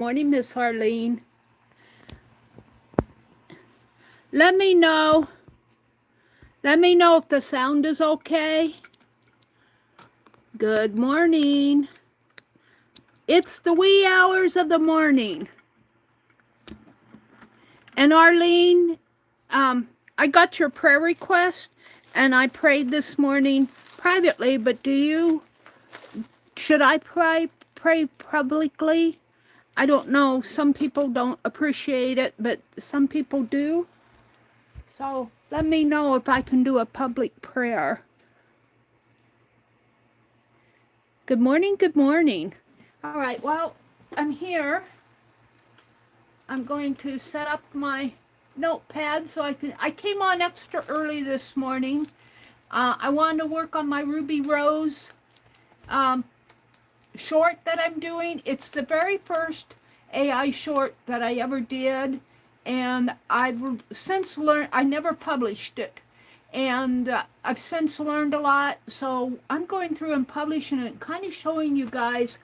Morning, Miss Harleen. Let me know. Let me know if the sound is okay. Good morning. It's the wee hours of the morning. And Arlene, I got your prayer request, and I prayed this morning privately, but should I pray publicly? I don't know. Some people don't appreciate it, but some people do. So let me know if I can do a public prayer. Good morning, good morning. All right, well, I'm here. I'm going to set up my notepad so I came on extra early this morning. I wanted to work on my Ruby Rose short that I'm doing. It's the very first AI short that I ever did, and I've since learned, I never published it, and I've since learned a lot, so I'm going through and publishing it, kind of showing you guys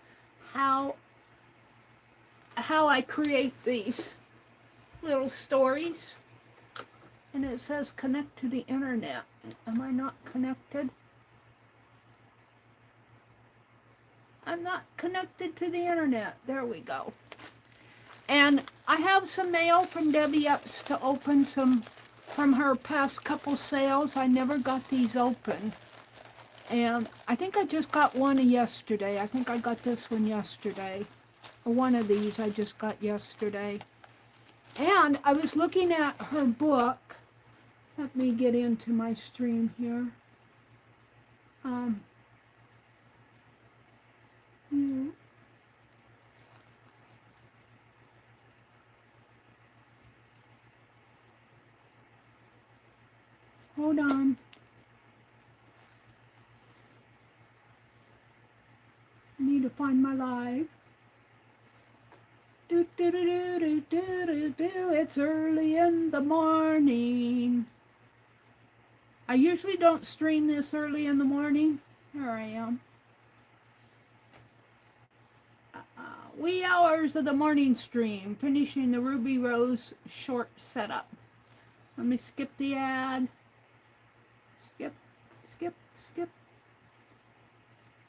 how I create these little stories. And it says connect to the internet. Am I not connected? I'm not connected to the internet. There we go. And I have some mail from Debbie Epps to open, some from her past couple sales. I never got these open. And I think I just got one yesterday. I think I got this one yesterday. Or one of these I just got yesterday. And I was looking at her book. Let me get into my stream here. Hold on. I need to find my live. It's early in the morning. I usually don't stream this early in the morning. Here I am. Wee hours of the morning stream, finishing the Ruby Rose short setup. Let me skip the ad. Skip.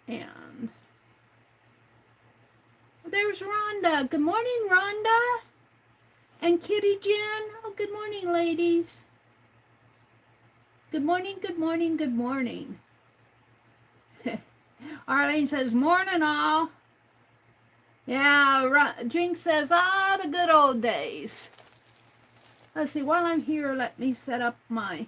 And there's Rhonda. Good morning, Rhonda. And Kitty Jen. Oh, good morning, ladies. Good morning, good morning, good morning. Arlene says, morning all. Yeah, Jinx says, the good old days. Let's see, while I'm here, let me set up my...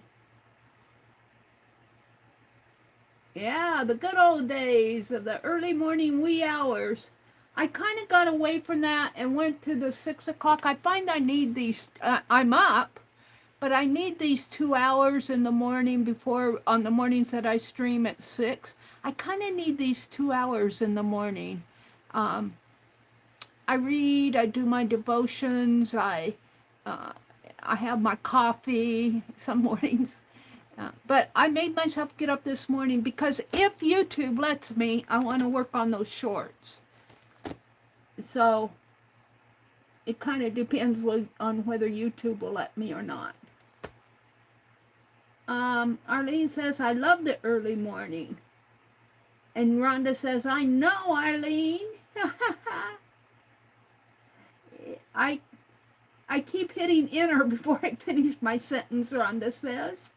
Yeah, the good old days of the early morning wee hours. I kind of got away from that and went to the 6 o'clock. I find I need these, I'm up, but I need these 2 hours in the morning before, on the mornings that I stream at 6. I kind of need these 2 hours in the morning. I read, I do my devotions, I have my coffee some mornings. But I made myself get up this morning because if YouTube lets me, I want to work on those shorts. So it kind of depends on whether YouTube will let me or not. Arlene says, I love the early morning. And Rhonda says, I know, Arlene. I keep hitting enter before I finish my sentence, Rhonda says.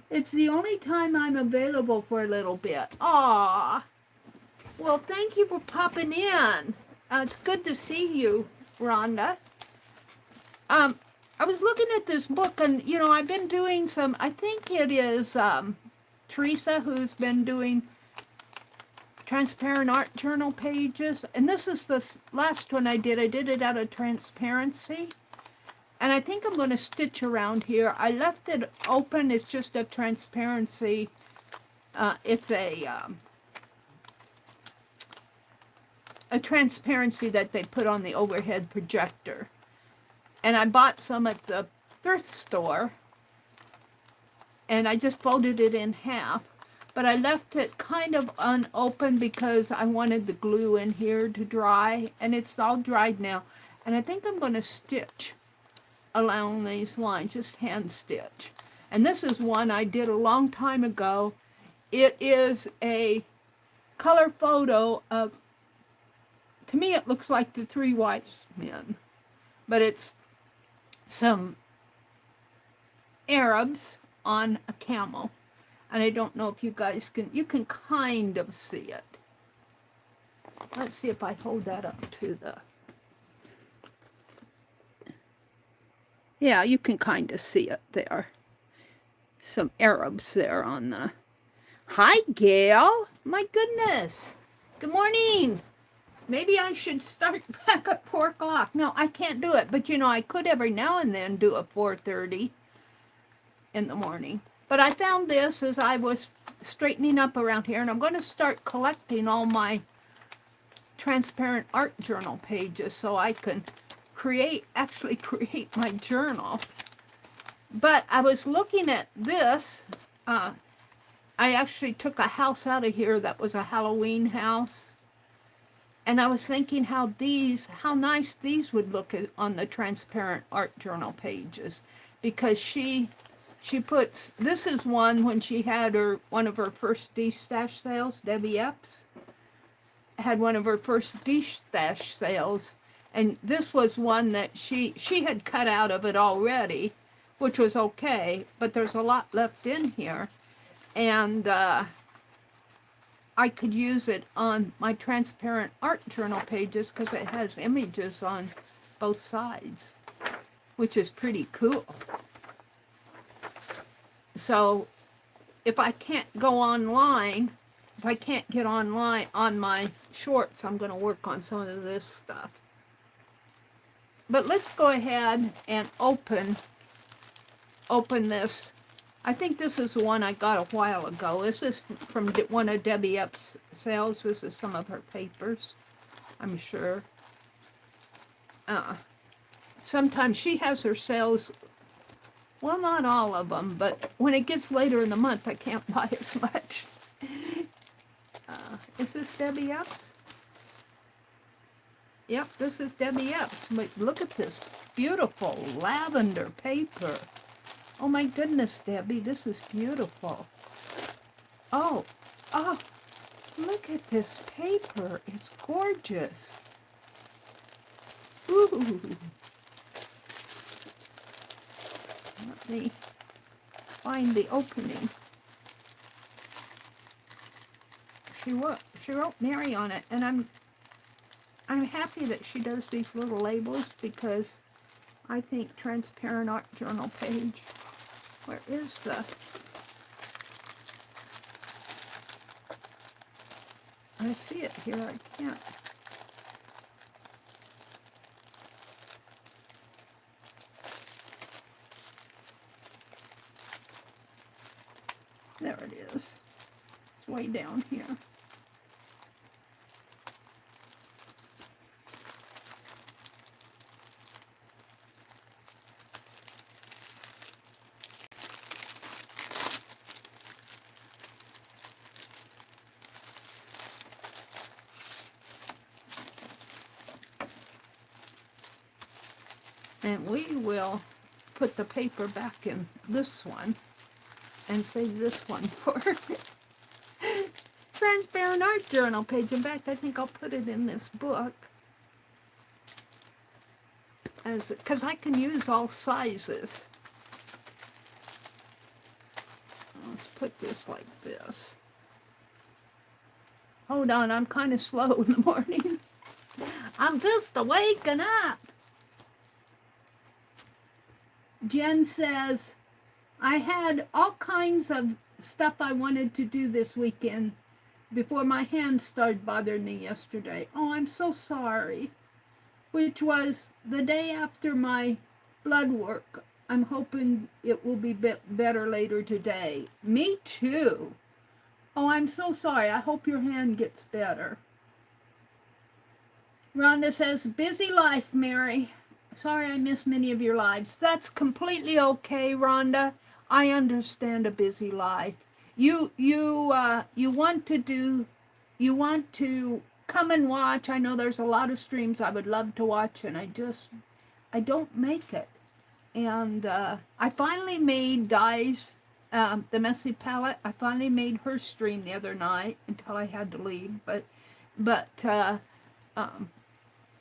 It's the only time I'm available for a little bit. Aw. Well, thank you for popping in. It's good to see you, Rhonda. I was looking at this book, and, you know, I've been doing some, I think it is Teresa who's been doing transparent art journal pages. And this is the last one I did. I did it out of transparency. And I think I'm going to stitch around here. I left it open. It's just a transparency. It's a transparency that they put on the overhead projector. And I bought some at the thrift store. And I just folded it in half. but I left it kind of unopened because I wanted the glue in here to dry, and it's all dried now. And I think I'm going to stitch along these lines, just hand stitch. And this is one I did a long time ago. It is a color photo of, to me it looks like the Three Wise Men, but it's some Arabs on a camel. And I don't know if you guys can, you can kind of see it. Let's see if I hold that up to the, yeah, you can kind of see it there. Some Arabs there on the, hi Gail, my goodness, good morning. Maybe I should start back at 4 o'clock. No, I can't do it, but you know, I could every now and then do a 4:30 in the morning. But I found this as I was straightening up around here, and I'm going to start collecting all my transparent art journal pages so I can actually create my journal. But I was looking at this. I actually took a house out of here that was a Halloween house. And I was thinking how nice these would look on the transparent art journal pages. Because she puts, this is one when she had one of her first D-stash sales, Debbie Epps had one of her first D-stash sales, and this was one that she had cut out of it already, which was okay, but there's a lot left in here, and I could use it on my transparent art journal pages because it has images on both sides, which is pretty cool. So if I can't go online, if I can't get online on my shorts, I'm going to work on some of this stuff. But let's go ahead and open this. I think this is the one I got a while ago. This is from one of Debbie Epps' sales. This is some of her papers, I'm sure. Sometimes she has her sales. Well, not all of them, but when it gets later in the month, I can't buy as much. Is this Debbie Epps? Yep, this is Debbie Epps. But look at this beautiful lavender paper. Oh my goodness, Debbie, this is beautiful. Oh, look at this paper. It's gorgeous. Ooh. Let me find the opening. She wrote Meri on it, and I'm happy that she does these little labels because I think transparent art journal page. Where is the? I see it here. I can't. There it is. It's way down here. And we will put the paper back in this one and save this one for transparent art journal page. In fact, I think I'll put it in this book because I can use all sizes. Let's put this like this. Hold on, I'm kind of slow in the morning. I'm just waking up. Jen says, I had all kinds of stuff I wanted to do this weekend before my hands started bothering me yesterday. Oh, I'm so sorry. Which was the day after my blood work. I'm hoping it will be better later today. Me too. Oh, I'm so sorry. I hope your hand gets better. Rhonda says, busy life, Meri. Sorry I missed many of your lives. That's completely okay, Rhonda. I understand a busy life. you want to come and watch. I know there's a lot of streams I would love to watch, and I don't make it. And I finally made Di's, the Messy Palette. I finally made her stream the other night until I had to leave. But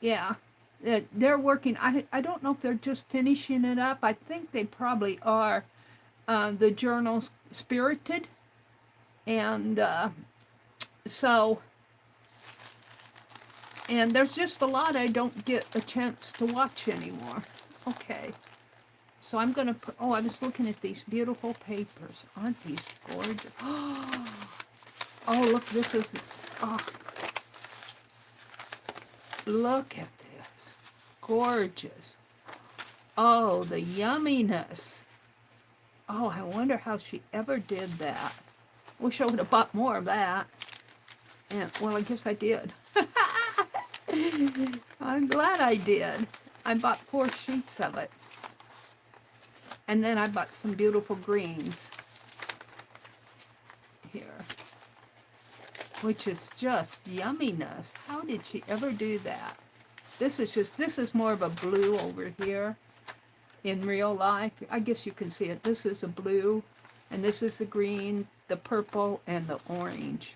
yeah, they're working. I don't know if they're just finishing it up. I think they probably are. The journal's Spirited. And so, and there's just a lot I don't get a chance to watch anymore. Okay. So I'm going to put, oh, I was looking at these beautiful papers. Aren't these gorgeous? Oh, look, this is, oh, look at this. Gorgeous. Oh, the yumminess. Oh, I wonder how she ever did that. Wish I would have bought more of that. And, well, I guess I did. I'm glad I did. I bought 4 sheets of it. And then I bought some beautiful greens here, which is just yumminess. How did she ever do that? This is more of a blue over here in real life. I guess you can see it. This is a blue, and this is the green, the purple, and the orange.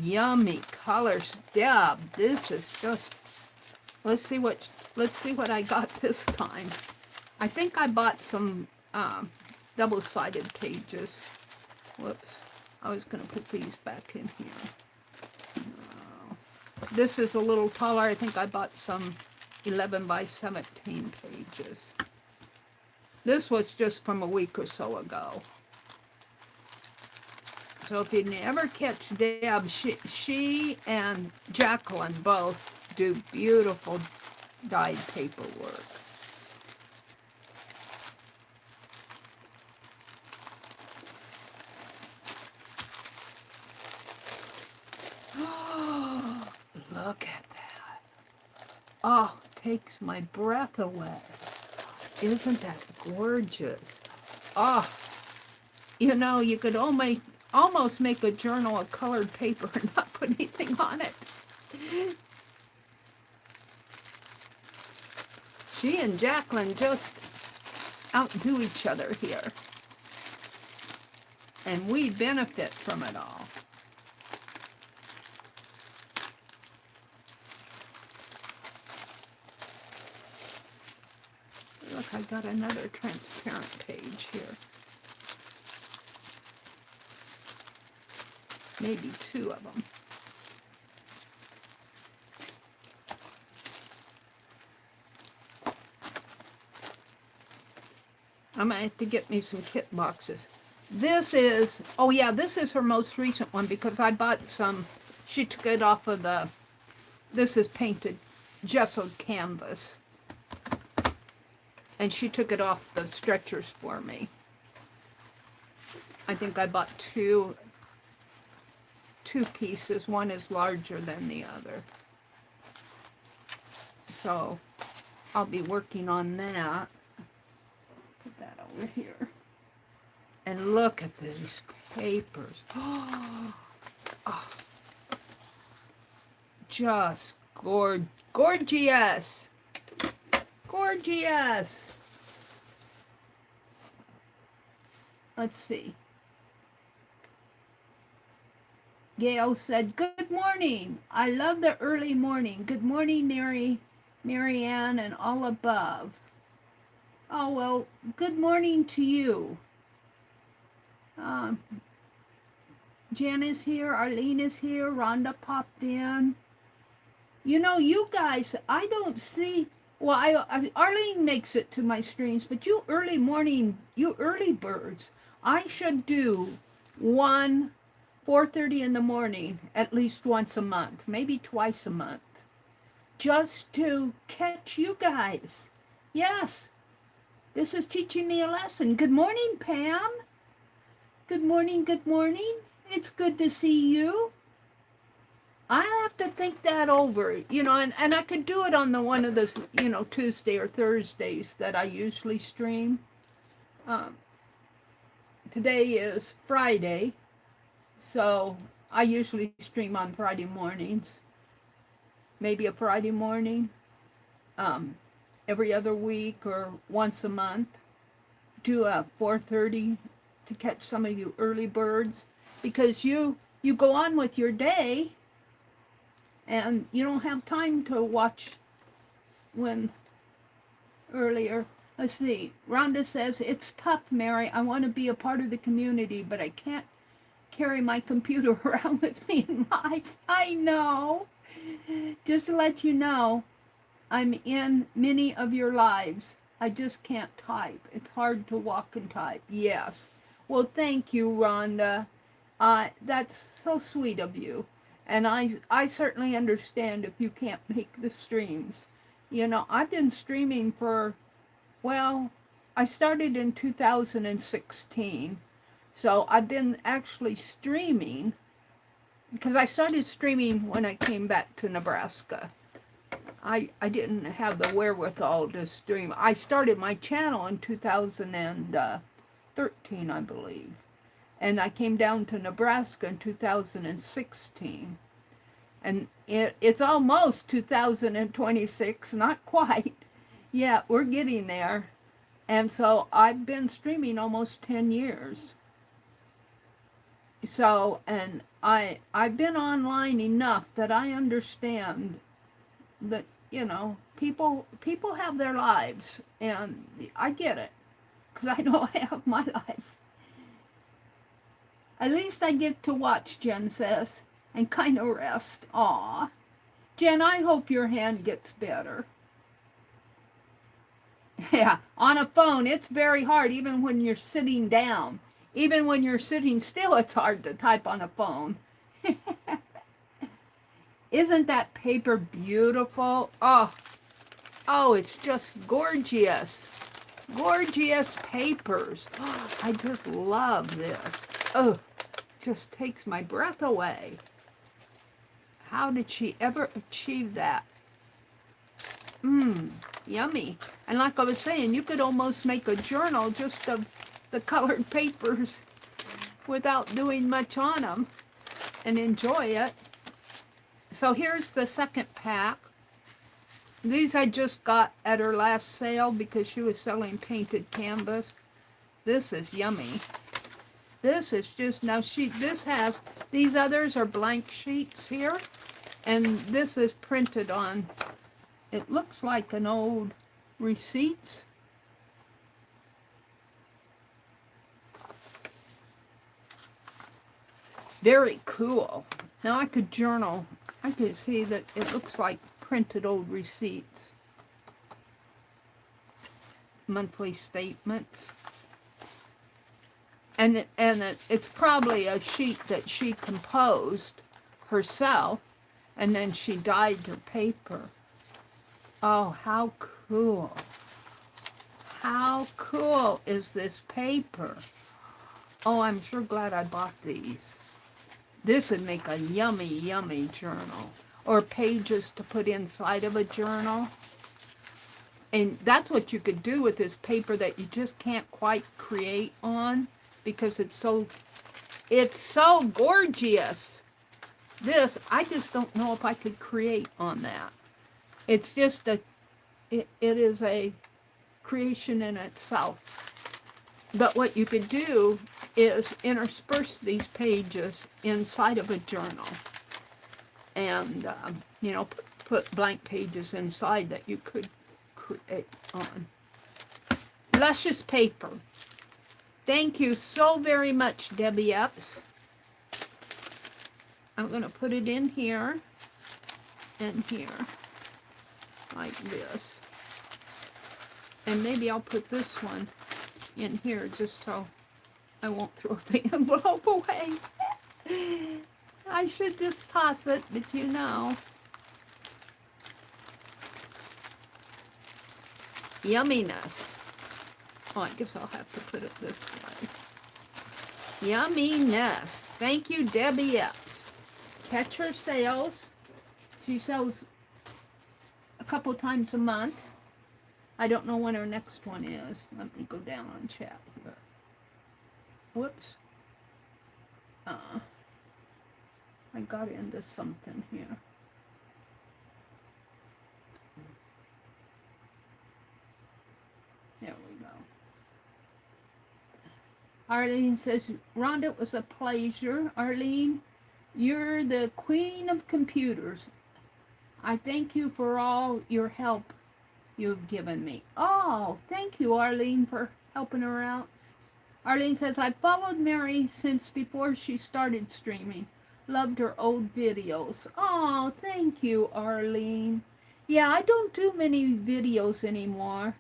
Yummy colors. Deb, this is just, let's see what I got this time. I think I bought some double-sided pages. Whoops. I was going to put these back in here. This is a little taller. I think I bought some 11 by 17 pages. This was just from a week or so ago. So if you never catch Deb, she and Jacqueline both do beautiful dyed paperwork. Look at that. Oh, takes my breath away. Isn't that gorgeous? Oh, you know, you could almost make a journal of colored paper and not put anything on it. She and Jacqueline just outdo each other here. And we benefit from it all. Look, I got another transparent page here. Maybe 2 of them. I might have to get me some kit boxes. This is, oh yeah, this is her most recent one because I bought some, she took it off of the, this is painted gessoed canvas. And she took it off the stretchers for me. I think I bought two pieces. One is larger than the other. So I'll be working on that. Put that over here. And look at these papers. Oh, just gorgeous. Gorgeous. Let's see. Gail said, good morning. I love the early morning. Good morning, Marianne, and all above. Oh, well, good morning to you. Jen is here. Arlene is here. Rhonda popped in. You know, you guys, I don't see... Well, Arlene makes it to my streams, but you early birds, I should do 4:30 in the morning, at least once a month, maybe twice a month, just to catch you guys. Yes, this is teaching me a lesson. Good morning, Pam. Good morning, good morning. It's good to see you. I have to think that over, you know, and I could do it on the one of those, you know, Tuesday or Thursdays that I usually stream. today is Friday, so I usually stream on Friday mornings. Maybe a Friday morning, every other week or once a month. Do a 4:30 to catch some of you early birds, because you go on with your day and you don't have time to watch when earlier. Let's see. Rhonda says, it's tough, Mary. I want to be a part of the community, but I can't carry my computer around with me in life. I know. Just to let you know, I'm in many of your lives. I just can't type. It's hard to walk and type. Yes. Well, thank you, Rhonda. That's so sweet of you. And I certainly understand if you can't make the streams. You know, I've been streaming for, well, I started in 2016. So I've been actually streaming, because I started streaming when I came back to Nebraska. I didn't have the wherewithal to stream. I started my channel in 2013, I believe. And I came down to Nebraska in 2016. And it's almost 2026, not quite. Yeah, we're getting there. And so I've been streaming almost 10 years. So, and I've been online enough that I understand that, you know, people have their lives, and I get it, because I know I have my life. At least I get to watch, Jen says, and kind of rest. Aw. Jen, I hope your hand gets better. Yeah, on a phone, it's very hard, even when you're sitting down. Even when you're sitting still, it's hard to type on a phone. Isn't that paper beautiful? Oh, it's just gorgeous. Gorgeous papers. Oh, I just love this. Oh, just takes my breath away. How did she ever achieve that? Yummy. And like I was saying, you could almost make a journal just of the colored papers without doing much on them and enjoy it. So here's the second pack. These I just got at her last sale because she was selling painted canvas. This is yummy. This is just, now this has, these others are blank sheets here, and this is printed on, it looks like an old receipts. Very cool. Now I could journal. I could see that it looks like printed old receipts. Monthly statements. And it's probably a sheet that she composed herself, and then she dyed her paper. Oh, how cool. How cool is this paper? Oh, I'm sure glad I bought these. This would make a yummy, yummy journal. Or pages to put inside of a journal. And that's what you could do with this paper that you just can't quite create on, because it's so gorgeous. This, I just don't know if I could create on that. It's just it is a creation in itself. But what you could do is intersperse these pages inside of a journal, and you know, put blank pages inside that you could create on. Luscious paper. Thank you so very much, Debbie Epps. I'm going to put it in here and here, like this. And maybe I'll put this one in here just so I won't throw the envelope away. I should just toss it, but you know. Yumminess. Oh, I guess I'll have to put it this way. Yumminess. Thank you, Debbie Epps. Catch her sales. She sells a couple times a month. I don't know when her next one is. Let me go down on chat here. whoops. I got into something here. There we go. Arlene says, Rhonda, it was a pleasure. Arlene, you're the queen of computers. I thank you for all your help you've given me. Oh, thank you, Arlene, for helping her out. Arlene says, I followed Meri since before she started streaming. Loved her old videos. Oh, thank you, Arlene. Yeah, I don't do many videos anymore.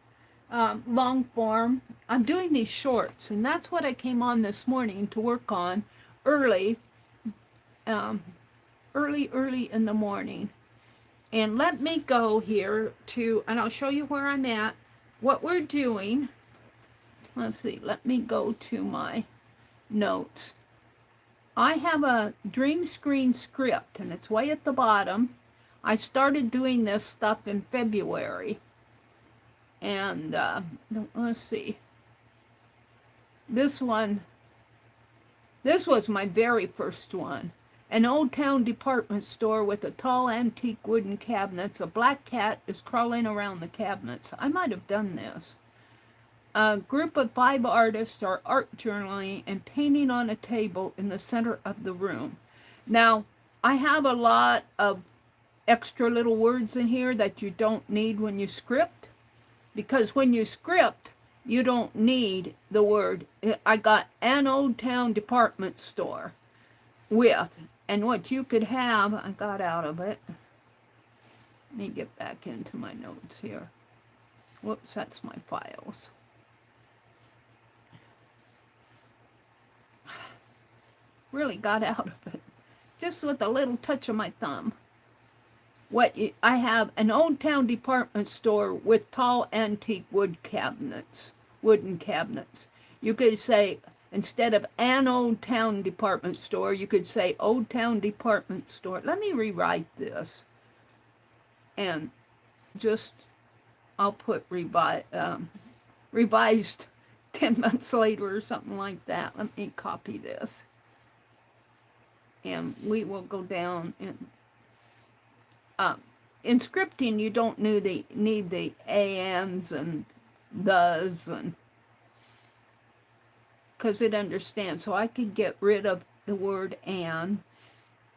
Long form. I'm doing these shorts, and that's what I came on this morning to work on early in the morning. And let me go here to, and I'll show you where I'm at, what we're doing. Let's see, let me go to my notes. I have a dream screen script, and it's way at the bottom. I started doing this stuff in February. And let's see. This one, this was my very first one. An old town department store with a tall antique wooden cabinets. A black cat is crawling around the cabinets. I might have done this. A group of 5 artists are art journaling and painting on a table in the center of the room. Now, I have a lot of extra little words in here that you don't need when you script. Because when you script, you don't need the word. I got an old town department store with, and what you could have, I got out of it. Let me get back into my notes here. Whoops, that's my files. Really got out of it. Just with a little touch of my thumb. I have an old town department store with tall antique wooden cabinets. You could say, instead of an old town department store, you could say old town department store. Let me rewrite this. And just, I'll put revised 10 months later or something like that. Let me copy this. And we will go down and in scripting, you don't need the ands and thes, and because it understands. So I could get rid of the word and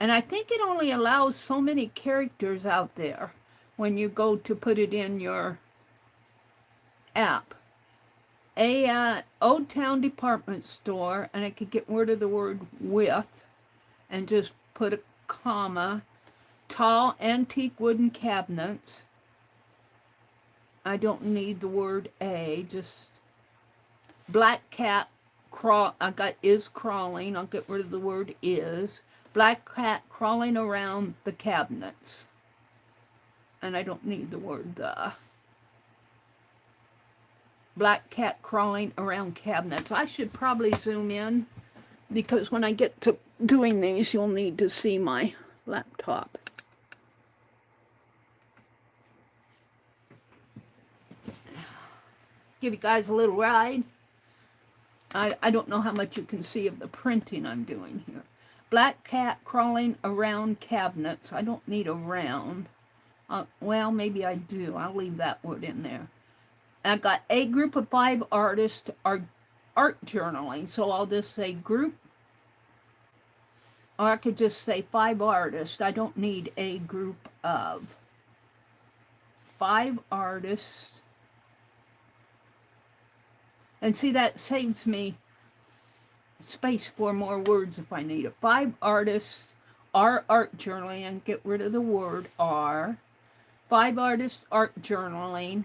I think it only allows so many characters out there when you go to put it in your app. A old town department store, and I could get rid of the word with and just put a comma. Tall antique wooden cabinets. I don't need the word a, just black cat I got is crawling. I'll get rid of the word is. Black cat crawling around the cabinets. And I don't need the word the. Black cat crawling around cabinets. I should probably zoom in because when I get to doing these, you'll need to see my laptop. Give you guys a little ride. I don't know how much you can see of the printing I'm doing here. Black cat crawling around cabinets. I don't need around. Well, maybe I do. I'll leave that word in there. I got a group of 5 artists are art journaling. So I'll just say group. Or I could just say 5 artists. I don't need a group of 5 artists. And see, that saves me space for more words if I need it. 5 artists are art journaling, and get rid of the word are. 5 artists art journaling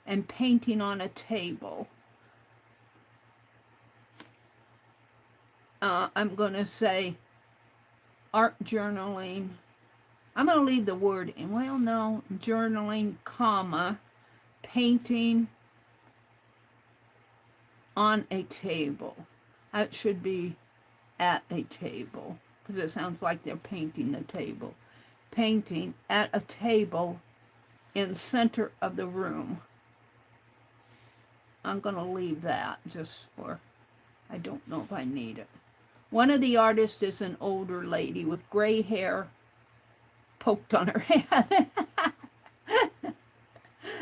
and painting on a table. I'm going to say art journaling. I'm going to leave the word in. Well, no, journaling, comma, painting on a table. That should be at a table, because it sounds like they're painting the table. Painting at a table in the center of the room. I'm going to leave that just for I don't know if I need it. One of the artists is an older lady with gray hair poked on her head.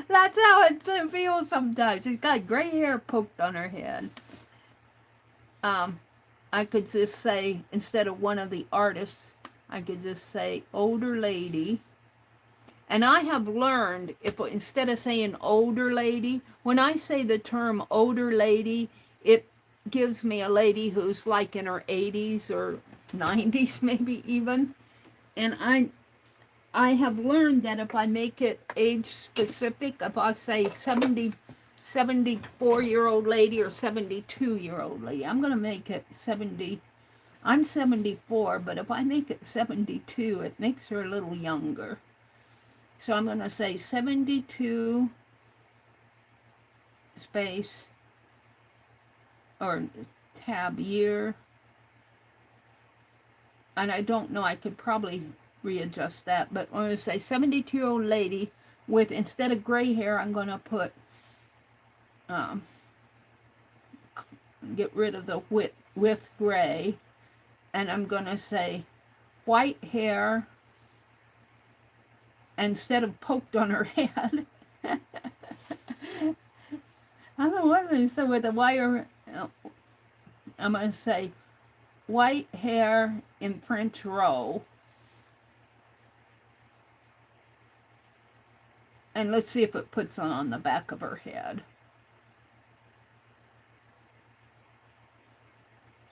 That's how it feels sometimes. She's got gray hair poked on her head. I could just say, instead of one of the artists, I could just say older lady. And I have learned, if instead of saying older lady, when I say the term older lady, it gives me a lady who's like in her 80s or 90s maybe even. And I have learned that if I make it age specific, if I say 74-year-old lady or 72-year-old lady, I'm going to make it 70. I'm 74, but if I make it 72, it makes her a little younger. So I'm going to say 72 space or tab year. And I don't know, I could probably readjust that, but I'm going to say 72-year-old lady with, instead of gray hair, I'm going to put, get rid of the with gray, and I'm going to say white hair, instead of poked on her head. I don't know what I'm going to say with the wire. I'm going to say white hair in French row. And let's see if it puts on the back of her head.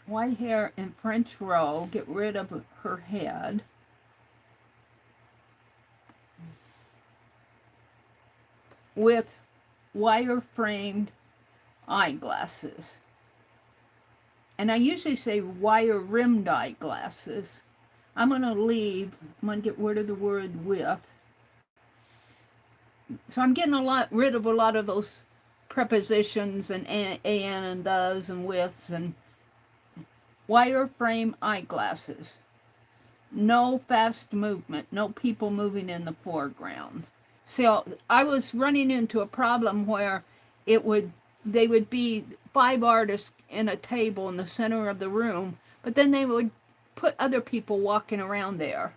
White hair in French row, get rid of her head. With wire-framed eyeglasses. And I usually say wire-rimmed eyeglasses. I'm going to get rid of the word with. So I'm getting rid of a lot of those prepositions and and does and withs and wire frame eyeglasses. No fast movement, no people moving in the foreground. So I was running into a problem where they would be 5 artists in a table in the center of the room, but then they would put other people walking around there.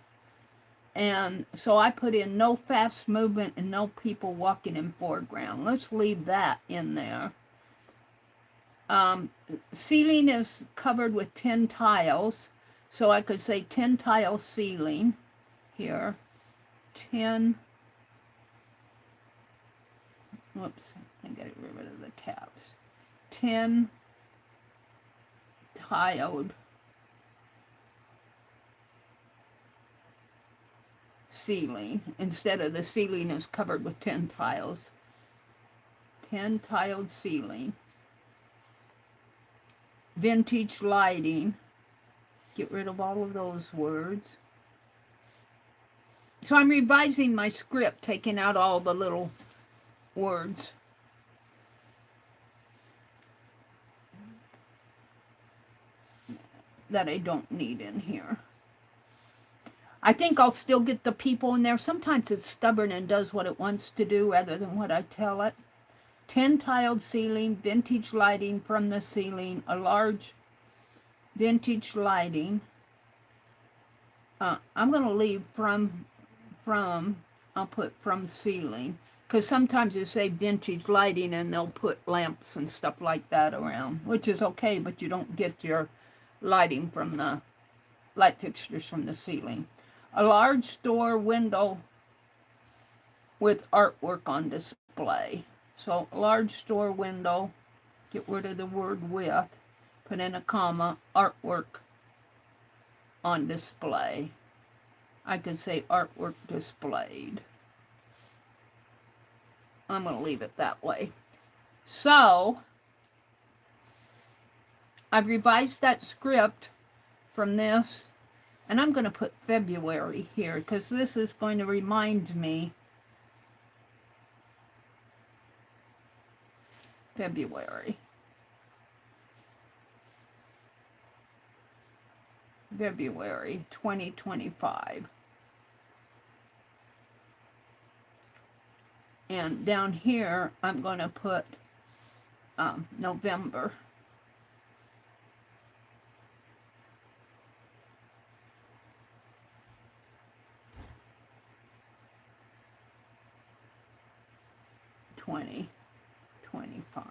And so I put in no fast movement and no people walking in foreground. Let's leave that in there. Ceiling is covered with 10 tiles. So I could say 10 tile ceiling here. 10. Whoops, I got to get rid of the caps. 10 tiled ceiling, instead of the ceiling is covered with 10 tiles. 10 tiled ceiling. Vintage lighting. Get rid of all of those words. So I'm revising my script, taking out all the little words. That I don't need in here. I think I'll still get the people in there. Sometimes it's stubborn and does what it wants to do rather than what I tell it. 10 tiled ceiling, vintage lighting from the ceiling, a large vintage lighting. I'm going to leave from, I'll put from ceiling. Because sometimes you say vintage lighting and they'll put lamps and stuff like that around, which is okay, but you don't get your lighting from the light fixtures from the ceiling. A large store window with artwork on display. So large store window, get rid of the word with, put in a comma, artwork on display. I could say artwork displayed. I'm going to leave it that way. So I've revised that script from this, and I'm going to put February here because this is going to remind me February 2025. And down here, I'm going to put November 20, 25.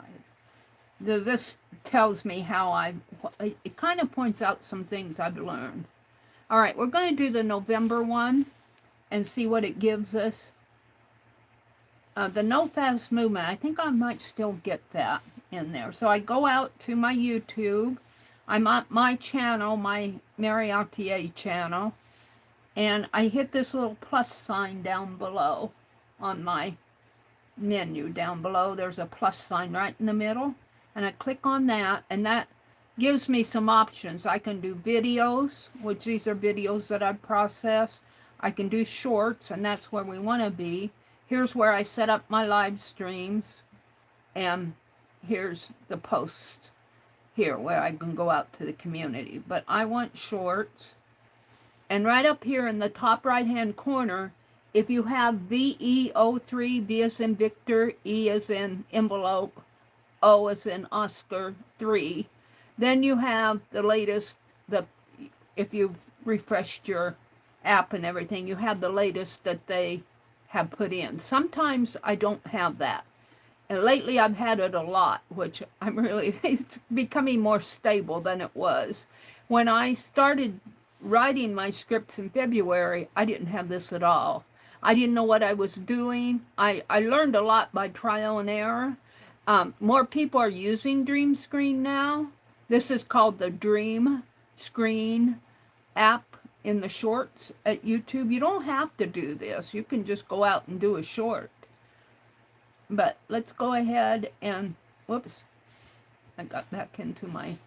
This tells me how it kind of points out some things I've learned. All right, we're going to do the November one and see what it gives us. The no fast movement, I think I might still get that in there. So I go out to my YouTube. I'm on my channel, my Meri Atelier channel, and I hit this little plus sign down below on my menu down below. There's a plus sign right in the middle, and I click on that, and that gives me some options. I can do videos, which these are videos that I process. I can do shorts, and that's where we want to be. Here's where I set up my live streams, and here's the post here where I can go out to the community. But I want shorts, and right up here in the top right hand corner, if you have VE03, V as in Victor, E as in envelope, O as in Oscar 3, then you have the latest, if you've refreshed your app and everything, you have the latest that they have put in. Sometimes I don't have that. And lately I've had it a lot, which I'm really, it's becoming more stable than it was. When I started writing my scripts in February, I didn't have this at all. I didn't know what I was doing. I learned a lot by trial and error. More people are using Dream Screen now. This is called the Dream Screen app in the shorts at YouTube. You don't have to do this. You can just go out and do a short. But let's go ahead and, whoops, I got back into my,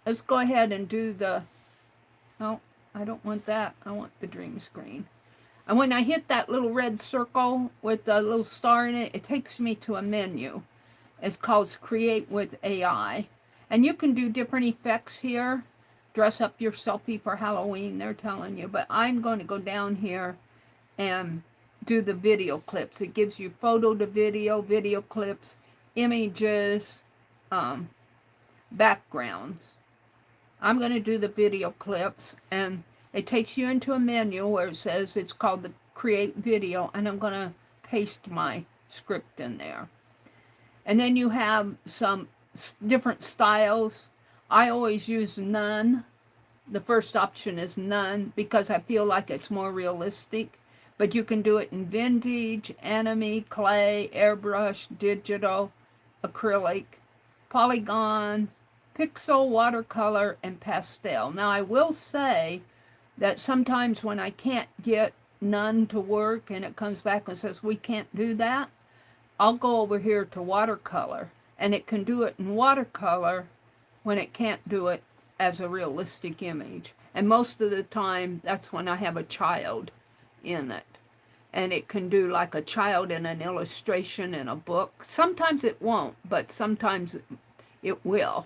let's go ahead and do the, no, I don't want that. I want the Dream Screen. And when I hit that little red circle with the little star in it, it takes me to a menu. It's called Create with AI. And you can do different effects here. Dress up your selfie for Halloween, they're telling you. But I'm going to go down here and do the video clips. It gives you photo to video, video clips, images, backgrounds. I'm going to do the video clips, and it takes you into a menu where it says it's called the Create Video, and I'm going to paste my script in there. And then you have some different styles. I always use none. The first option is none because I feel like it's more realistic. But you can do it in vintage, anime, clay, airbrush, digital, acrylic, polygon, pixel, watercolor, and pastel. Now I will say that sometimes when I can't get none to work and it comes back and says we can't do that, I'll go over here to watercolor, and it can do it in watercolor when it can't do it as a realistic image. And most of the time that's when I have a child in it, and it can do like a child in an illustration in a book. Sometimes it won't, but sometimes it will.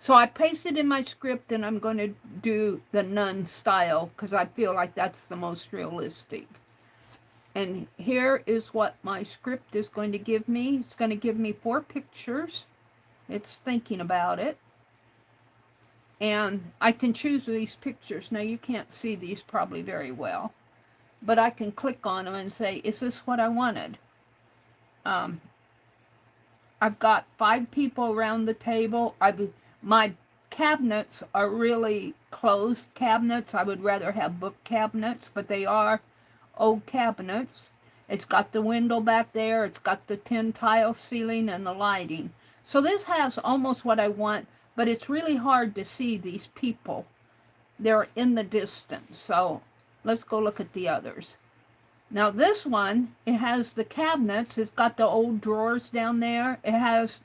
So I pasted in my script, and I'm going to do the none style because I feel like that's the most realistic. And here is what my script is going to give me. It's going to give me 4 pictures. It's thinking about it. And I can choose these pictures. Now you can't see these probably very well, but I can click on them and say, is this what I wanted? I've got 5 people around the table. My cabinets are really closed cabinets. I would rather have book cabinets, but they are old cabinets. It's got the window back there. It's got the tin tile ceiling and the lighting. So this has almost what I want, but it's really hard to see these people. They're in the distance. So let's go look at the others. Now this one, it has the cabinets. It's got the old drawers down there. It has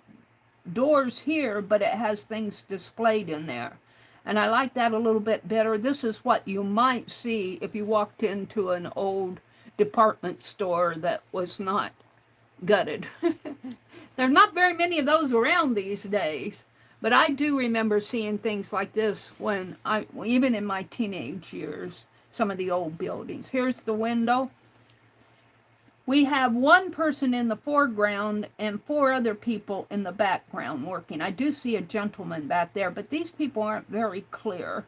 doors here, but it has things displayed in there. And I like that a little bit better. This is what you might see if you walked into an old department store that was not gutted. There are not very many of those around these days. But I do remember seeing things like this when even in my teenage years, some of the old buildings. Here's the window. We have 1 person in the foreground and 4 other people in the background working. I do see a gentleman back there, but these people aren't very clear.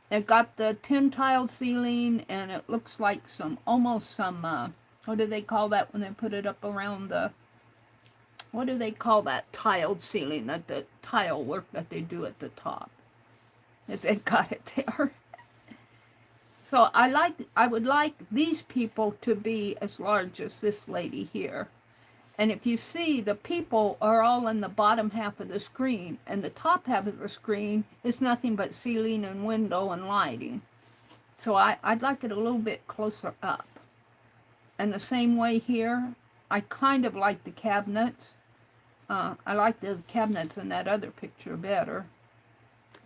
They've got the tin tile ceiling, and it looks like almost some, what do they call that when they put it up around the, what do they call that tiled ceiling, that the tile work that they do at the top? Is they got it there. So I would like these people to be as large as this lady here. And if you see, the people are all in the bottom half of the screen, and the top half of the screen is nothing but ceiling and window and lighting. So I'd like it a little bit closer up. And the same way here, I kind of like the cabinets. I like the cabinets in that other picture better.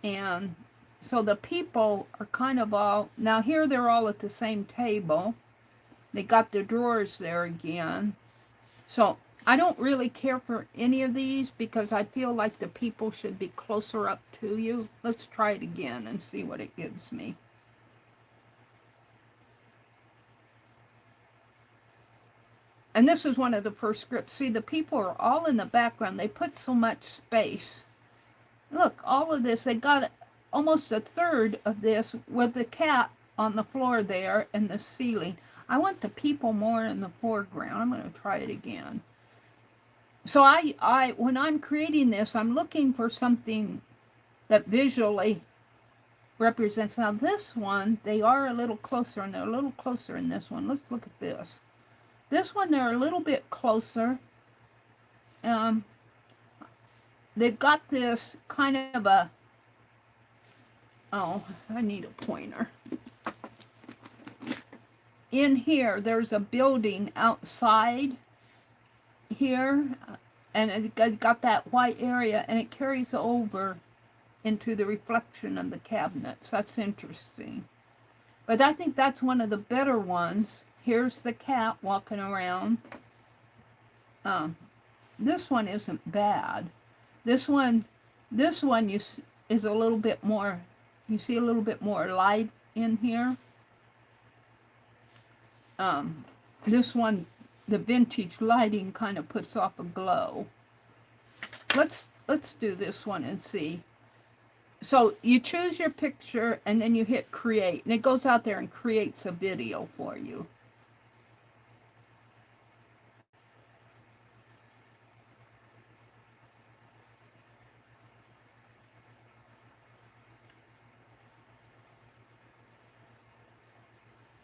And so the people are kind of all, now here they're all at the same table. They got their drawers there again. So I don't really care for any of these because I feel like the people should be closer up to you. Let's try it again and see what it gives me. And this is one of the first scripts. See, the people are all in the background. They put so much space. Look, all of this, they got almost a third of this with the cat on the floor there and the ceiling. I want the people more in the foreground. I'm going to try it again. So when I'm creating this, I'm looking for something that visually represents. Now this one, they are a little closer, and they're a little closer in this one. Let's look at this. This one, they're a little bit closer. They've got this kind of a, oh, I need a pointer. In here, there's a building outside here, and it's got that white area, and it carries over into the reflection of the cabinets. That's interesting. But I think that's one of the better ones. Here's the cat walking around. This one isn't bad. This one is a little bit more, you see a little bit more light in here. This one, the vintage lighting kind of puts off a glow. Let's do this one and see. So you choose your picture and then you hit create, and it goes out there and creates a video for you.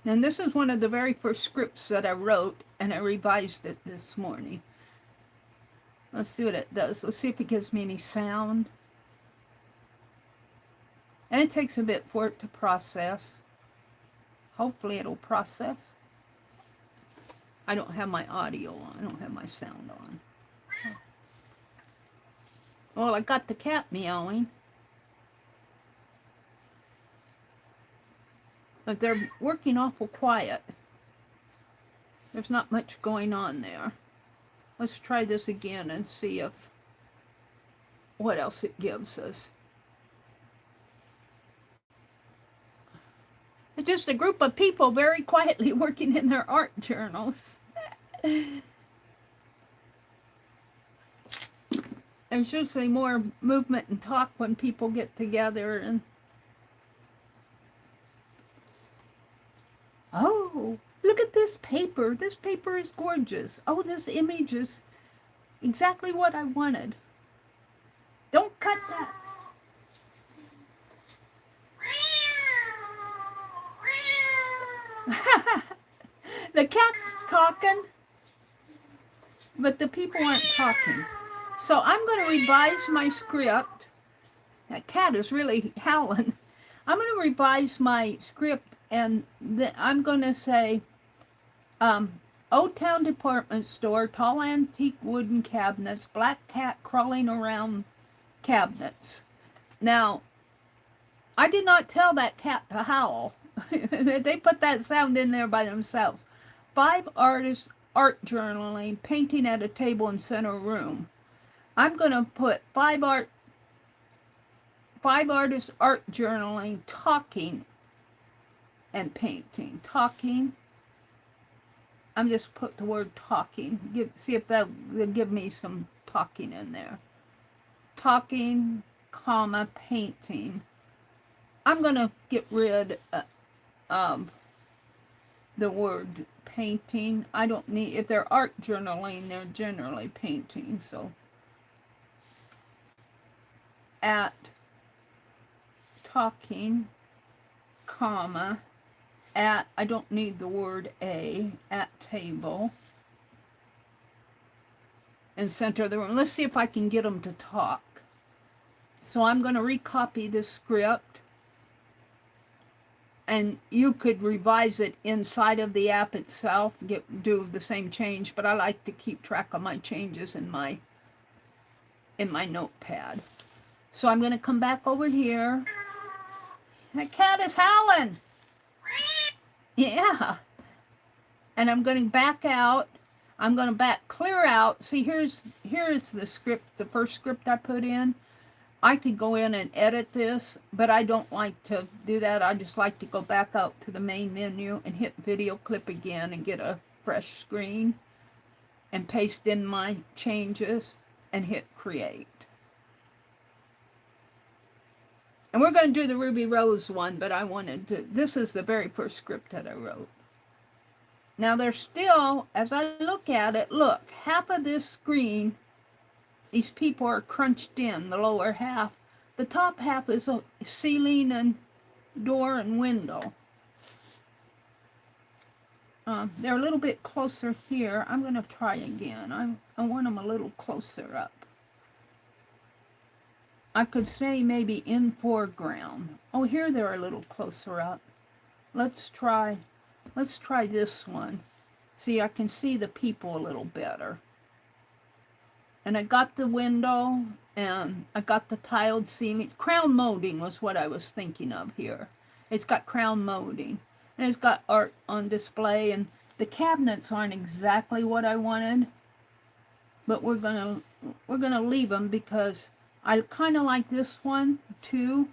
And this is one of the very first scripts that I wrote, and I revised it this morning. Let's see what it does. Let's see if it gives me any sound. And it takes a bit for it to process. Hopefully it'll process. I don't have my audio on. I don't have my sound on. Well, I got the cat meowing. But they're working awful quiet. There's not much going on there. Let's try this again and see if what else it gives us. It's just a group of people very quietly working in their art journals. There's usually more movement and talk when people get together. And oh, look at this paper. This paper is gorgeous. Oh, this image is exactly what I wanted. Don't cut that. The cat's talking, but the people aren't talking. So I'm going to revise my script. That cat is really howling. I'm going to revise my script, and I'm going to say, Old Town Department Store, tall antique wooden cabinets, black cat crawling around cabinets. Now, I did not tell that cat to howl. They put that sound in there by themselves. 5 artists, art journaling, painting at a table in center room. I'm going to put 5 artists, art journaling, talking, and painting. Talking. I'm just put the word talking. See if they'll give me some talking in there. Talking, comma, painting. I'm going to get rid of the word painting. I don't need, if they're art journaling, they're generally painting. So at talking, comma, at, I don't need the word a, at table, and center the room. Let's see if I can get them to talk. So I'm going to recopy this script, and you could revise it inside of the app itself, do the same change, but I like to keep track of my changes in my notepad. So I'm going to come back over here. That cat is howling. Yeah. And I'm going to back out. I'm going to clear out. See, here's the script, the first script I put in. I could go in and edit this, but I don't like to do that. I just like to go back out to the main menu and hit video clip again and get a fresh screen and paste in my changes and hit create. And we're going to do the Ruby Rose one, but I wanted to, this is the very first script that I wrote. Now there's still, as I look at it, look, half of this screen, these people are crunched in, the lower half. The top half is a ceiling and door and window. They're a little bit closer here. I'm going to try again. I want them a little closer up. I could say maybe in foreground. Oh, here they're a little closer up. Let's try this one. See, I can see the people a little better. And I got the window, and I got the tiled ceiling. Crown molding was what I was thinking of here. It's got crown molding, and it's got art on display, and the cabinets aren't exactly what I wanted, but we're gonna leave them because I kind of like this one too,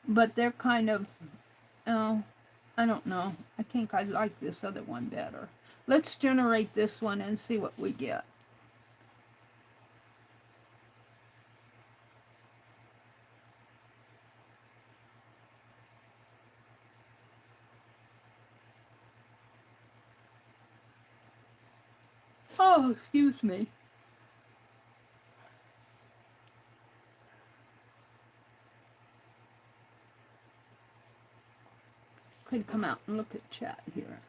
but they're kind of, I don't know. I think I like this other one better. Let's generate this one and see what we get. Oh, excuse me. Could come out and look at chat here.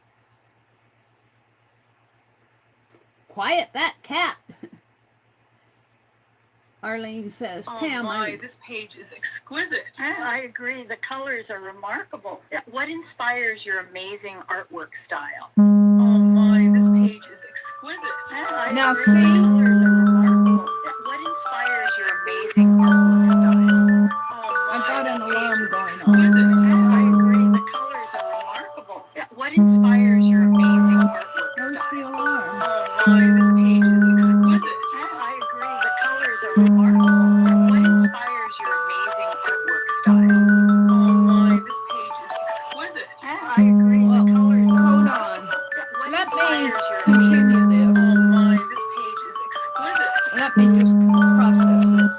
Quiet that cat. Arlene says, Pam, this page is exquisite. I agree. The colors are remarkable. What inspires your amazing artwork style? Oh my, this page is exquisite. Now The see, colors are remarkable. What inspires your amazing artwork style? Oh I got an alarm going on. I agree. The colors are remarkable. What inspires your amazing artwork where's the style? alarm? Oh my, this page is exquisite. I agree. The colors are remarkable. What inspires your amazing artwork style? Oh my, this page is exquisite. I agree. Well, The colors are hold remarkable. on. What Let me inspires your continue this. Oh my, this page is exquisite. Let me just process this.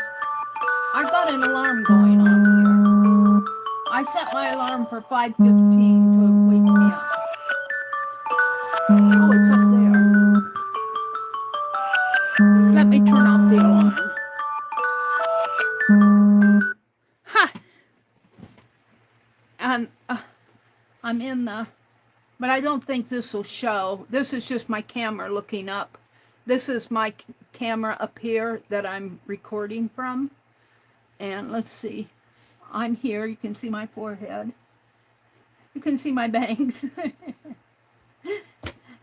I got an alarm going on here. I set my alarm for 5:15 to wake me up. Oh, it's up there. Let me turn off the alarm. Ha! And I'm in the, but I don't think this will show. This is just my camera looking up. This is my camera up here that I'm recording from. And let's see. I'm here. You can see my forehead. You can see my bangs.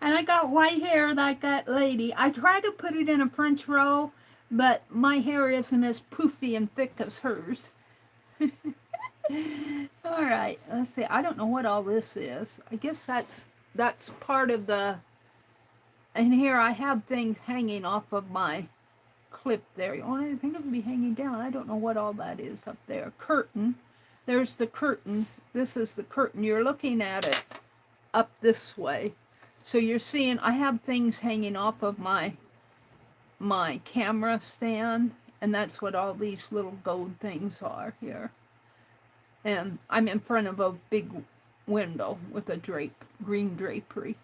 And I got white hair like that lady. I tried to put it in a French roll, but my hair isn't as poofy and thick as hers. All right, let's see. I don't know what all this is. I guess that's part of the, and here I have things hanging off of my clip there. Oh, I think it would be hanging down. I don't know what all that is up there. Curtain. There's the curtains. This is the curtain. You're looking at it up this way. So you're seeing I have things hanging off of my camera stand, and that's what all these little gold things are here. And I'm in front of a big window with a green drapery.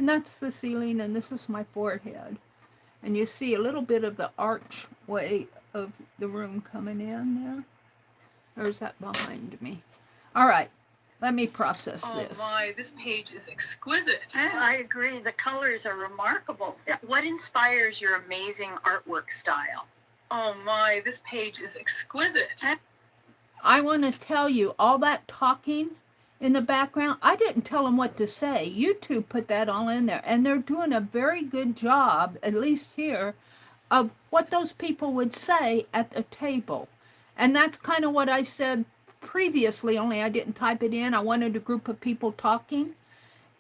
And that's the ceiling, and this is my forehead. And you see a little bit of the archway of the room coming in there. Or is that behind me? All right, let me process this. Oh my, this page is exquisite. I agree. The colors are remarkable. What inspires your amazing artwork style? Oh my, this page is exquisite. I want to tell you, all that talking in the background, I didn't tell them what to say. YouTube put that all in there, and they're doing a very good job, at least here, of what those people would say at the table. And that's kind of what I said previously, only I didn't type it in. I wanted a group of people talking.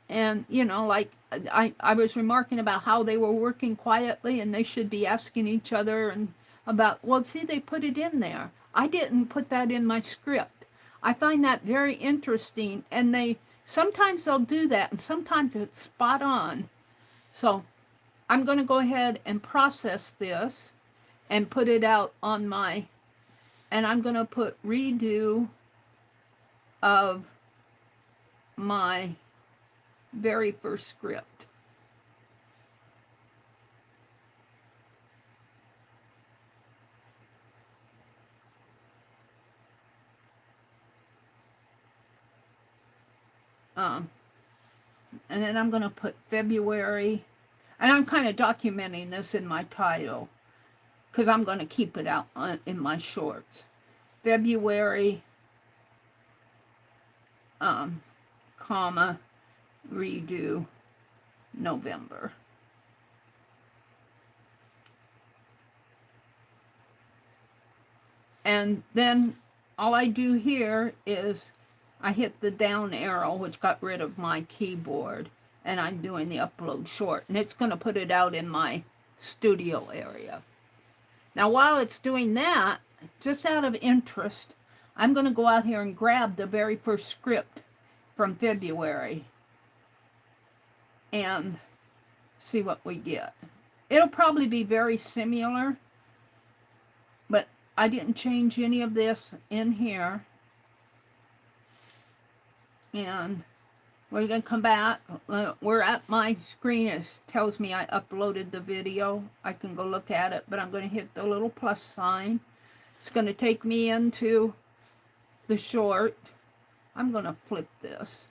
And, you know, like I was remarking about how they were working quietly and they should be asking each other and about, well, see, they put it in there. I didn't put that in my script. I find that very interesting. And sometimes they'll do that and sometimes it's spot on. So I'm going to go ahead and process this and put it out on and I'm going to put redo of my very first script. And then I'm going to put February, and I'm kind of documenting this in my title because I'm going to keep it out in my shorts. February, comma, redo November. And then all I do here is I hit the down arrow, which got rid of my keyboard, and I'm doing the upload short, and it's going to put it out in my studio area. Now, while it's doing that, just out of interest, I'm going to go out here and grab the very first script from February and see what we get. It'll probably be very similar, but I didn't change any of this in here. And we're going to come back. We're at my screen. It tells me I uploaded the video. I can go look at it, but I'm going to hit the little plus sign. It's going to take me into the short. I'm going to flip this.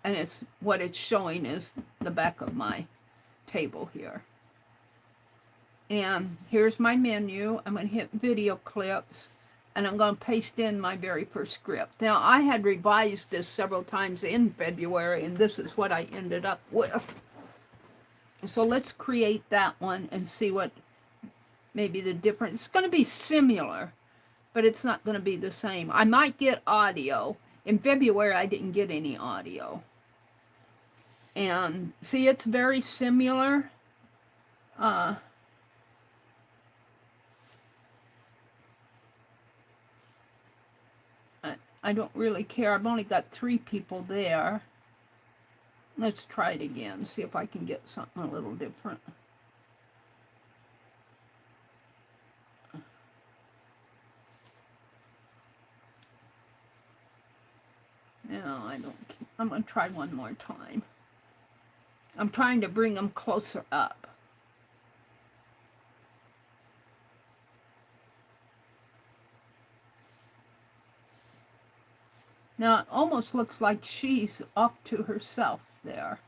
And what it's showing is the back of my table here. And here's my menu. I'm going to hit video clips. And I'm going to paste in my very first script. Now, I had revised this several times in February, and this is what I ended up with. So let's create that one and see what maybe the difference. It's going to be similar, but it's not going to be the same. I might get audio. In February, I didn't get any audio. And see, it's very similar. I don't really care. I've only got 3 people there. Let's try it again. See if I can get something a little different. No, I don't. I'm going to try one more time. I'm trying to bring them closer up. Now, it almost looks like she's off to herself there.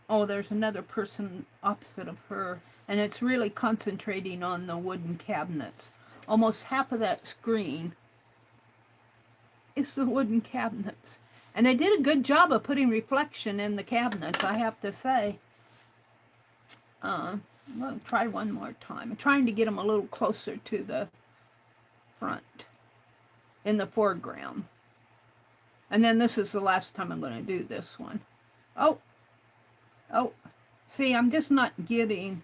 Oh, there's another person opposite of her, and it's really concentrating on the wooden cabinets. Almost half of that screen is the wooden cabinets. And they did a good job of putting reflection in the cabinets, I have to say. We'll try one more time. I'm trying to get them a little closer to the front. In the foreground. And then this is the last time I'm going to do this one. Oh, see, I'm not getting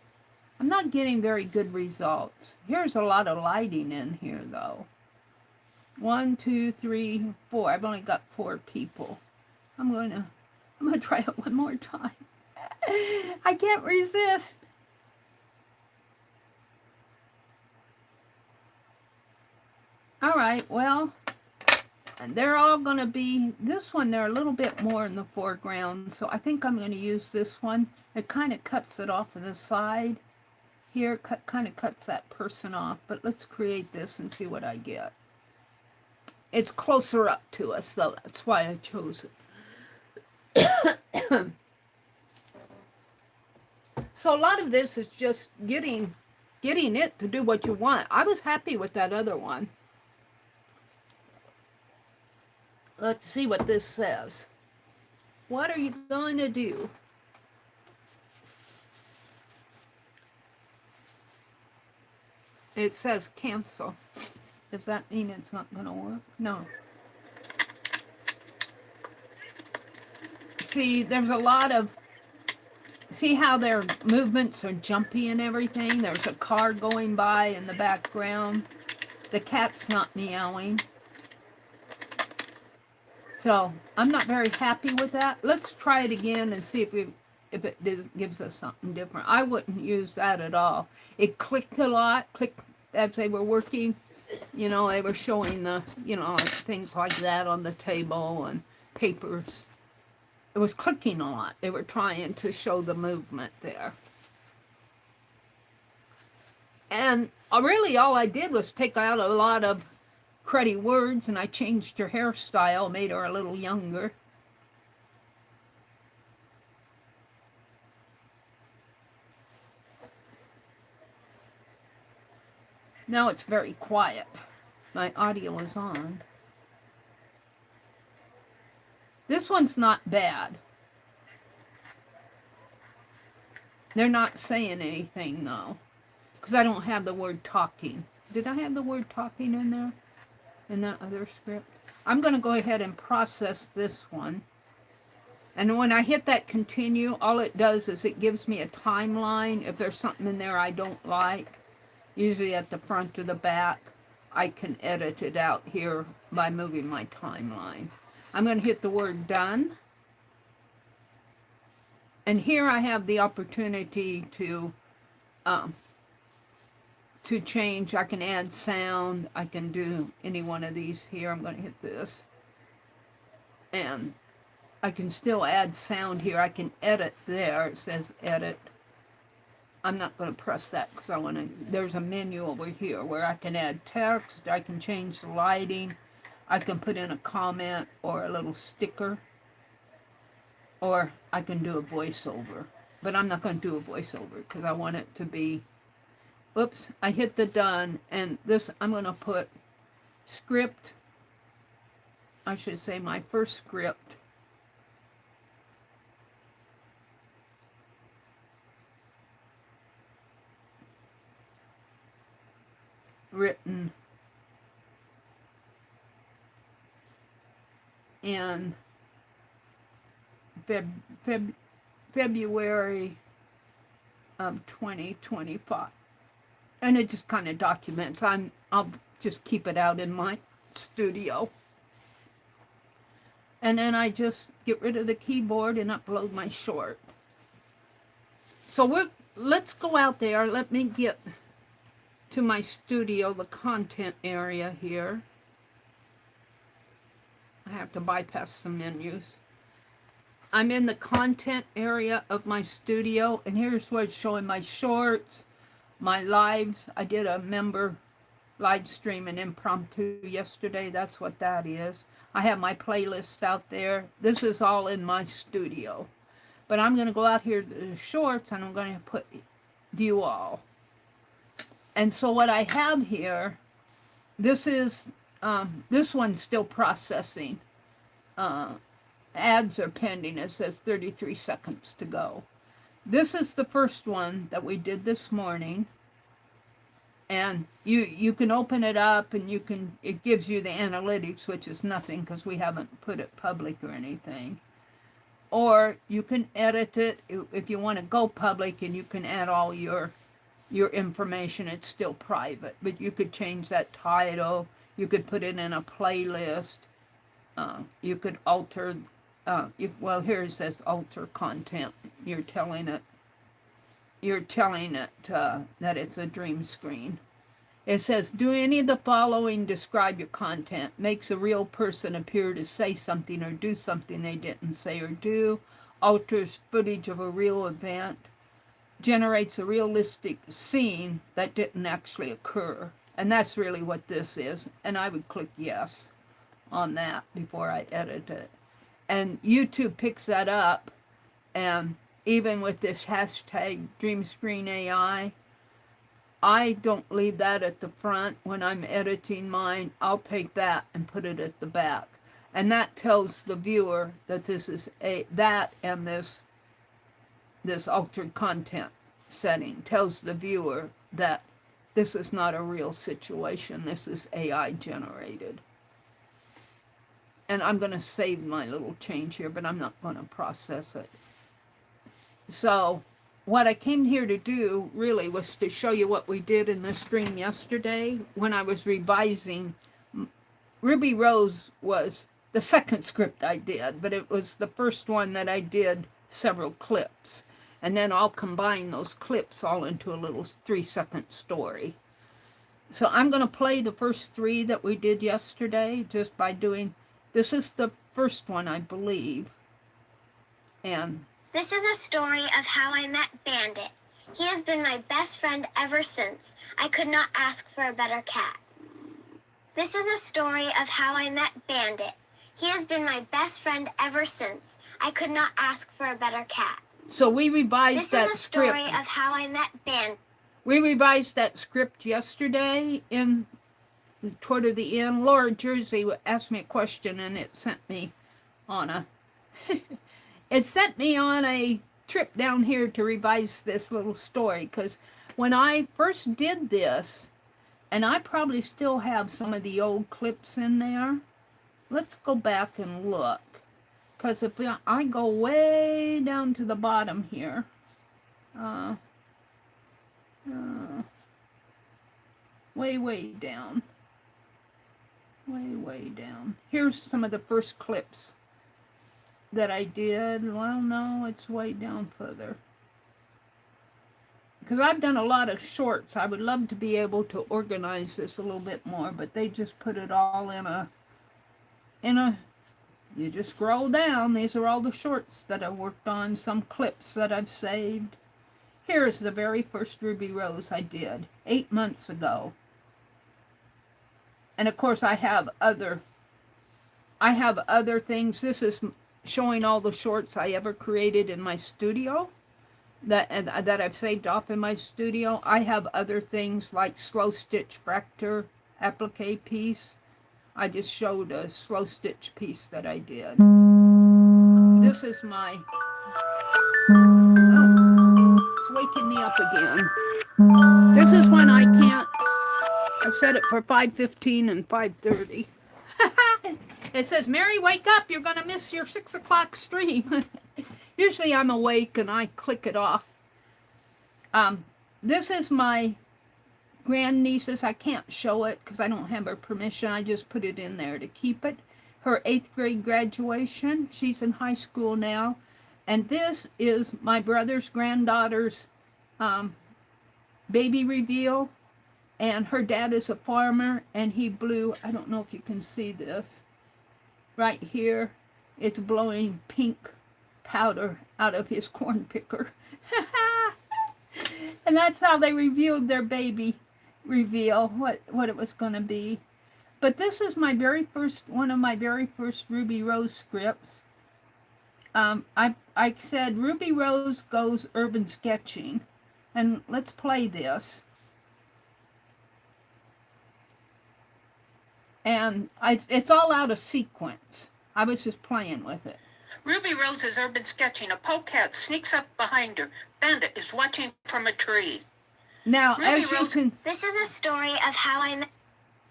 very good results. Here's a lot of lighting in here, though. 1, 2, 3, 4. I've only got 4 people. I'm gonna try it one more time. I can't resist. All right, well, And they're all going to be, this one, they're a little bit more in the foreground. So I think I'm going to use this one. It kind of cuts it off to the side. Here, kind of cuts that person off. But let's create this and see what I get. It's closer up to us, so that's why I chose it. So a lot of this is just getting it to do what you want. I was happy with that other one. Let's see what this says. What are you going to do? It says cancel. Does that mean it's not going to work? No. See, there's a lot of... See how their movements are jumpy and everything? There's a car going by in the background. The cat's not meowing. So, I'm not very happy with that. Let's try it again and see if it gives us something different. I wouldn't use that at all. It clicked a lot, clicked as they were working. You know, they were showing the, you know, things like that on the table and papers. It was clicking a lot. They were trying to show the movement there. And really all I did was take out a lot of cruddy words, and I changed her hairstyle, made her a little younger. Now it's very quiet. My audio is on. This one's not bad. They're not saying anything, though, because I don't have the word talking. Did I have the word talking in there? In that other script? I'm going to go ahead and process this one. And when I hit that continue, all it does is it gives me a timeline. If there's something in there I don't like, usually at the front or the back, I can edit it out here by moving my timeline. I'm going to hit the word done. And here I have the opportunity to change. I can add sound. I can do any one of these here. I'm going to hit this. And I can still add sound here. I can edit there. It says edit. I'm not going to press that because I want to... There's a menu over here where I can add text. I can change the lighting. I can put in a comment or a little sticker. Or I can do a voiceover. But I'm not going to do a voiceover because I want it to be... Oops, I hit the done, and this, I'm going to put script, I should say my first script, written in February of 2025. And it just kind of documents. I'll just keep it out in my studio. And then I just get rid of the keyboard and upload my short. So let's go out there. Let me get to my studio, the content area here. I have to bypass some menus. I'm in the content area of my studio, and here's where it's showing my shorts, my lives. I did a member live stream and impromptu yesterday. That's what that is. I have my playlists out there. This is all in my studio. But I'm going to go out here to the shorts, and I'm going to put view all. And so what I have here, this is, this one's still processing. Ads are pending. It says 33 seconds to go. This is the first one that we did this morning. And you can open it up, and it gives you the analytics, which is nothing because we haven't put it public or anything. Or you can edit it if you want to go public, and you can add all your information. It's still private, but you could change that title. You could put it in a playlist. You could alter, well, here it says alter content. You're telling it that it's a dream screen. It says, do any of the following describe your content? Makes a real person appear to say something or do something they didn't say or do. Alters footage of a real event. Generates a realistic scene that didn't actually occur. And that's really what this is. And I would click yes on that before I edit it. And YouTube picks that up. And even with this hashtag DreamScreenAI, I don't leave that at the front when I'm editing mine. I'll take that and put it at the back. And that tells the viewer that this is that and this altered content setting tells the viewer that this is not a real situation. This is AI generated. And I'm going to save my little change here, but I'm not going to process it. So what I came here to do really was to show you what we did in this stream yesterday when I was revising. Ruby Rose was the second script I did, but it was the first one that I did several clips. And then I'll combine those clips all into a little 3-second story. So I'm going to play the first 3 that we did yesterday just by doing, this is the first one, I believe. And this is a story of how I met Bandit. He has been my best friend ever since. I could not ask for a better cat. This is a story of how I met Bandit. He has been my best friend ever since. I could not ask for a better cat. So we revised that script. This is a story of how I met Bandit. We revised that script yesterday toward the end. Laura Jersey asked me a question and it sent me on a trip down here to revise this little story, because when I first did this, and I probably still have some of the old clips in there. Let's go back and look. Because if I go way down to the bottom here, way down, way down. Here's some of the first clips that I did. Well, no, it's way down further. Because I've done a lot of shorts. I would love to be able to organize this a little bit more, but they just put it all in a you just scroll down. These are all the shorts that I worked on, some clips that I've saved. Here's the very first Ruby Rose I did 8 months ago. And of course I have other things. This is showing all the shorts I ever created in my studio that I've saved off in my studio. I have other things like slow stitch fracture applique piece. I just showed a slow stitch piece that I did. This is my, it's waking me up again. This is when I can't, I set it for 5:15 and 5:30. It says, Mary, wake up, you're going to miss your 6 o'clock stream. Usually I'm awake and I click it off. This is my grandniece's. I can't show it because I don't have her permission. I just put it in there to keep it. Her 8th grade graduation. She's in high school now. And this is my brother's granddaughter's baby reveal. And her dad is a farmer and he blew, I don't know if you can see this, right here. It's blowing pink powder out of his corn picker. And that's how they revealed their baby reveal, what it was going to be. But this is my very first, one of my very first Ruby Rose scripts. I said Ruby Rose goes urban sketching, and let's play this. And it's all out of sequence. I was just playing with it. Ruby Rose is urban sketching. A polecat sneaks up behind her. Bandit is watching from a tree. Now, Ruby as Rose, you can, This is a story of how I met.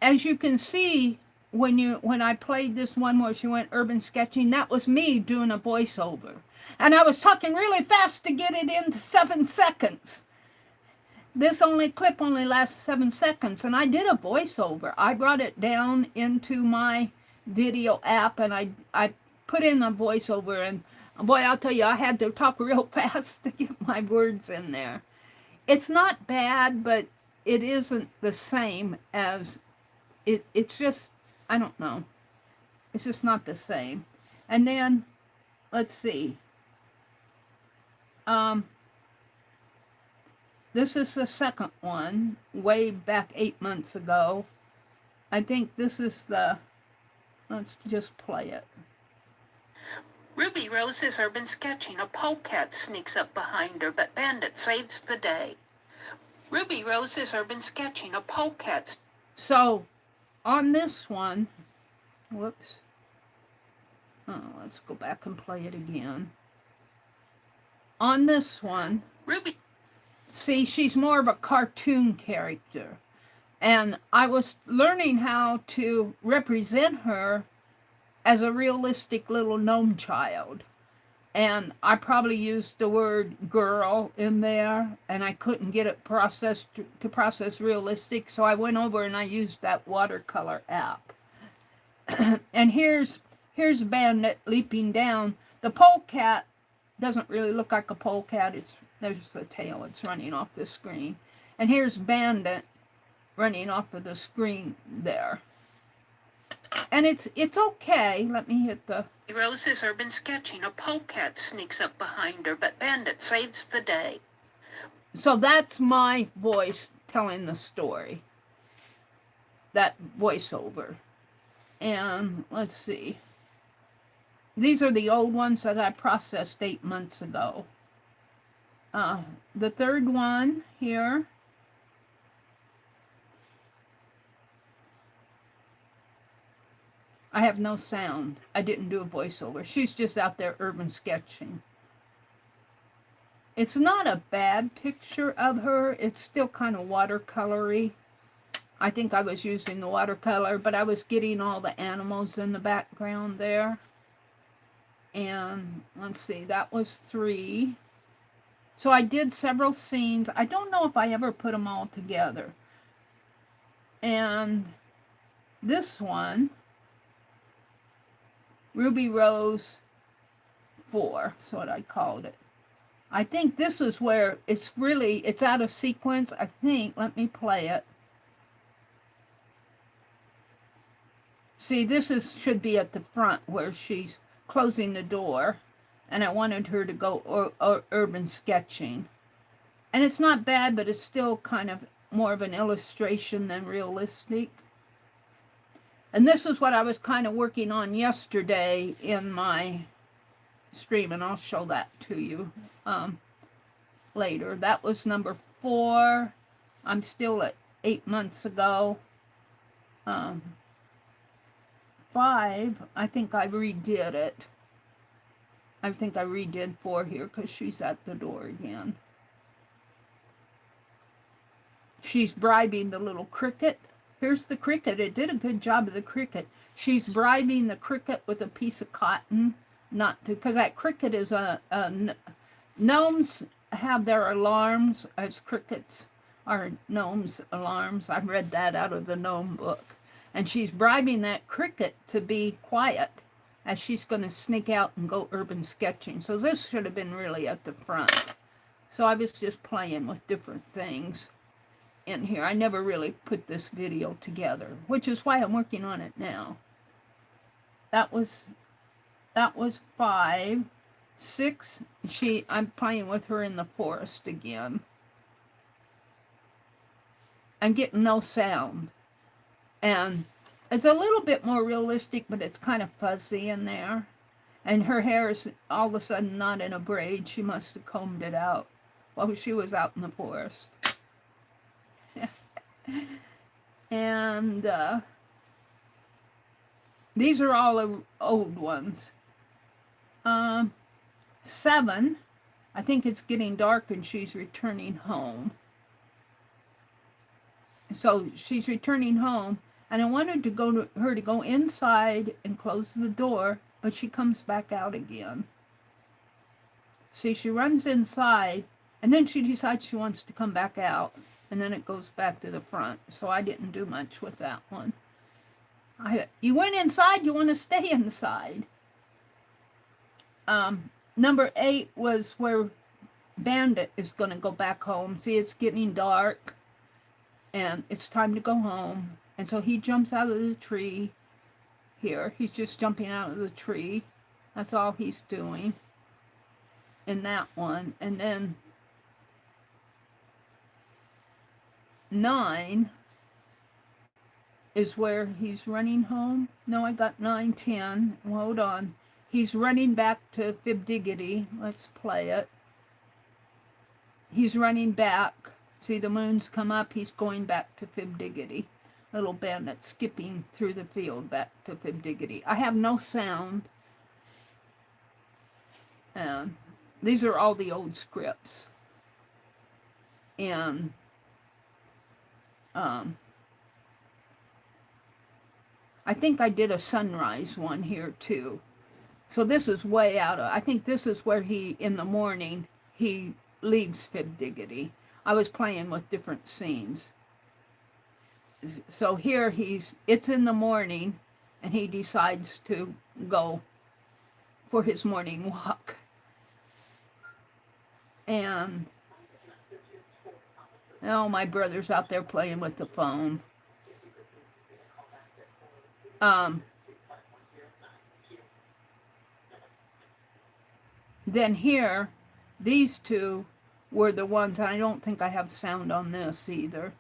as you can see, when I played this one where she went urban sketching, that was me doing a voiceover, and I was talking really fast to get it into 7 seconds. This clip only lasts 7 seconds, and I did a voiceover. I brought it down into my video app, and I put in a voiceover, and boy, I'll tell you, I had to talk real fast to get my words in there. It's not bad, but it isn't the same as it's just, I don't know. It's just not the same. And then let's see. This is the second one, way back 8 months ago. I think this is the, let's just play it. Ruby Rose is urban sketching. A polecat sneaks up behind her, but Bandit saves the day. Ruby Rose is urban sketching. A polecat. So, on this one, whoops. Oh, let's go back and play it again. On this one, Ruby. See, she's more of a cartoon character. And I was learning how to represent her as a realistic little gnome child. And I probably used the word girl in there, and I couldn't get it processed to process realistic, so I went over and I used that watercolor app. And here's Bandit leaping down. The polecat doesn't really look like a polecat. There's the tail. It's running off the screen. And here's Bandit running off of the screen there. And it's okay. Let me hit the... Rose is urban sketching. A polecat sneaks up behind her, but Bandit saves the day. So that's my voice telling the story. That voiceover. And let's see. These are the old ones that I processed 8 months ago. The third one here. I have no sound. I didn't do a voiceover. She's just out there urban sketching. It's not a bad picture of her. It's still kind of watercolory. I think I was using the watercolor, but I was getting all the animals in the background there. And let's see, that was 3. So I did several scenes. I don't know if I ever put them all together. And this one, Ruby Rose 4, that's what I called it. I think this is where it's out of sequence, I think. Let me play it. See, should be at the front where she's closing the door, and I wanted her to go urban sketching. And it's not bad, but it's still kind of more of an illustration than realistic. And this is what I was kind of working on yesterday in my stream, and I'll show that to you later. That was number 4. I'm still at 8 months ago. 5, I think I redid it. I think I redid 4 here because she's at the door again. She's bribing the little cricket. Here's the cricket. It did a good job of the cricket. She's bribing the cricket with a piece of cotton. Not to, because that cricket is gnomes have their alarms as crickets are gnomes' alarms. I read that out of the gnome book. And she's bribing that cricket to be quiet as she's going to sneak out and go urban sketching. So this should have been really at the front. So I was just playing with different things in here. I never really put this video together, which is why I'm working on it now. That was 5. 6, I'm playing with her in the forest again. I'm getting no sound. And it's a little bit more realistic, but it's kind of fuzzy in there. And her hair is all of a sudden not in a braid. She must have combed it out while she was out in the forest. And these are all old ones. 7, I think it's getting dark and she's returning home. So she's returning home, and I wanted her to go inside and close the door, but she comes back out again. See, she runs inside, and then she decides she wants to come back out, and then it goes back to the front. So I didn't do much with that one. You went inside, you want to stay inside. Number 8 was where Bandit is going to go back home. See, it's getting dark. and it's time to go home. And so he jumps out of the tree here. He's just jumping out of the tree. That's all he's doing in that one. And then 9 is where he's running home. No, I got 9, 10. Hold on. He's running back to Fibdiggity. Let's play it. He's running back. See, the moon's come up. He's going back to Fibdiggity. Little bandit skipping through the field back to Fibdiggity. I have no sound. And these are all the old scripts. And I think I did a sunrise one here too. So this is way out of, I think this is where he, in the morning, he leaves Fibdiggity. I was playing with different scenes. So here it's in the morning, and he decides to go for his morning walk. And, oh, my brother's out there playing with the phone. Then here, these two were the ones, and I don't think I have sound on this either.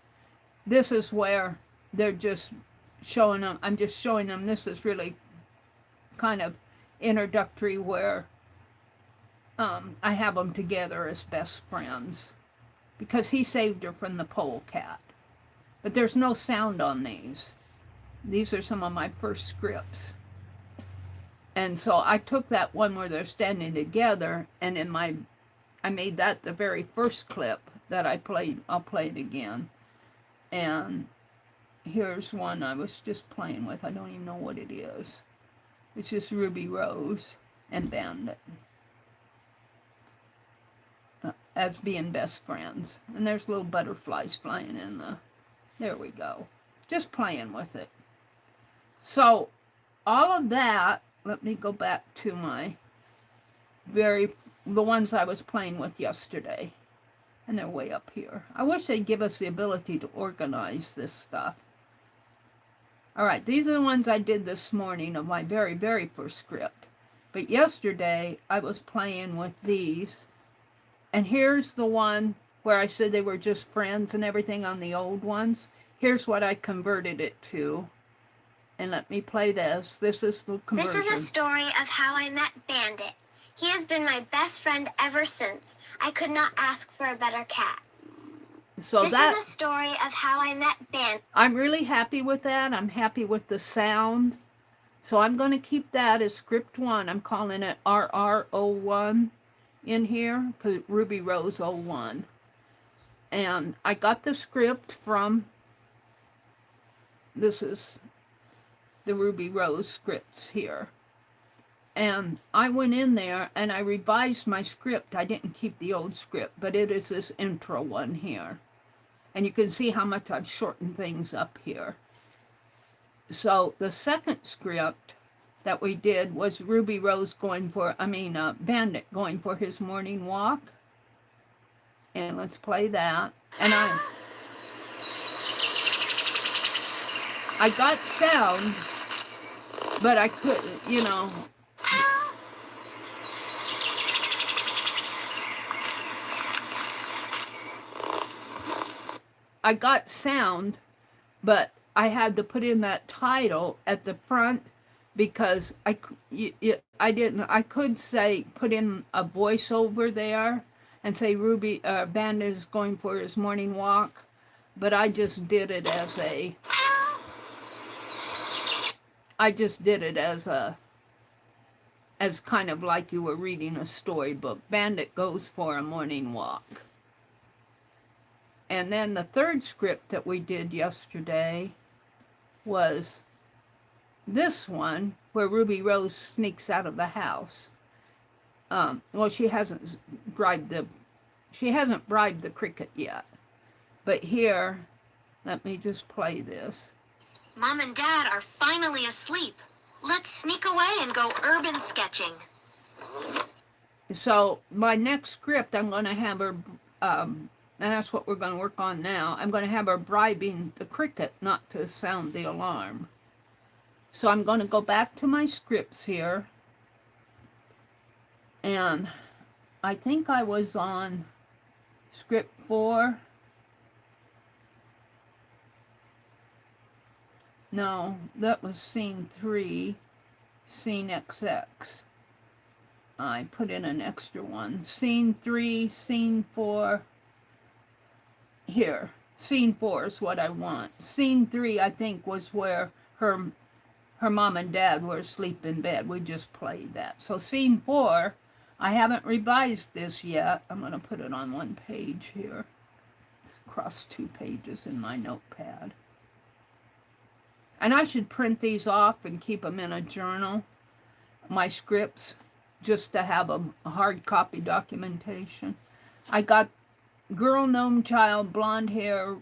This is where they're just showing them, I'm just showing them, this is really kind of introductory where I have them together as best friends. Because he saved her from the polecat. But there's no sound on these. These are some of my first scripts. And so I took that one where they're standing together, and I made that the very first clip that I played. I'll play it again. And here's one I was just playing with. I don't even know what it is. It's just Ruby Rose and Bandit as being best friends. And there's little butterflies flying in the... There we go. Just playing with it. So, all of that, let me go back to my the ones I was playing with yesterday. And they're way up here. I wish they'd give us the ability to organize this stuff. Alright, these are the ones I did this morning of my very, very first script. But yesterday, I was playing with these. And here's the one where I said they were just friends and everything on the old ones. Here's what I converted it to. And let me play this. This is the conversion. This is a story of how I met Bandit. He has been my best friend ever since. I could not ask for a better cat. So this is a story of how I met Bandit. I'm really happy with that. I'm happy with the sound. So I'm going to keep that as script 1. I'm calling it RR01 in here, because Ruby Rose 01. And I got the script from, this is the Ruby Rose scripts here. And I went in there and I revised my script. I didn't keep the old script, but it is this intro one here. And you can see how much I've shortened things up here. So the second script that we did was Ruby Rose Bandit going for his morning walk. And let's play that. And I got sound, but I couldn't, I got sound, but I had to put in that title at the front because I could put in a voiceover there and say Bandit is going for his morning walk, but I just did it as as kind of like you were reading a storybook. Bandit goes for a morning walk. And then the third script that we did yesterday was this one, where Ruby Rose sneaks out of the house. Well, she hasn't bribed the cricket yet. But here, let me just play this. Mom and Dad are finally asleep. Let's sneak away and go urban sketching. So my next script, I'm going to have her And that's what we're going to work on now. I'm going to have her bribing the cricket not to sound the alarm. So I'm going to go back to my scripts here. And I think I was on script 4. No, that was scene 3, scene XX. I put in an extra one. Scene 3, scene 4. Here, scene 4 is what I want. Scene 3, I think, was where her mom and dad were asleep in bed. We just played that. So scene 4, I haven't revised this yet. I'm going to put it on one page here. It's across 2 pages in my notepad. And I should print these off and keep them in a journal, my scripts, just to have a hard copy documentation. I got girl, gnome, child, blonde hair,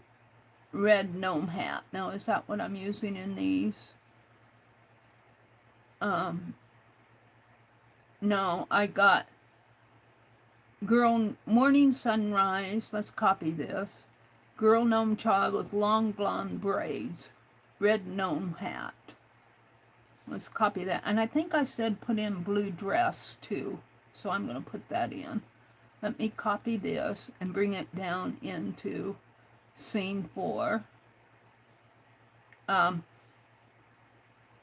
red gnome hat. Now, is that what I'm using in these? No, I got girl, morning sunrise. Let's copy this. Girl, gnome, child with long blonde braids, red gnome hat. Let's copy that. And I think I said put in blue dress too. So I'm going to put that in. Let me copy this and bring it down into scene 4.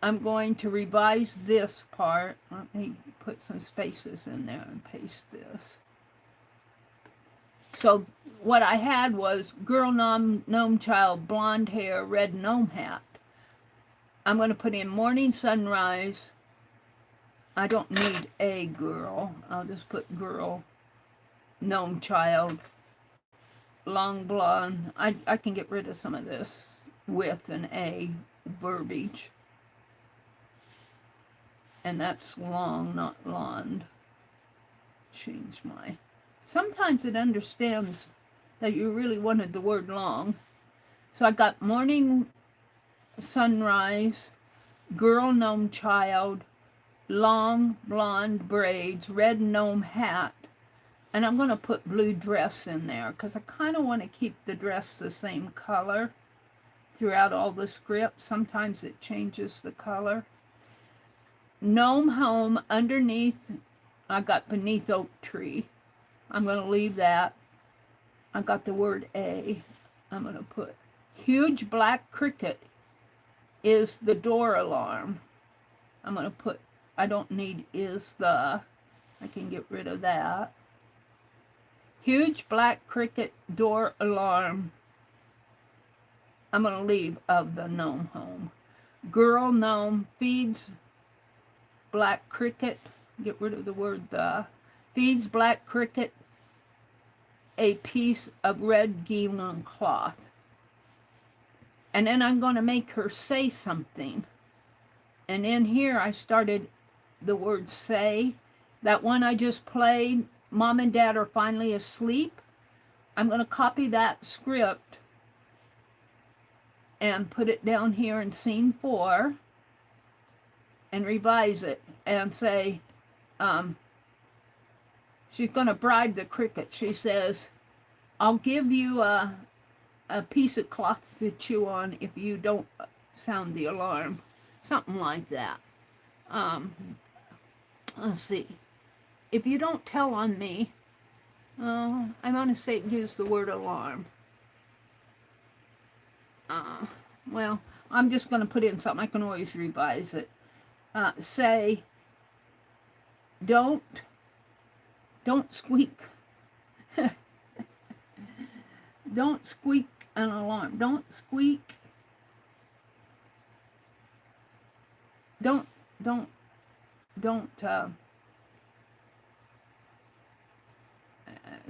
I'm going to revise this part. Let me put some spaces in there and paste this. So what I had was girl, gnome, child, blonde hair, red gnome hat. I'm going to put in morning sunrise. I don't need a girl. I'll just put girl, gnome, child, long blonde. I can get rid of some of this with an A verbiage. And that's long, not blonde. Change my... Sometimes it understands that you really wanted the word long. So I got morning sunrise, girl, gnome, child, long blonde braids, red gnome hat. And I'm going to put blue dress in there because I kind of want to keep the dress the same color throughout all the scripts. Sometimes it changes the color. Gnome home underneath, I got beneath oak tree. I'm going to leave that. I got the word A. I'm going to put huge black cricket is the door alarm. I'm going to put, I don't need is the, I can get rid of that. Huge black cricket door alarm. I'm going to leave of the gnome home. Girl gnome feeds black cricket, get rid of the word the, feeds black cricket a piece of red gingham cloth. And then I'm going to make her say something. And in here I started the word say. That one I just played, Mom and Dad are finally asleep. I'm going to copy that script and put it down here in scene 4 and revise it and say, she's going to bribe the cricket. She says, I'll give you a piece of cloth to chew on if you don't sound the alarm. Something like that. Let's see. If you don't tell on me, I'm going to say use the word alarm. Well, I'm just going to put in something. I can always revise it. Say, don't squeak. Don't squeak an alarm. Don't squeak. Don't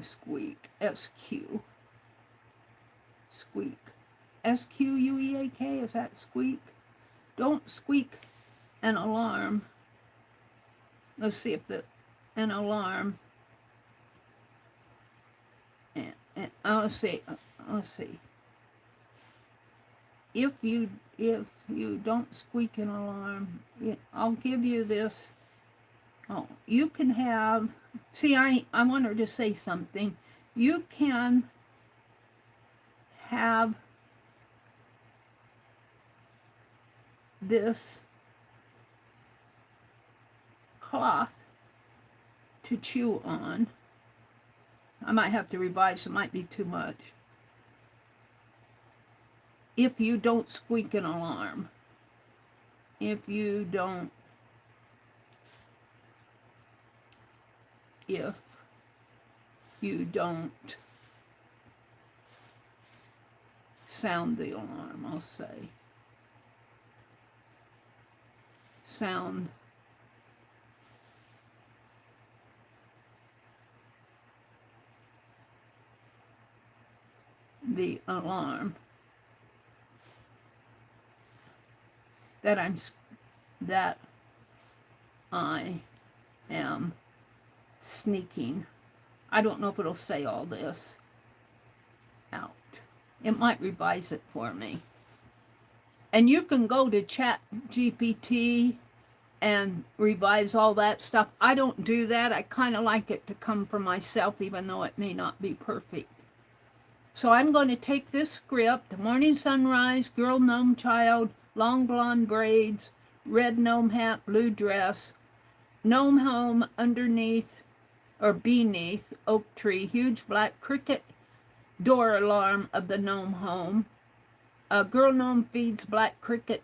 squeak. S-Q. Squeak. S-Q-U-E-A-K. Is that squeak? Don't squeak an alarm. Let's see if an alarm. And let's see. If you don't squeak an alarm, I'll give you this. Oh, you can have. See, I want her to say something. You can have this cloth to chew on. I might have to revise, it might be too much. If you don't squeak an alarm. If you don't sound the alarm, I'll say. Sound the alarm that I am sneaking. I don't know if it'll say all this out. It might revise it for me. And you can go to ChatGPT and revise all that stuff. I don't do that. I kind of like it to come from myself, even though it may not be perfect. So I'm going to take this script: morning sunrise, girl gnome child, long blonde braids, red gnome hat, blue dress, gnome home underneath or beneath oak tree, huge black cricket door alarm of the gnome home. A girl gnome feeds black cricket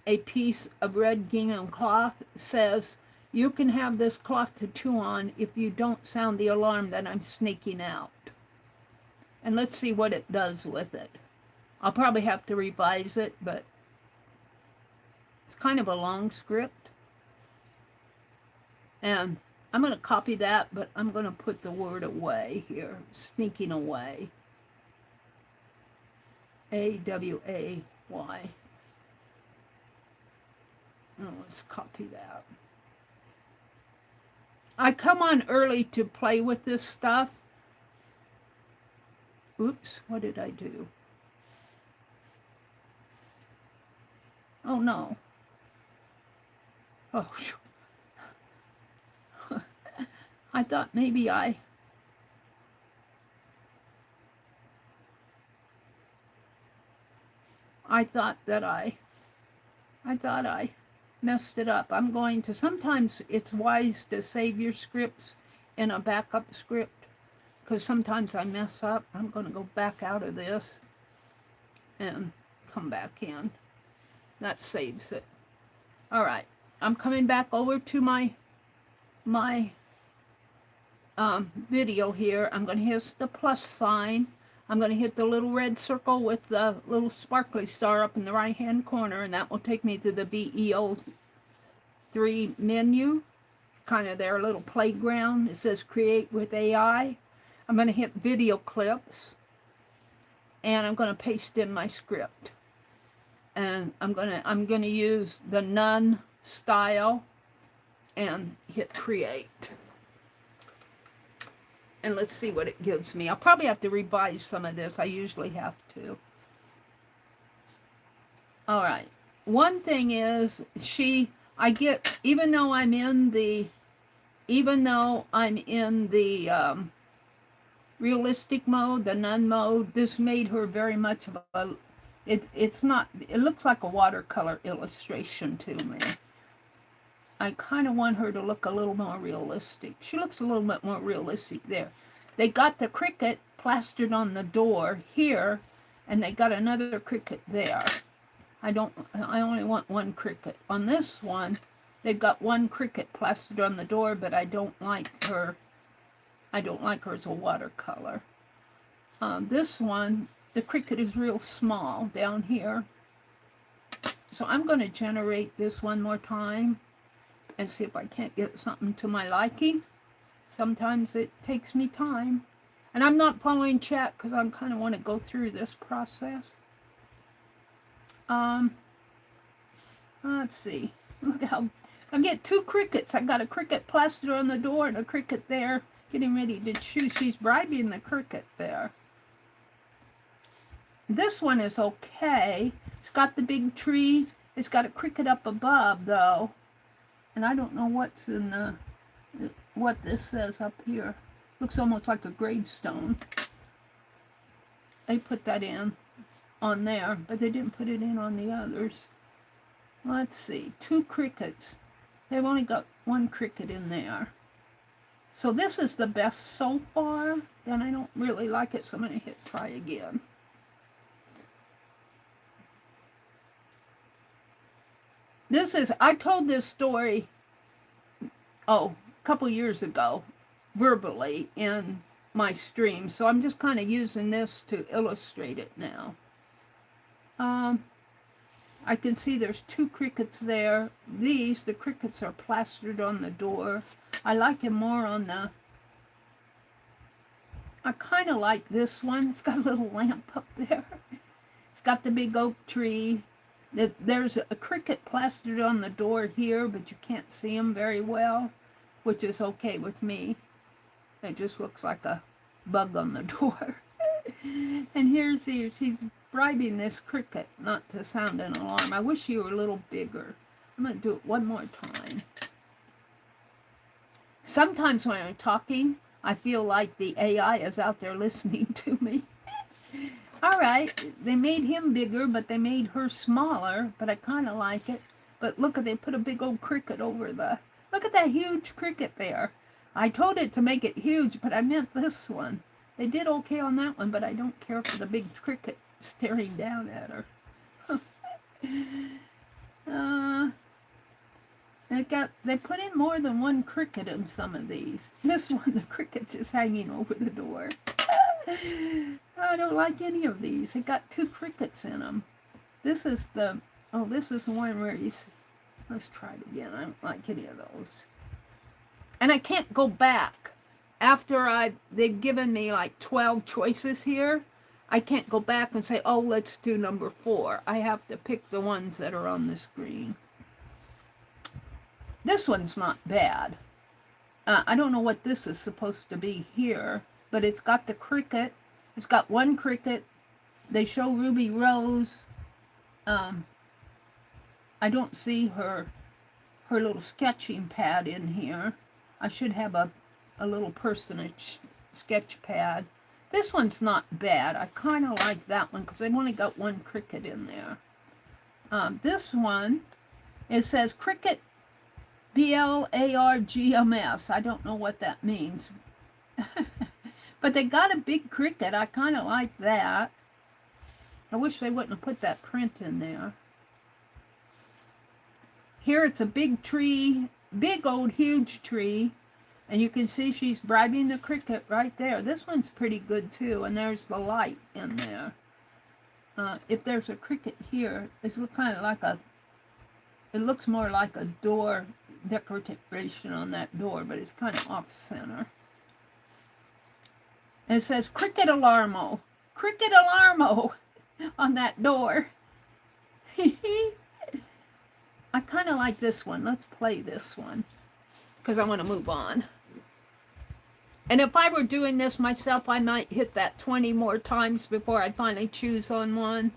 a piece of red gingham cloth, says, "You can have this cloth to chew on if you don't sound the alarm that I'm sneaking out." And let's see what it does with it. I'll probably have to revise it, but it's kind of a long script. And I'm going to copy that, but I'm going to put the word away here, sneaking away. A-W-A-Y. Oh, let's copy that. I come on early to play with this stuff. Oops, what did I do? Oh no. Oh, I thought maybe I thought I messed it up. I'm going to, sometimes it's wise to save your scripts in a backup script, because sometimes I mess up. I'm going to go back out of this and come back in. That saves it. All right, I'm coming back over to my video here. I'm going to hit the plus sign. I'm going to hit the little red circle with the little sparkly star up in the right hand corner, and that will take me to the VEO3 menu, kind of their little playground. It says create with AI. I'm going to hit video clips, and I'm going to paste in my script. And I'm going to use the none style and hit create. And let's see what it gives me. I'll probably have to revise some of this. I usually have to. All right. One thing is, I get, even though I'm in the realistic mode, the none mode, this made her very much of a, it's not, it looks like a watercolor illustration to me. I kind of want her to look a little more realistic. She looks a little bit more realistic there. They got the cricket plastered on the door here, and they got another cricket there. I only want one cricket. On this one, they've got one cricket plastered on the door, but I don't like her as a watercolor. This one, the cricket is real small down here. So I'm going to generate this one more time and see if I can't get something to my liking. Sometimes it takes me time. And I'm not following chat because I kind of want to go through this process. Let's see. Look how I get two crickets. I got a cricket plastered on the door and a cricket there getting ready to chew. She's bribing the cricket there. This one is okay. It's got the big tree. It's got a cricket up above though. And I don't know what's in what this says up here. Looks almost like a gravestone. they put that in on there, but they didn't put it in on the others. Let's see, 2 crickets. They've only got 1 cricket in there. So this is the best so far. Then I don't really like it, so I'm going to hit try again. This is, I told this story, a couple years ago, verbally in my stream. So I'm just kind of using this to illustrate it now. I can see there's 2 crickets there. The crickets are plastered on the door. I like him more on the, I kind of like this one. It's got a little lamp up there. It's got the big oak tree. There's a cricket plastered on the door here, but you can't see him very well, which is okay with me. It just looks like a bug on the door. And here's she's bribing this cricket not to sound an alarm. I wish you were a little bigger. I'm going to do it one more time. Sometimes when I'm talking, I feel like the AI is out there listening to me. All right, they made him bigger, but they made her smaller, but I kind of like it. But look, they put a big old cricket over the, look at that huge cricket there. I told it to make it huge, but I meant this one. They did okay on that one, but I don't care for the big cricket staring down at her. They put in more than 1 cricket in some of these. This one, the cricket's just hanging over the door. I don't like any of these. They got 2 crickets in them. This is the, this is the one where he's, let's try it again. I don't like any of those. And I can't go back. After they've given me like 12 choices here, I can't go back and say, oh, let's do number 4. I have to pick the ones that are on the screen. This one's not bad. I don't know what this is supposed to be here, but it's got the cricket. It's got 1 cricket. They show Ruby Rose. I don't see her little sketching pad in here. I should have a little personage sketch pad. This one's not bad. I kind of like that one because they've only got 1 cricket in there. This one, it says cricket BLARGMS. I don't know what that means. But they got a big cricket. I kind of like that. I wish they wouldn't have put that print in there. Here it's a big tree, big old huge tree. And you can see she's bribing the cricket right there. This one's pretty good too. And there's the light in there. If there's a cricket here, it's kind of like it looks more like a door decoration on that door, but it's kind of off center. And it says cricket alarmo on that door. I kind of like this one. Let's play this one because I want to move on. And if I were doing this myself, I might hit that 20 more times before I finally choose on one.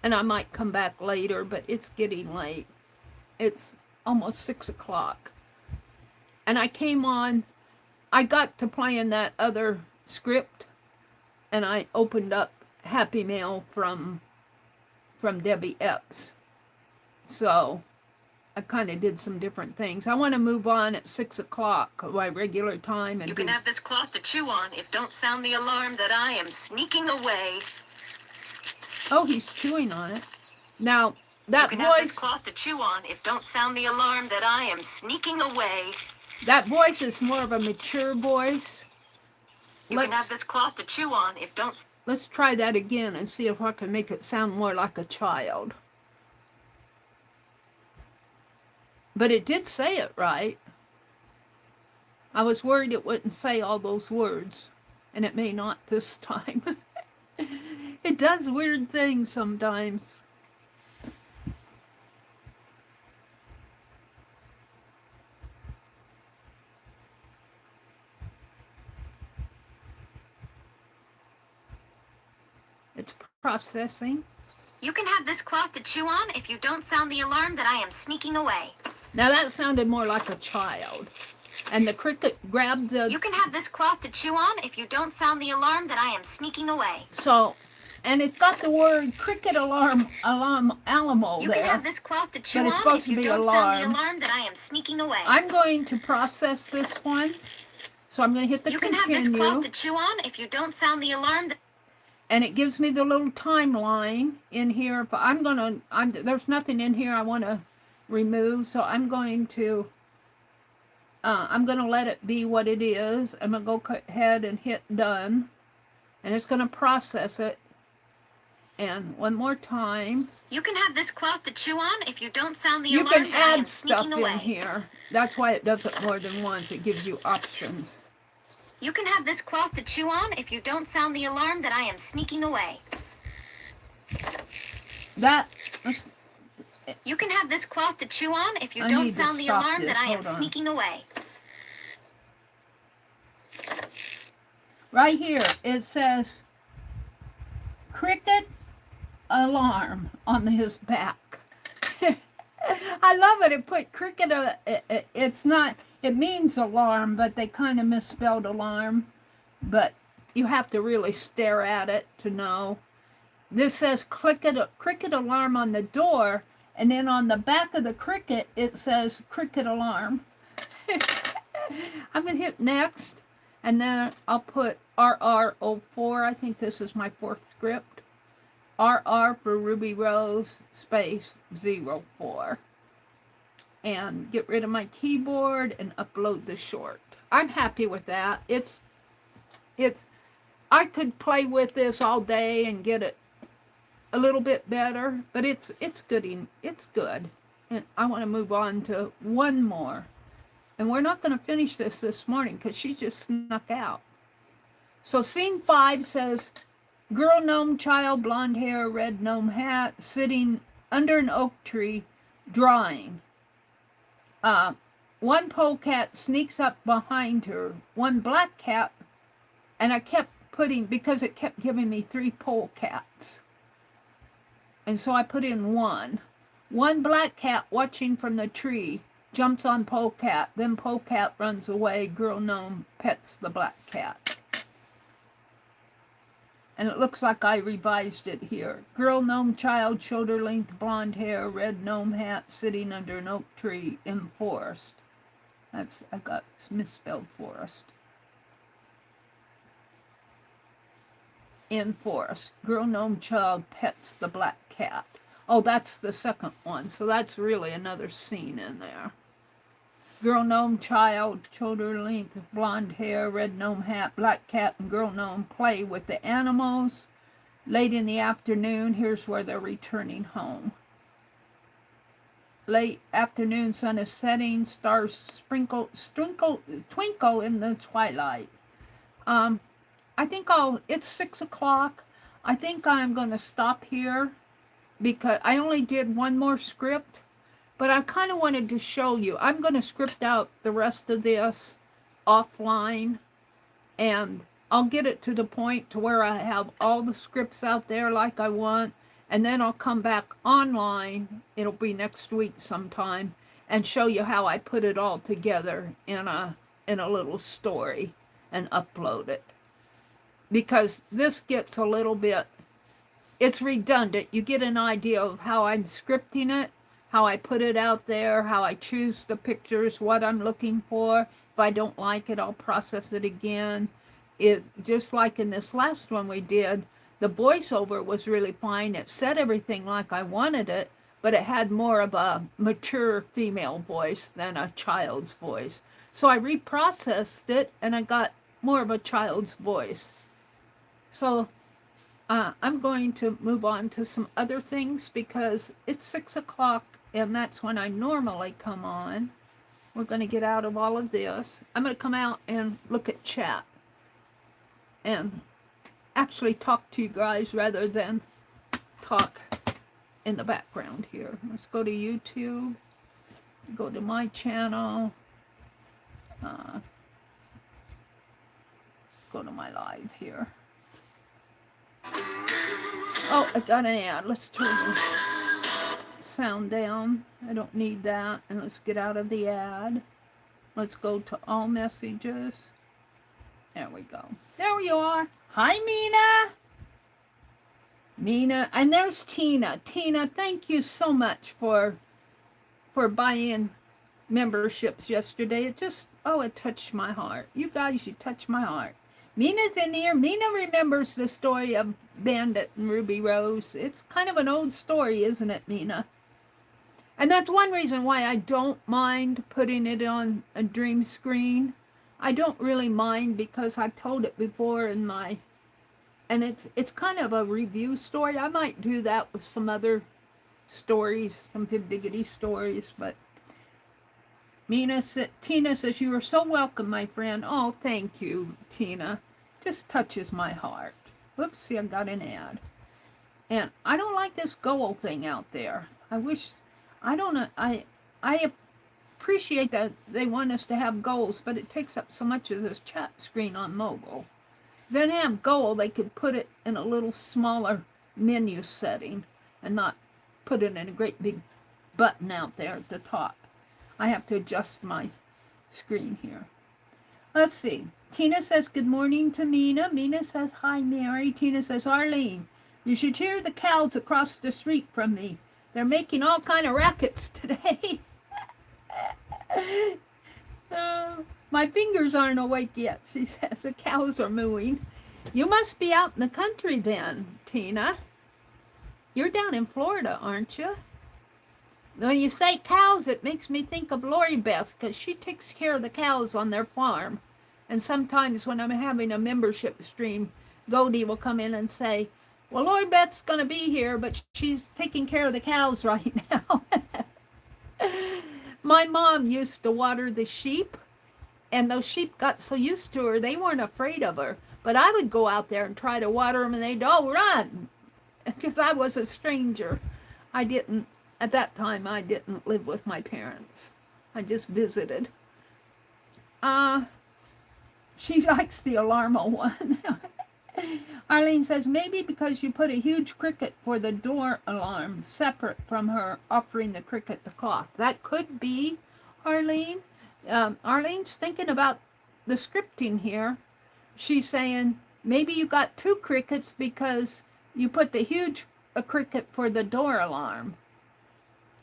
And I might come back later, but it's getting late. It's almost 6 o'clock. And I came on, I got to playing that other script, and I opened up Happy Mail from Debbie Epps. So I kind of did some different things. I want to move on at 6 o'clock, my regular time. And You can have this cloth to chew on if don't sound the alarm that I am sneaking away. Oh, he's chewing on it. Now, that You can have this voice, cloth to chew on if don't sound the alarm that I am sneaking away. that voice is more of a mature voice. You can have this cloth to chew on if don't... Let's try that again and see if I can make it sound more like a child. But it did say it right. I was worried it wouldn't say all those words, and it may not this time. It does weird things sometimes. It's processing. You can have this cloth to chew on if you don't sound the alarm that I am sneaking away. Now that sounded more like a child. And the cricket grabbed the... You can have this cloth to chew on if you don't sound the alarm that I am sneaking away. So And it's got the word cricket alarm Alamo You there. can have this cloth to chew But it's on supposed if to you be don't alarm. sound the alarm that I am sneaking away. I'm going to process this one. So I'm going to hit the You can continue. have this cloth to chew on if you don't sound the alarm that... And it gives me the little timeline in here. But there's nothing in here I want to remove. So I'm going to let it be what it is. I'm going to go ahead and hit done. And it's going to process it. And one more time. You can have this cloth to chew on if you don't sound the You alarm can that I am add stuff sneaking away. in here. That's why it does it more than once. It gives you options. You can have this cloth to chew on if you don't sound the alarm that I am sneaking away. You can have this cloth to chew on if you don't sound the alarm that I am sneaking away. Right here, it says cricket alarm on his back. I love it. It put cricket, it's not, it means alarm, but they kind of misspelled alarm. But you have to really stare at it to know. This says cricket alarm on the door, and then on the back of the cricket, it says cricket alarm. I'm going to hit next, and then I'll put RR04. I think this is my 4th script. RR for Ruby Rose, space 04. And get rid of my keyboard and upload the short. I'm happy with that. I could play with this all day and get it a little bit better, but it's good. It's good. And I want to move on to one more. And we're not going to finish this morning because she just snuck out. So scene 5 says, girl gnome, child, blonde hair, red gnome hat, sitting under an oak tree, drawing. One polecat sneaks up behind her, one black cat, and I kept putting, because it kept giving me 3 polecats. And so I put in 1. One black cat watching from the tree, jumps on polecat, then polecat runs away, girl gnome pets the black cat. And it looks like I revised it here. Girl gnome, child, shoulder length, blonde hair, red gnome hat, sitting under an oak tree in forest. I got misspelled forest. In forest. Girl gnome, child, pets the black cat. Oh, that's the second one. So that's really another scene in there. Girl gnome, child, shoulder length, blonde hair, red gnome hat, black cat, and girl gnome play with the animals. Late in the afternoon, here's where they're returning home. Late afternoon, sun is setting, stars twinkle in the twilight. I think it's 6 o'clock. I think I'm going to stop here because I only did one more script. But I kind of wanted to show you. I'm going to script out the rest of this offline. And I'll get it to the point to where I have all the scripts out there like I want. And then I'll come back online. It'll be next week sometime. And show you how I put it all together in a little story. And upload it. Because this gets a little bit... It's redundant. You get an idea of how I'm scripting it. How I put it out there, how I choose the pictures, what I'm looking for. If I don't like it, I'll process it again. It's just like in this last one we did, the voiceover was really fine. It said everything like I wanted it, but it had more of a mature female voice than a child's voice. So I reprocessed it, and I got more of a child's voice. So I'm going to move on to some other things because it's 6 o'clock. And that's when I normally come on. We're going to get out of all of this. I'm going to come out and look at chat. And actually talk to you guys rather than talk in the background here. Let's go to YouTube. Go to my channel. Go to my live here. Oh, I got an ad. Let's turn this sound down. I don't need that. And let's get out of the ad. Let's go to all messages. There we go. There you are. Hi, Mina. Mina, and there's Tina. Tina, thank you so much for buying memberships yesterday. It just, oh, it touched my heart. You guys, you touched my heart. Mina's in here. Mina remembers the story of Bandit and Ruby Rose. It's kind of an old story, isn't it, Mina? And that's one reason why I don't mind putting it on a dream screen. I don't really mind because I've told it before in my, and it's kind of a review story. I might do that with some other stories, some diggity stories, but Tina says, you are so welcome, my friend. Oh, thank you, Tina. Just touches my heart. Whoops, see, I got an ad. And I don't like this goal thing out there. I wish, I don't know, I appreciate that they want us to have goals, but it takes up so much of this chat screen on mobile. Then have goal, they could put it in a little smaller menu setting and not put it in a great big button out there at the top. I have to adjust my screen here. Let's see. Tina says, good morning to Mina. Mina says, hi, Mary. Tina says, Arlene, you should hear the cows across the street from me. They're making all kind of rackets today. My fingers aren't awake yet, she says. The cows are mooing. You must be out in the country then, Tina. You're down in Florida, aren't you? When you say cows, it makes me think of Lori Beth, because she takes care of the cows on their farm. And sometimes when I'm having a membership stream, Goldie will come in and say, well, Lori Beth's going to be here, but she's taking care of the cows right now. My mom used to water the sheep, and those sheep got so used to her, they weren't afraid of her. But I would go out there and try to water them, and they'd all run, because I was a stranger. At that time, I didn't live with my parents. I just visited. She likes the Alarmo one. Arlene says, maybe because you put a huge cricket for the door alarm separate from her offering the cricket the cloth. That could be, Arlene. Arlene's thinking about the scripting here. She's saying, maybe you got two crickets because you put the huge cricket for the door alarm.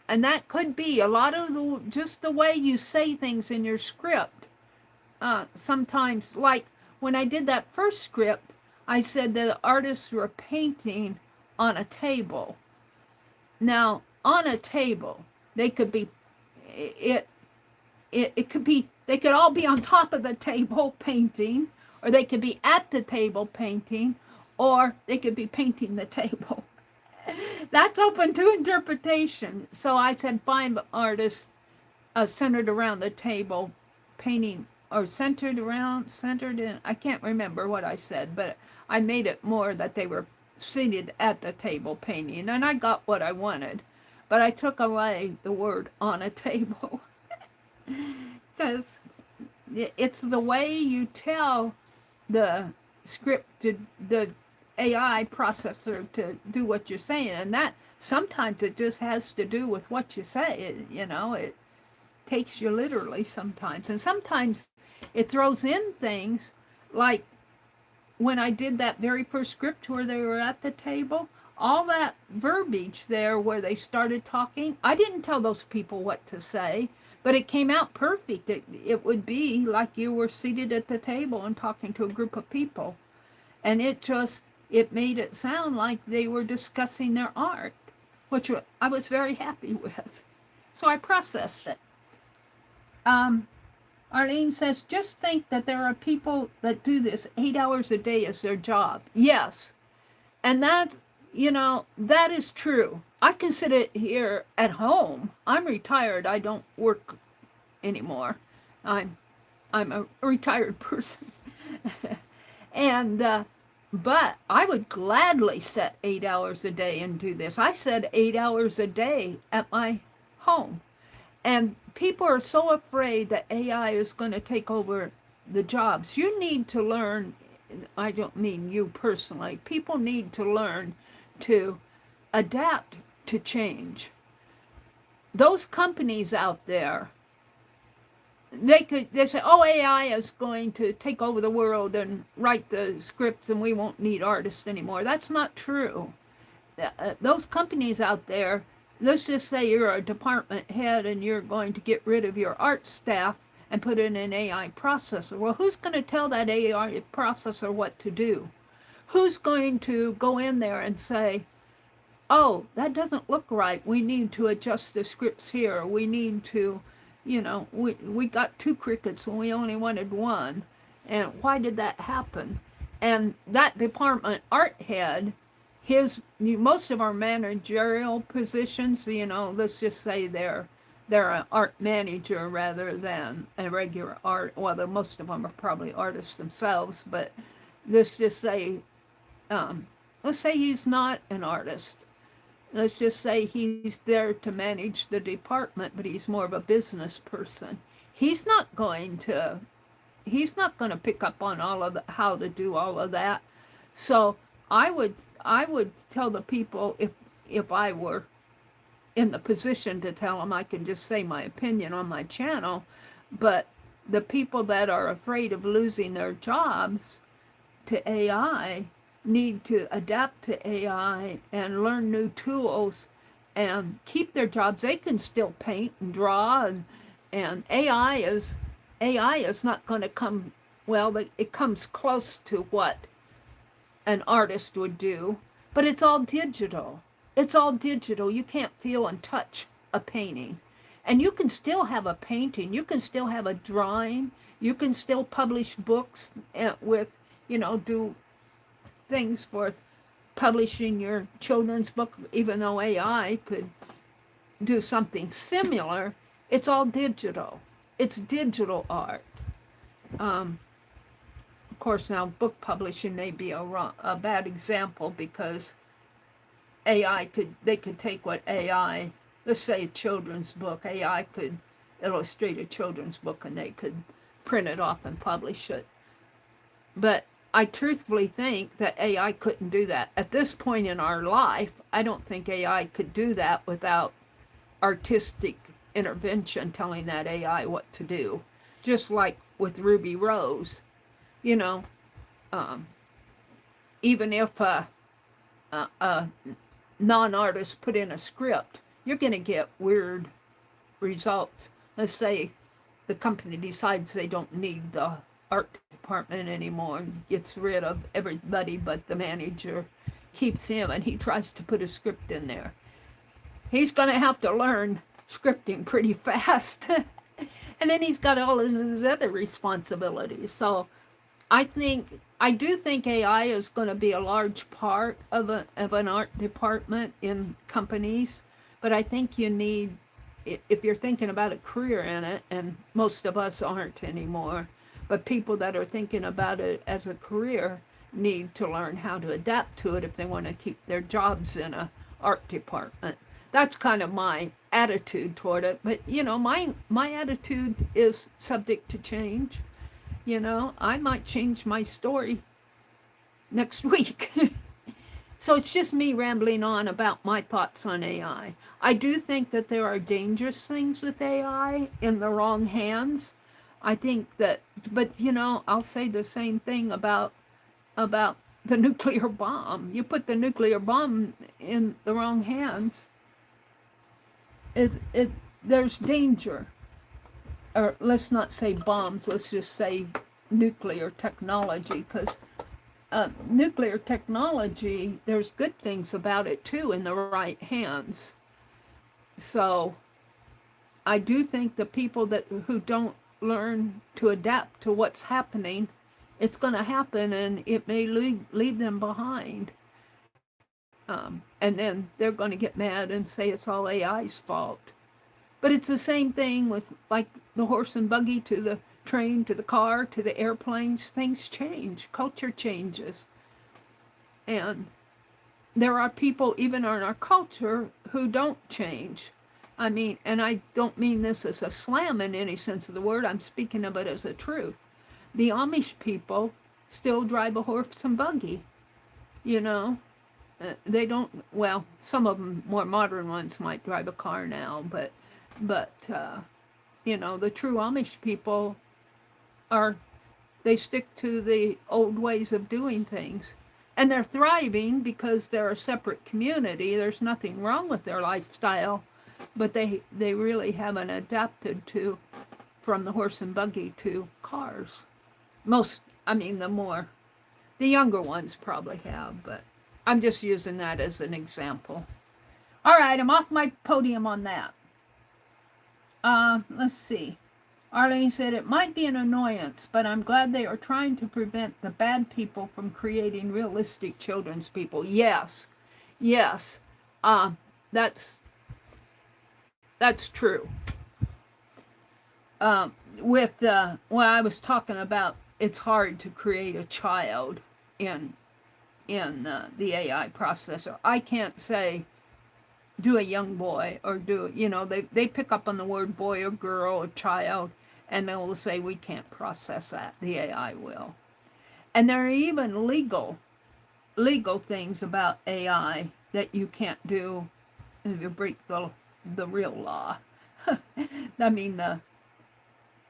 And that could be a lot of just the way you say things in your script. Sometimes, like when I did that first script, I said the artists were painting on a table. Now, on a table, they could be, it could be, they could all be on top of the table painting, or they could be at the table painting, or they could be painting the table. That's open to interpretation. So I said 5 artists centered around the table painting, or centered in, I can't remember what I said, but I made it more that they were seated at the table painting, and I got what I wanted. But I took away the word on a table because it's the way you tell the script to the AI processor to do what you're saying, and that sometimes it just has to do with what you say. It takes you literally sometimes, and sometimes it throws in things like when I did that very first script where they were at the table, all that verbiage there where they started talking, I didn't tell those people what to say, but it came out perfect. It would be like you were seated at the table and talking to a group of people, and it made it sound like they were discussing their art, which I was very happy with. So I processed it. Arlene says, just think that there are people that do this 8 hours a day as their job. Yes. And that is true. I can sit here at home. I'm retired. I don't work anymore. I'm a retired person. But I would gladly set 8 hours a day and do this. I said 8 hours a day at my home. And people are so afraid that AI is going to take over the jobs. You need to learn, I don't mean you personally, people need to learn to adapt to change. Those companies out there, they say, oh, AI is going to take over the world and write the scripts and we won't need artists anymore. That's not true. those companies out there, let's just say you're a department head and you're going to get rid of your art staff and put in an AI processor. Well, who's going to tell that AI processor what to do? Who's going to go in there and say, oh, that doesn't look right. We need to adjust the scripts here. We need to, we got 2 crickets when we only wanted 1. And why did that happen? And that department art head, most of our managerial positions, let's just say they're an art manager rather than a regular art. Well, most of them are probably artists themselves, but let's just say, let's say he's not an artist. Let's just say he's there to manage the department, but he's more of a business person. He's not going to pick up on all of how to do all of that. So I would tell the people, if I were in the position to tell them, I can just say my opinion on my channel, but the people that are afraid of losing their jobs to AI need to adapt to AI and learn new tools and keep their jobs. They can still paint and draw, and AI is not going to come, well, it comes close to what an artist would do, but it's all digital. It's all digital. You can't feel and touch a painting. And you can still have a painting. You can still have a drawing. You can still publish books with, do things for publishing your children's book, even though AI could do something similar. It's all digital. It's digital art. Of course, now book publishing may be a bad example, because they could take what AI, let's say a children's book, AI could illustrate a children's book and they could print it off and publish it. But I truthfully think that AI couldn't do that. At this point in our life, I don't think AI could do that without artistic intervention telling that AI what to do. Just like with Ruby Rose, even if a non-artist put in a script, you're going to get weird results. Let's say the company decides they don't need the art department anymore and gets rid of everybody but the manager, keeps him, and he tries to put a script in there. He's going to have to learn scripting pretty fast. And then he's got all his other responsibilities. So I do think AI is going to be a large part of an art department in companies, but I think you need, if you're thinking about a career in it, and most of us aren't anymore, but people that are thinking about it as a career need to learn how to adapt to it if they want to keep their jobs in a art department. That's kind of my attitude toward it. But, my attitude is subject to change. I might change my story next week. So it's just me rambling on about my thoughts on AI. I do think that there are dangerous things with AI in the wrong hands. I think that, but I'll say the same thing about the nuclear bomb. You put the nuclear bomb in the wrong hands, there's danger. Or let's not say bombs, let's just say nuclear technology, because nuclear technology, there's good things about it too in the right hands. So I do think the people who don't learn to adapt to what's happening, it's going to happen, and it may leave them behind. And then they're going to get mad and say it's all AI's fault. But it's the same thing with like the horse and buggy to the train, to the car, to the airplanes. Things change. Culture changes. And there are people, even in our culture, who don't change. I mean, and I don't mean this as a slam in any sense of the word. I'm speaking of it as a truth. The Amish people still drive a horse and buggy, They don't, well, some of them, more modern ones, might drive a car now, but the true Amish people they stick to the old ways of doing things. And they're thriving because they're a separate community. There's nothing wrong with their lifestyle, but they really haven't adapted to from the horse and buggy to cars. The younger ones probably have, but I'm just using that as an example. All right, I'm off my podium on that. Let's see. Arlene said, it might be an annoyance, but I'm glad they are trying to prevent the bad people from creating realistic children's people. Yes. That's true. I was talking about, it's hard to create a child in the AI processor. I can't say, do a young boy or they pick up on the word boy or girl or child, and they will say, we can't process that. The AI will. And there are even legal things about AI that you can't do if you break the real law.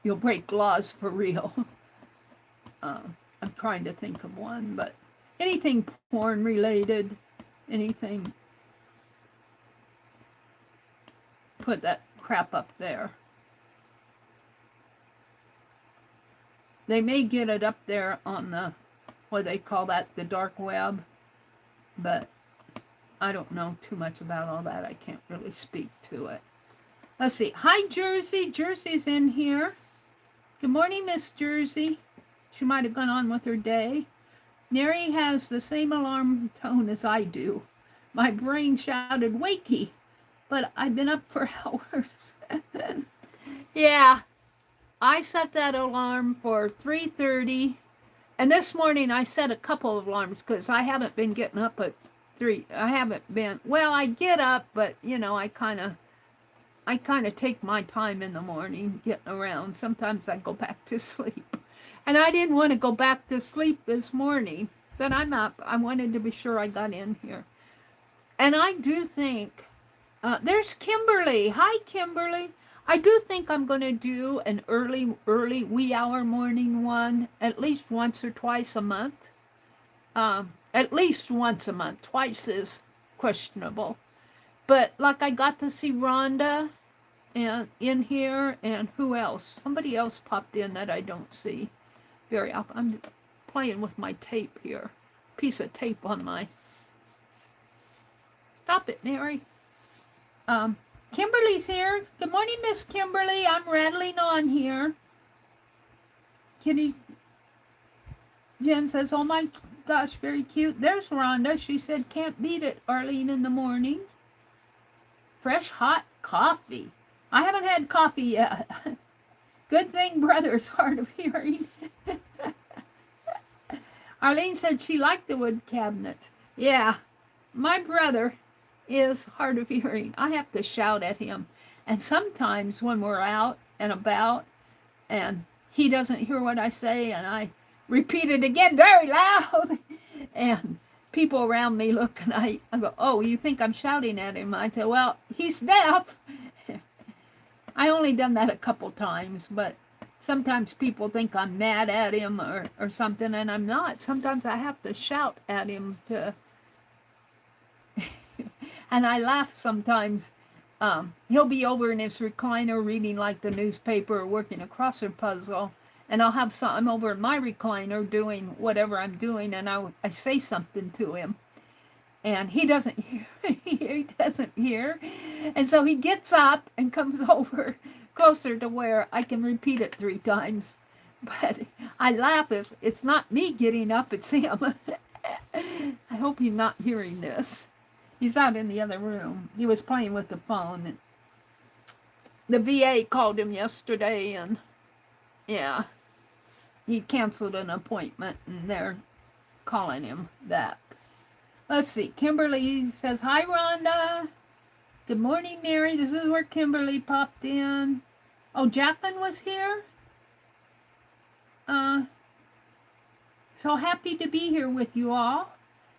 You'll break laws for real. I'm trying to think of one, but anything porn related, anything, put that crap up there. They may get it up there on the, what they call that, the dark web, but I don't know too much about all that. I can't really speak to it. Let's see. Hi, Jersey. Jersey's in here. Good morning, Miss Jersey. She might have gone on with her day. Neri has the same alarm tone as I do. My brain shouted, wakey, but I've been up for hours. Yeah, I set that alarm for 3:30, and this morning I set a couple of alarms because I haven't been getting up at 3. I get up, but I kind of take my time in the morning getting around. Sometimes I go back to sleep. And I didn't want to go back to sleep this morning, but I'm up. I wanted to be sure I got in here. And I do think, there's Kimberly. Hi, Kimberly. I do think I'm going to do an early wee hour morning one at least once or twice a month. At least once a month. Twice is questionable. But like I got to see Rhonda and in here, and who else? Somebody else popped in that I don't see very often. I'm playing with my tape here. Piece of tape on my... Stop it, Mary. Kimberly's here. Good morning, Miss Kimberly. I'm rattling on here. Kitty Jen says, oh my gosh, very cute. There's Rhonda. She said, can't beat it, Arlene, in the morning. Fresh hot coffee. I haven't had coffee yet. Good thing brother's hard of hearing. Arlene said she liked the wood cabinets. Yeah, my brother is hard of hearing. I have to shout at him. And sometimes when we're out and about and he doesn't hear what I say and I repeat it again very loud and people around me look and I go, oh, you think I'm shouting at him? I say, well, he's deaf. I only done that a couple times, but sometimes people think I'm mad at him or something, and I'm not. Sometimes I have to shout at him to... And I laugh sometimes. He'll be over in his recliner reading like the newspaper or working a crossword puzzle, and I'm over in my recliner doing whatever I'm doing, and I say something to him, and he doesn't hear. He doesn't hear, and so he gets up and comes over closer to where I can repeat it 3 times. But I laugh. It's not me getting up, it's him. I hope he's not hearing this. He's out in the other room. He was playing with the phone. And the VA called him yesterday, and yeah, he canceled an appointment, and they're calling him back. Let's see. Kimberly says, hi, Rhonda. Good morning, Mary. This is where Kimberly popped in. Oh, Jacqueline was here? So happy to be here with you all.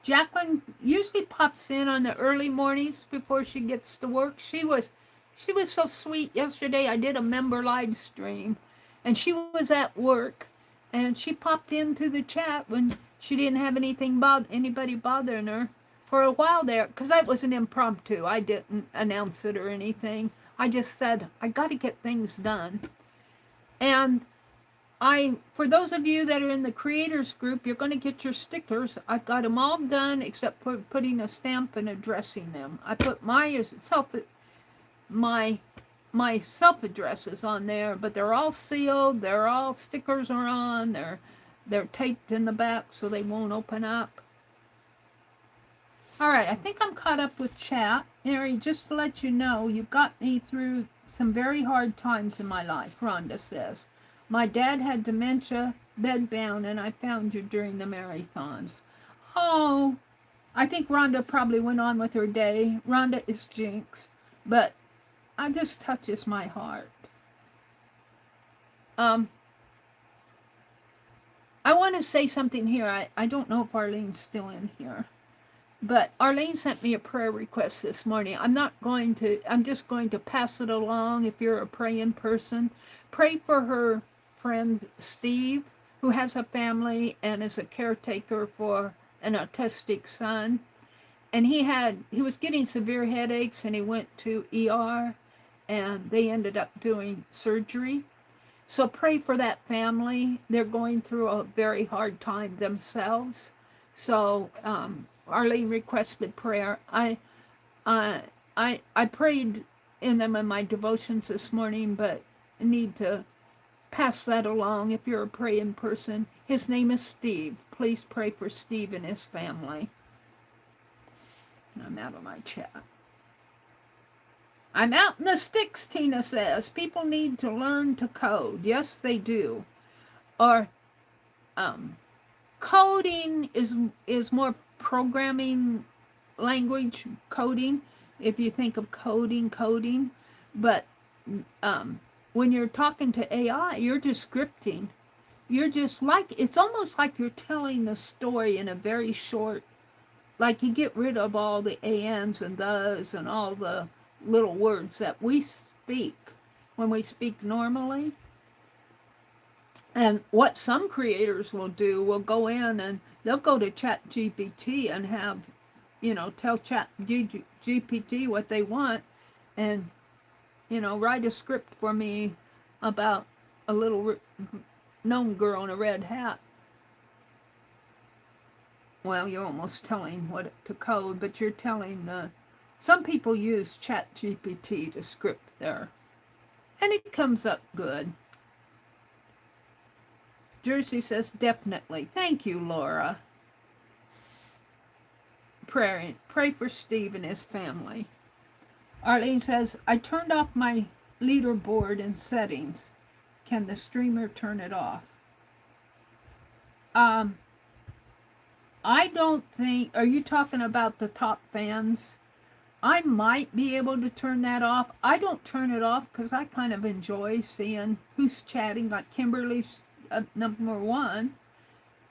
Jacqueline usually pops in on the early mornings before she gets to work. She was so sweet yesterday. I did a member live stream, and she was at work, and she popped into the chat when she didn't have anybody bothering her for a while there, because that was an impromptu. I didn't announce it or anything. I just said, I got to get things done. And for those of you that are in the creators group, you're going to get your stickers. I've got them all done except for putting a stamp and addressing them. I put my self addresses on there, but they're all sealed. They're all stickers are on. They're taped in the back so they won't open up. All right, I think I'm caught up with chat. Mary, just to let you know, you got me through some very hard times in my life, Rhonda says. My dad had dementia, bedbound, and I found you during the marathons. Oh, I think Rhonda probably went on with her day. Rhonda is Jinx, but it just touches my heart. I want to say something here. I don't know if Arlene's still in here. But Arlene sent me a prayer request this morning. I'm just going to pass it along. If you're a praying person, pray for her friend Steve, who has a family and is a caretaker for an autistic son. And he was getting severe headaches, and he went to ER, and they ended up doing surgery. So pray for that family. They're going through a very hard time themselves. So, Arlene requested prayer. I prayed in them in my devotions this morning, but I need to pass that along if you're a praying person. His name is Steve. Please pray for Steve and his family. I'm out of my chat. I'm out in the sticks, Tina says. People need to learn to code. Yes, they do. Or coding is more programming language, coding, if you think of coding. But when you're talking to AI, you're just scripting. You're just it's almost like you're telling the story in a very short, like you get rid of all the ands and thes and all the little words that we speak when we speak normally. And what some creators will do, will go in and they'll go to Chat GPT and have, tell Chat GPT what they want and, write a script for me about a little gnome girl in a red hat. Well, you're almost telling what to code, but you're telling some people use Chat GPT to script there. And it comes up good. Jersey says, definitely. Thank you, Laura. Pray for Steve and his family. Arlene says, I turned off my leaderboard in settings. Can the streamer turn it off? I don't think, are you talking about the top fans? I might be able to turn that off. I don't turn it off because I kind of enjoy seeing who's chatting, like Kimberly's number 1,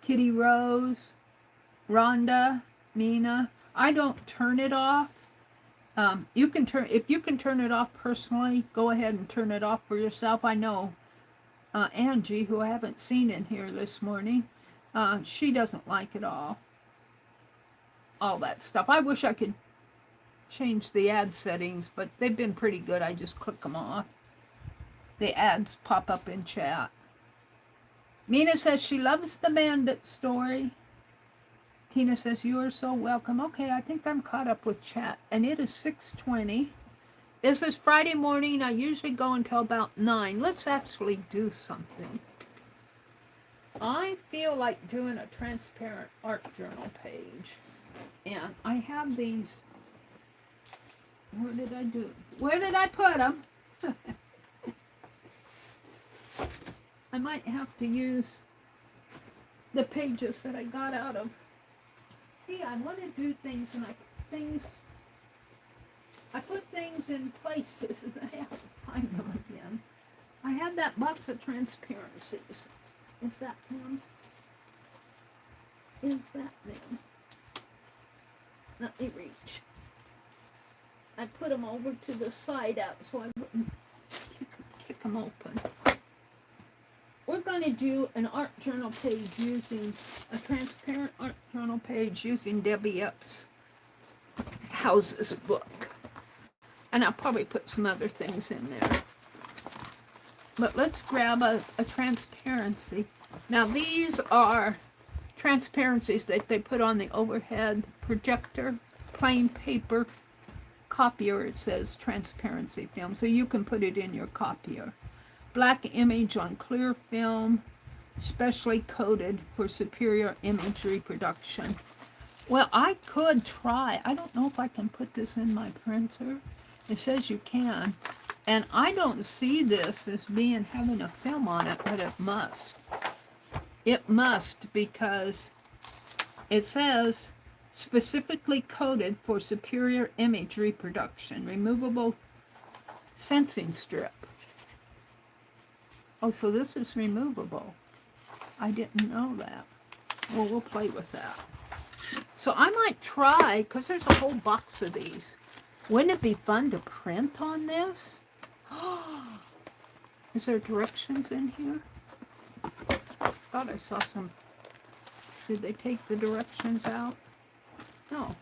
Kitty Rose, Rhonda, Mina. I don't turn it off. If you can turn it off personally, go ahead and turn it off for yourself. I know Angie, who I haven't seen in here this morning, she doesn't like it all that stuff. I wish I could change the ad settings, but they've been pretty good. I just click them off. The ads pop up in chat. Mina says she loves the bandit story. Tina says, you are so welcome. Okay, I think I'm caught up with chat. And it is 6:20. This is Friday morning. I usually go until about 9. Let's actually do something. I feel like doing a transparent art journal page. And I have these. Where did I do? Where did I put them? I might have to use the pages that I got out of. See, I want to do things, and I put things in places, and I have to find them again. I had that box of transparencies. Is that them? Is that them? Let me reach. I put them over to the side out so I wouldn't kick them open. We're going want to do an art journal page using a transparent art journal page using Debbie Epps' Houses book. And I'll probably put some other things in there. But let's grab a transparency. Now these are transparencies that they put on the overhead projector, plain paper copier. It says transparency film, so you can put it in your copier. Black image on clear film, specially coated for superior image reproduction. Well, I could try. I don't know if I can put this in my printer. It says you can. And I don't see this as having a film on it, but it must. It must, because it says specifically coated for superior image reproduction. Removable sensing strip. Oh, so this is removable. I didn't know that. Well, we'll play with that. So I might try, because there's a whole box of these. Wouldn't it be fun to print on this? Is there directions in here? I thought I saw some. Did they take the directions out? No.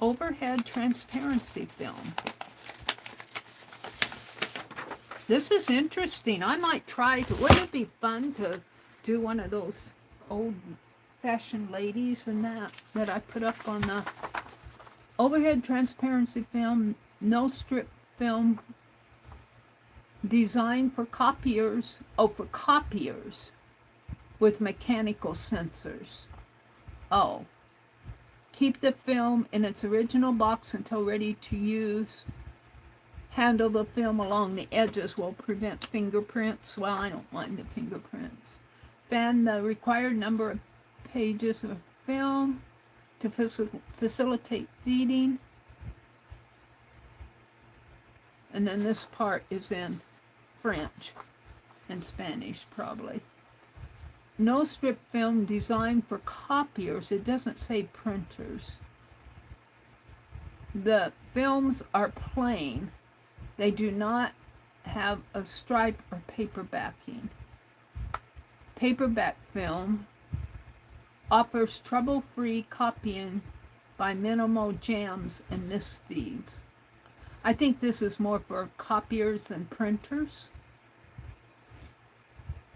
Overhead transparency film. This is interesting. I might try to. Wouldn't it be fun to do one of those old-fashioned ladies and that I put up on the overhead transparency film, no strip film, designed for copiers. Oh, for copiers with mechanical sensors. Oh. Keep the film in its original box until ready to use. Handle the film along the edges will prevent fingerprints. Well, I don't mind the fingerprints. Fan the required number of pages of film to facilitate feeding. And then this part is in French and Spanish, probably. No strip film designed for copiers. It doesn't say printers. The films are plain. They do not have a stripe or paper backing. Paperback film offers trouble-free copying by minimal jams and misfeeds. I think this is more for copiers than printers.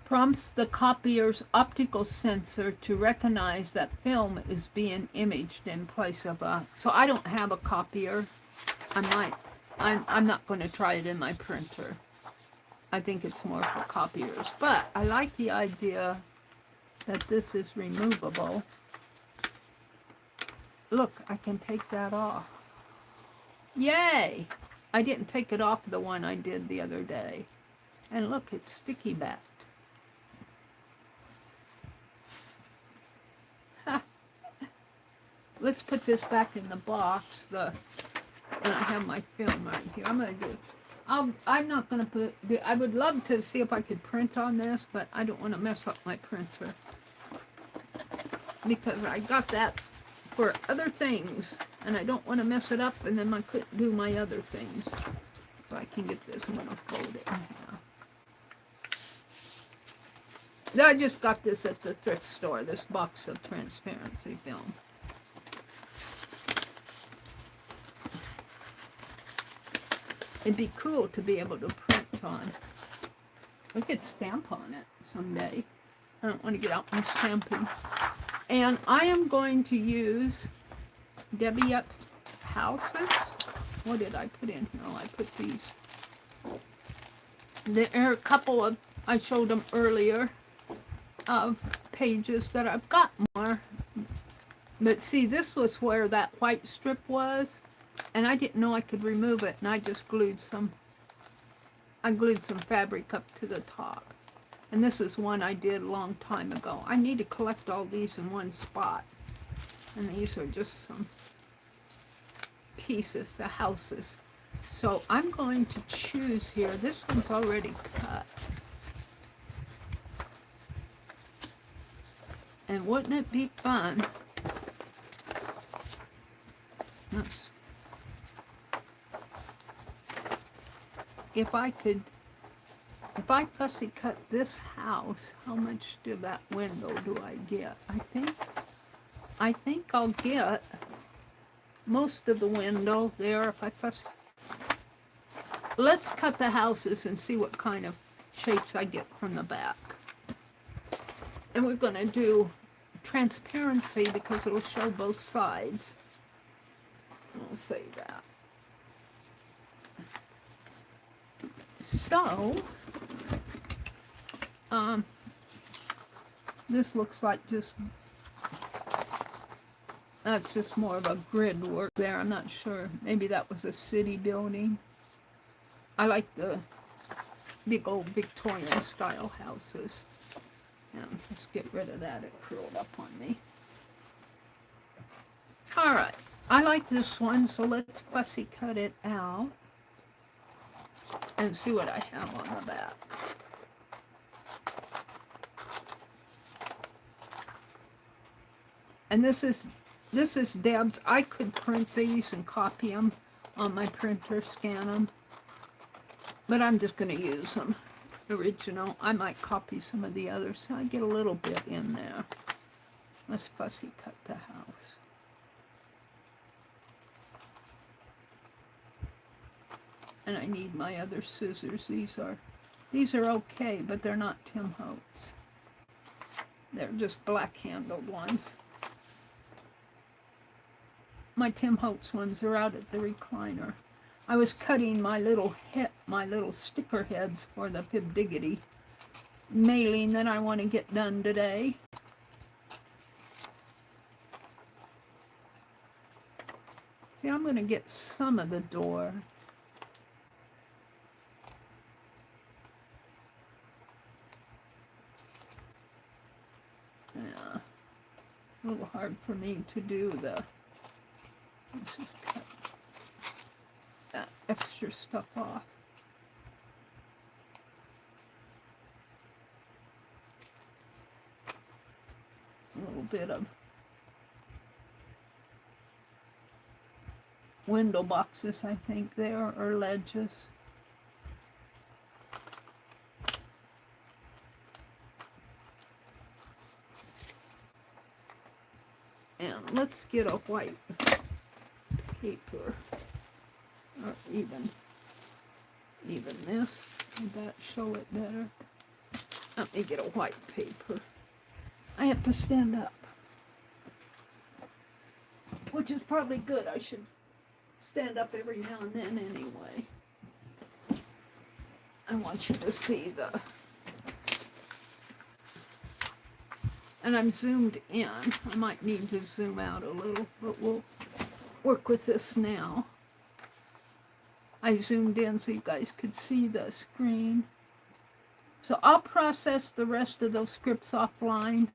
Prompts the copier's optical sensor to recognize that film is being imaged in place of a... So I don't have a copier. I'm not going to try it in my printer. I think it's more for copiers. But I like the idea that this is removable. Look, I can take that off. Yay! I didn't take it off the one I did the other day. And look, it's sticky backed. Let's put this back in the box. And I have my film right here. I'm not gonna put. I would love to see if I could print on this, but I don't want to mess up my printer because I got that for other things, and I don't want to mess it up, and then I couldn't do my other things. If I can get this, I'm gonna fold it in half. I just got this at the thrift store. This box of transparency film. It'd be cool to be able to print on. We could stamp on it someday. I don't want to get out my stamping. And I am going to use Debbie Epps' Houses. What did I put in here? Oh, I put these. There are a couple of, I showed them earlier, of pages that I've got more. But see, this was where that white strip was. And I didn't know I could remove it, and I just glued some fabric up to the top. And this is one I did a long time ago. I need to collect all these in one spot. And these are just some pieces, the houses. So I'm going to choose here. This one's already cut. And wouldn't it be fun? If I could if I fussy cut this house, how much do that window do I get? I think I'll get most of the window there if I fuss. Let's cut the houses and see what kind of shapes I get from the back. And we're going to do transparency because it'll show both sides. I'll say that. So, this looks like just, that's just more of a grid work there. I'm not sure. Maybe that was a city building. I like the big old Victorian style houses. Let's get rid of that. It curled up on me. All right. I like this one, so let's fussy cut it out and see what I have on the back. And this is Deb's. I could print these and copy them on my printer, scan them, but I'm just going to use them original. I might copy some of the others so I get a little bit in there. Let's fussy cut the house. And I need my other scissors. These are okay, but they're not Tim Holtz. They're just black handled ones. My Tim Holtz ones are out at the recliner. I was cutting my little sticker heads for the Pib Diggity mailing that I want to get done today. See, I'm going to get some of the door. Yeah, a little hard for me to do the, let's just cut that extra stuff off. A little bit of window boxes, I think there, or ledges. And let's get a white paper, or even this. Would that show it better? Let me get a white paper. I have to stand up, which is probably good. I should stand up every now and then anyway. I want you to see the, and I'm zoomed in. I might need to zoom out a little, but we'll work with this now. I zoomed in so you guys could see the screen. So I'll process the rest of those scripts offline.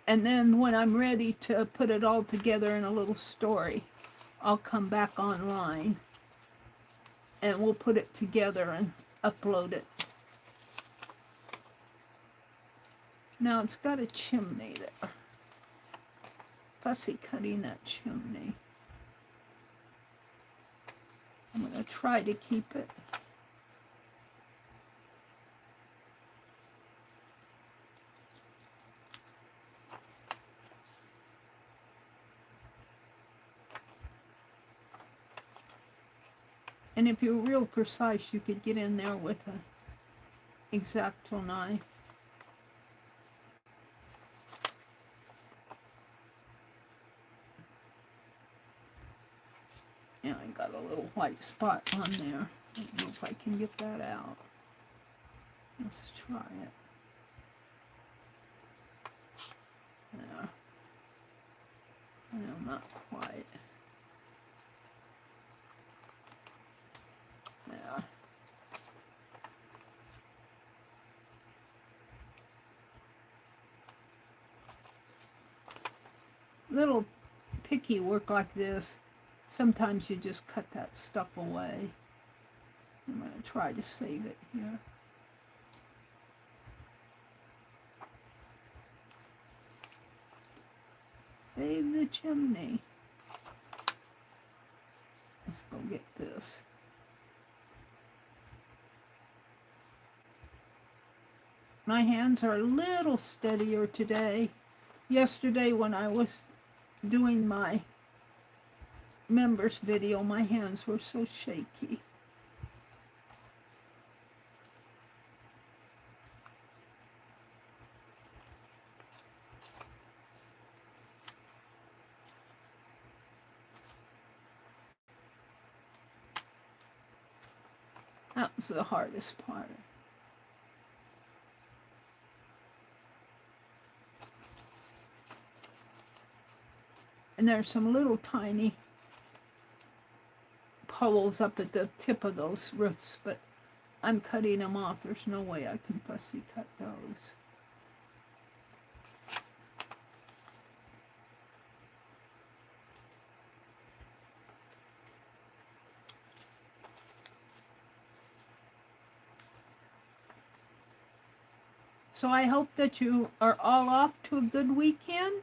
And then when I'm ready to put it all together in a little story, I'll come back online and we'll put it together and upload it. Now it's got a chimney there. Fussy cutting that chimney. I'm going to try to keep it. And if you're real precise, you could get in there with an X-Acto knife. Yeah, I got a little white spot on there. I don't know if I can get that out. Let's try it. There. No, not quite. There. Little picky work like this, sometimes you just cut that stuff away. I'm going to try to save it here. Save the chimney. Let's go get this. My hands are a little steadier today. Yesterday when I was doing my members video, my hands were so shaky. That was the hardest part. And there's some little tiny holes up at the tip of those roofs, but I'm cutting them off. There's no way I can fussy cut those. So I hope that you are all off to a good weekend.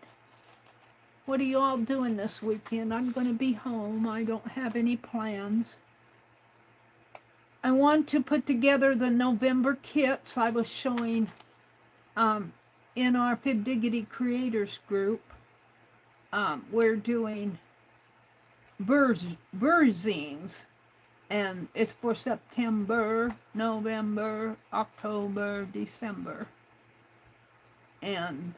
What are you all doing this weekend? I'm going to be home. I don't have any plans. I want to put together the November kits I was showing in our Fib Diggity Creators group. We're doing burzines, and it's for September, November, October, December. And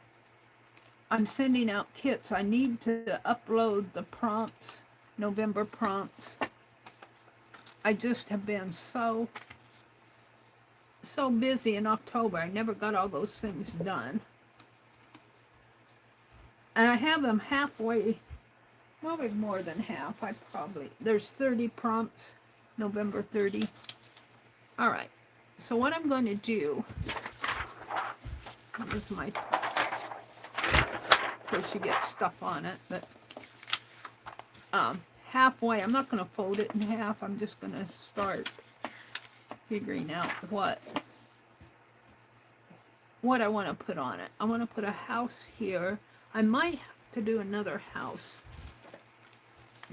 I'm sending out kits. I need to upload the prompts, November prompts. I just have been so busy in October. I never got all those things done. And I have them halfway, well, more than half. There's 30 prompts, November 30. All right. So what I'm going to do, this is my, of course you get stuff on it, but halfway, I'm not going to fold it in half. I'm just going to start figuring out what I want to put on it. I want to put a house here. I might have to do another house,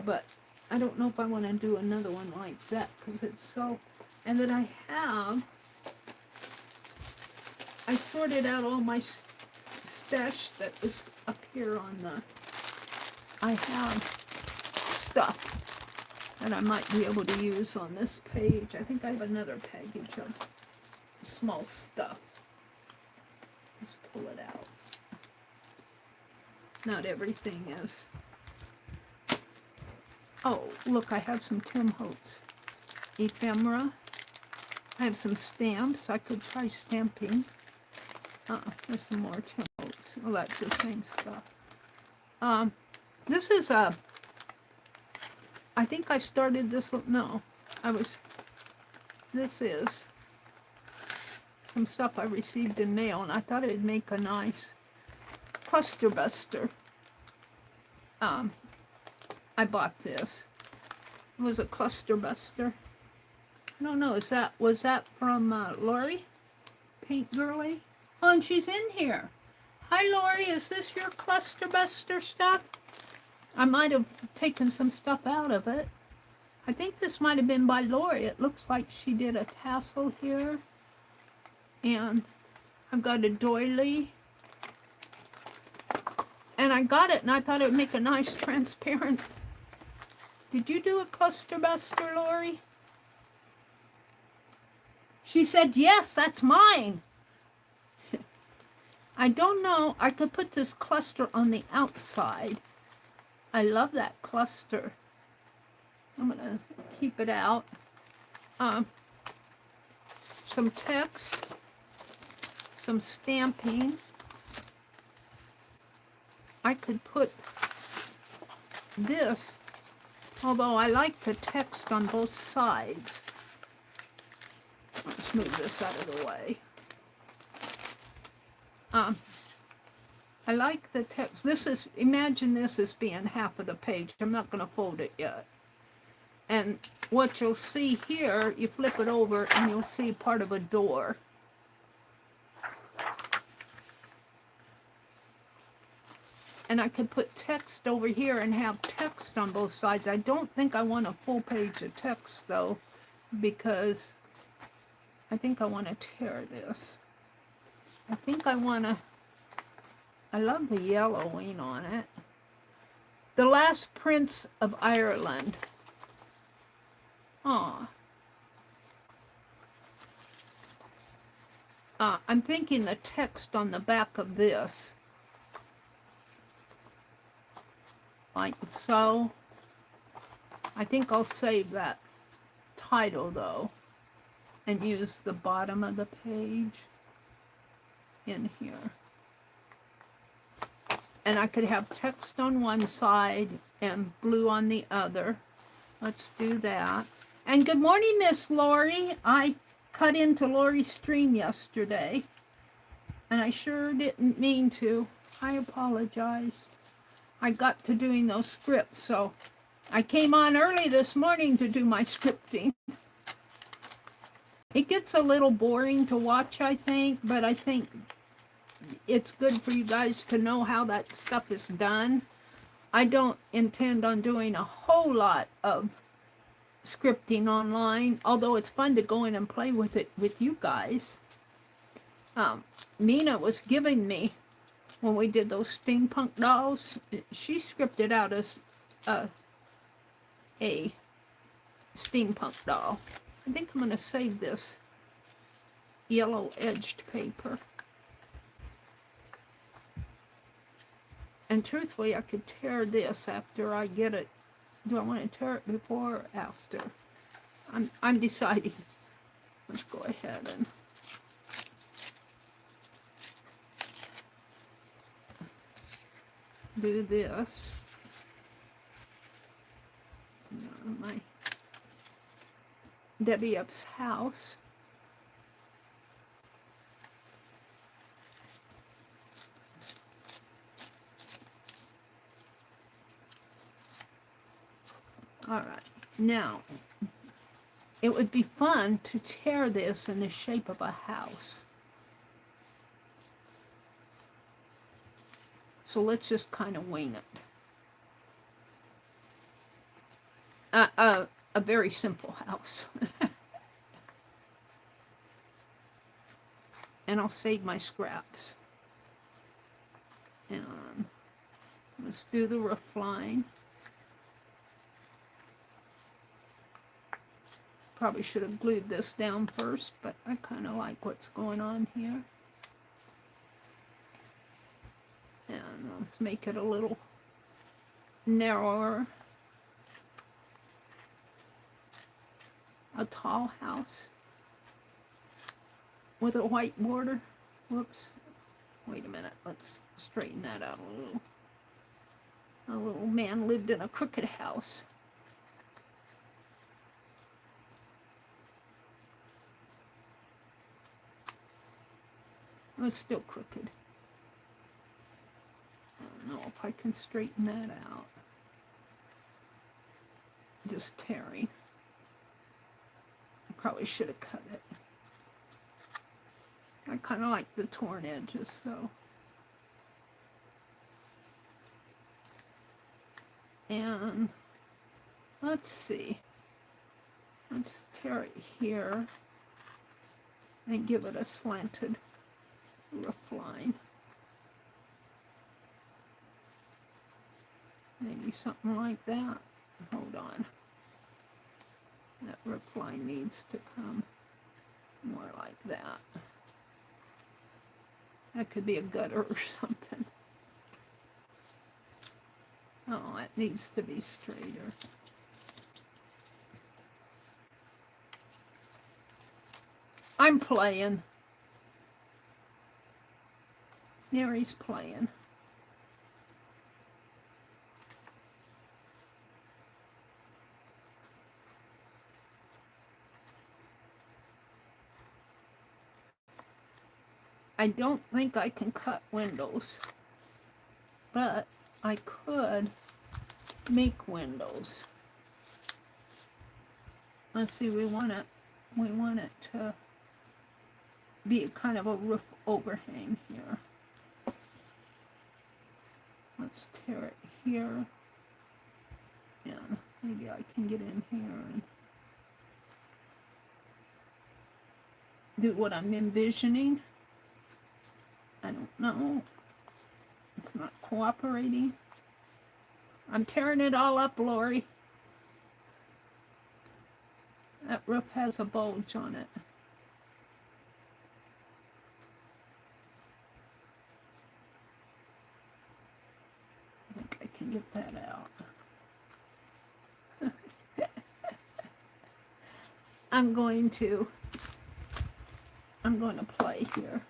but I don't know if I want to do another one like that because it's so, and then I sorted out all my stash that was up here on the, I have stuff that I might be able to use on this page. I think I have another package of small stuff. Let's pull it out. Not everything is. Oh, look, I have some Tim Holtz ephemera. I have some stamps. I could try stamping. There's some more Tim Holtz. Well, that's the same stuff. This is a, I think I started this, no, this is some stuff I received in mail, and I thought it'd make a nice cluster buster. I bought this. It was a cluster buster. I don't know, was that from Lori? Paint Girly? Oh, and she's in here. Hi, Lori, is this your cluster buster stuff? I might have taken some stuff out of it. I think this might have been by Lori. It looks like she did a tassel here. And I've got a doily. And I got it and I thought it would make a nice transparent. Did you do a cluster buster, Lori? She said, yes, that's mine. I don't know. I could put this cluster on the outside. I love that cluster. I'm going to keep it out. Some text. Some stamping. I could put this, although I like the text on both sides. Let's move this out of the way. I like the text. This is, imagine this as being half of the page. I'm not going to fold it yet. And what you'll see here, you flip it over and you'll see part of a door. And I could put text over here and have text on both sides. I don't think I want a full page of text though, because I think I want to tear this. I think I want to, I love the yellowing on it. The Last Prince of Ireland. Aw. I'm thinking the text on the back of this, like so. I think I'll save that title though and use the bottom of the page in here. And I could have text on one side and blue on the other. Let's do that. And good morning, Miss Lori. I cut into Lori's stream yesterday, and I sure didn't mean to. I apologize. I got to doing those scripts, so I came on early this morning to do my scripting. It gets a little boring to watch, I think, but I think it's good for you guys to know how that stuff is done. I don't intend on doing a whole lot of scripting online, although it's fun to go in and play with it with you guys. Mina was giving me, when we did those steampunk dolls, she scripted out as a steampunk doll. I think I'm going to save this yellow edged paper. And truthfully, I could tear this after I get it. Do I want to tear it before or after? I'm deciding. Let's go ahead and do this. My Debbie Up's house. All right, now, it would be fun to tear this in the shape of a house. So let's just kind of wing it. A very simple house. And I'll save my scraps. And let's do the roof line. Probably should have glued this down first, but I kind of like what's going on here. And let's make it a little narrower. A tall house with a white border. Whoops. Wait a minute. Let's straighten that out a little. A little man lived in a crooked house. It's still crooked. I don't know if I can straighten that out. Just tearing. I probably should have cut it. I kind of like the torn edges though. And let's see. Let's tear it here and give it a slanted roof line. Maybe something like that. Hold on. That roof line needs to come more like that. That could be a gutter or something. Oh, it needs to be straighter. I'm playing. Meri's playing. I don't think I can cut windows, but I could make windows. Let's see, we want it to be kind of a roof overhang here. Let's tear it here. Yeah, maybe I can get in here and do what I'm envisioning. I don't know. It's not cooperating. I'm tearing it all up, Lori. That roof has a bulge on it. I think I can get that out. I'm going to play here.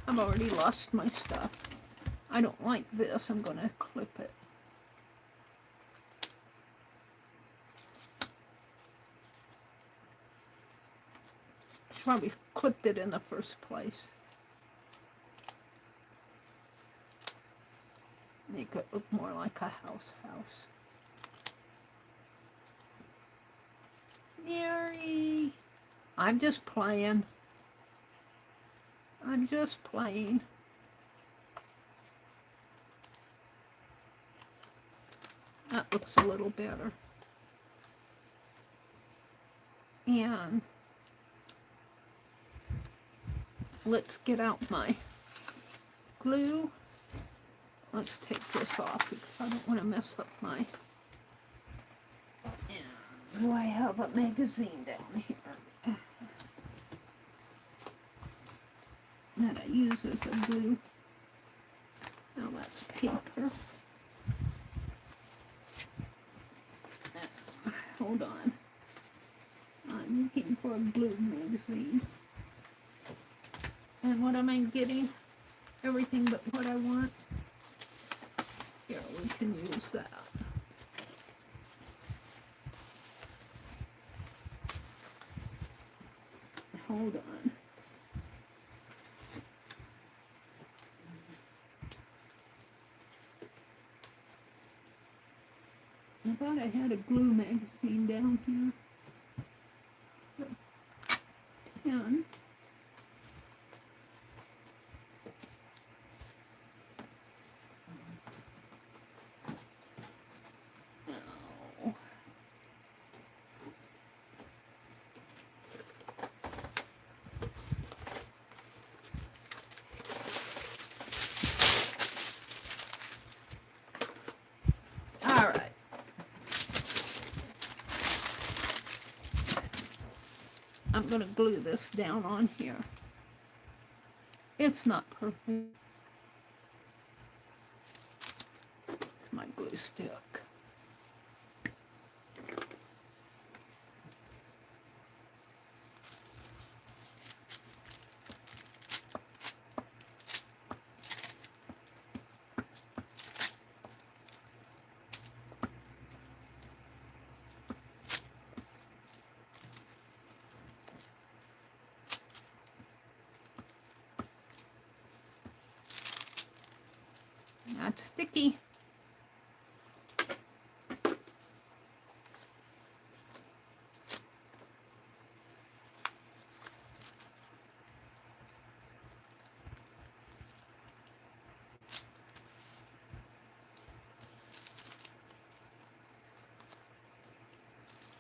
I've already lost my stuff. I don't like this. I'm going to clip it. Should probably clipped it in the first place. Make it look more like a house. Mary, I'm just playing. That looks a little better. And let's get out my glue. Let's take this off because I don't want to mess up my... Do I have a magazine down here that I use as a glue? Now that's paper. Hold on. I'm looking for a glue magazine. And what am I getting? Everything but what I want. Here, we can use that. Hold on. I thought I had a glue magazine down here. So, 10. I'm going to glue this down on here. It's not perfect. It's my glue stick. Not sticky.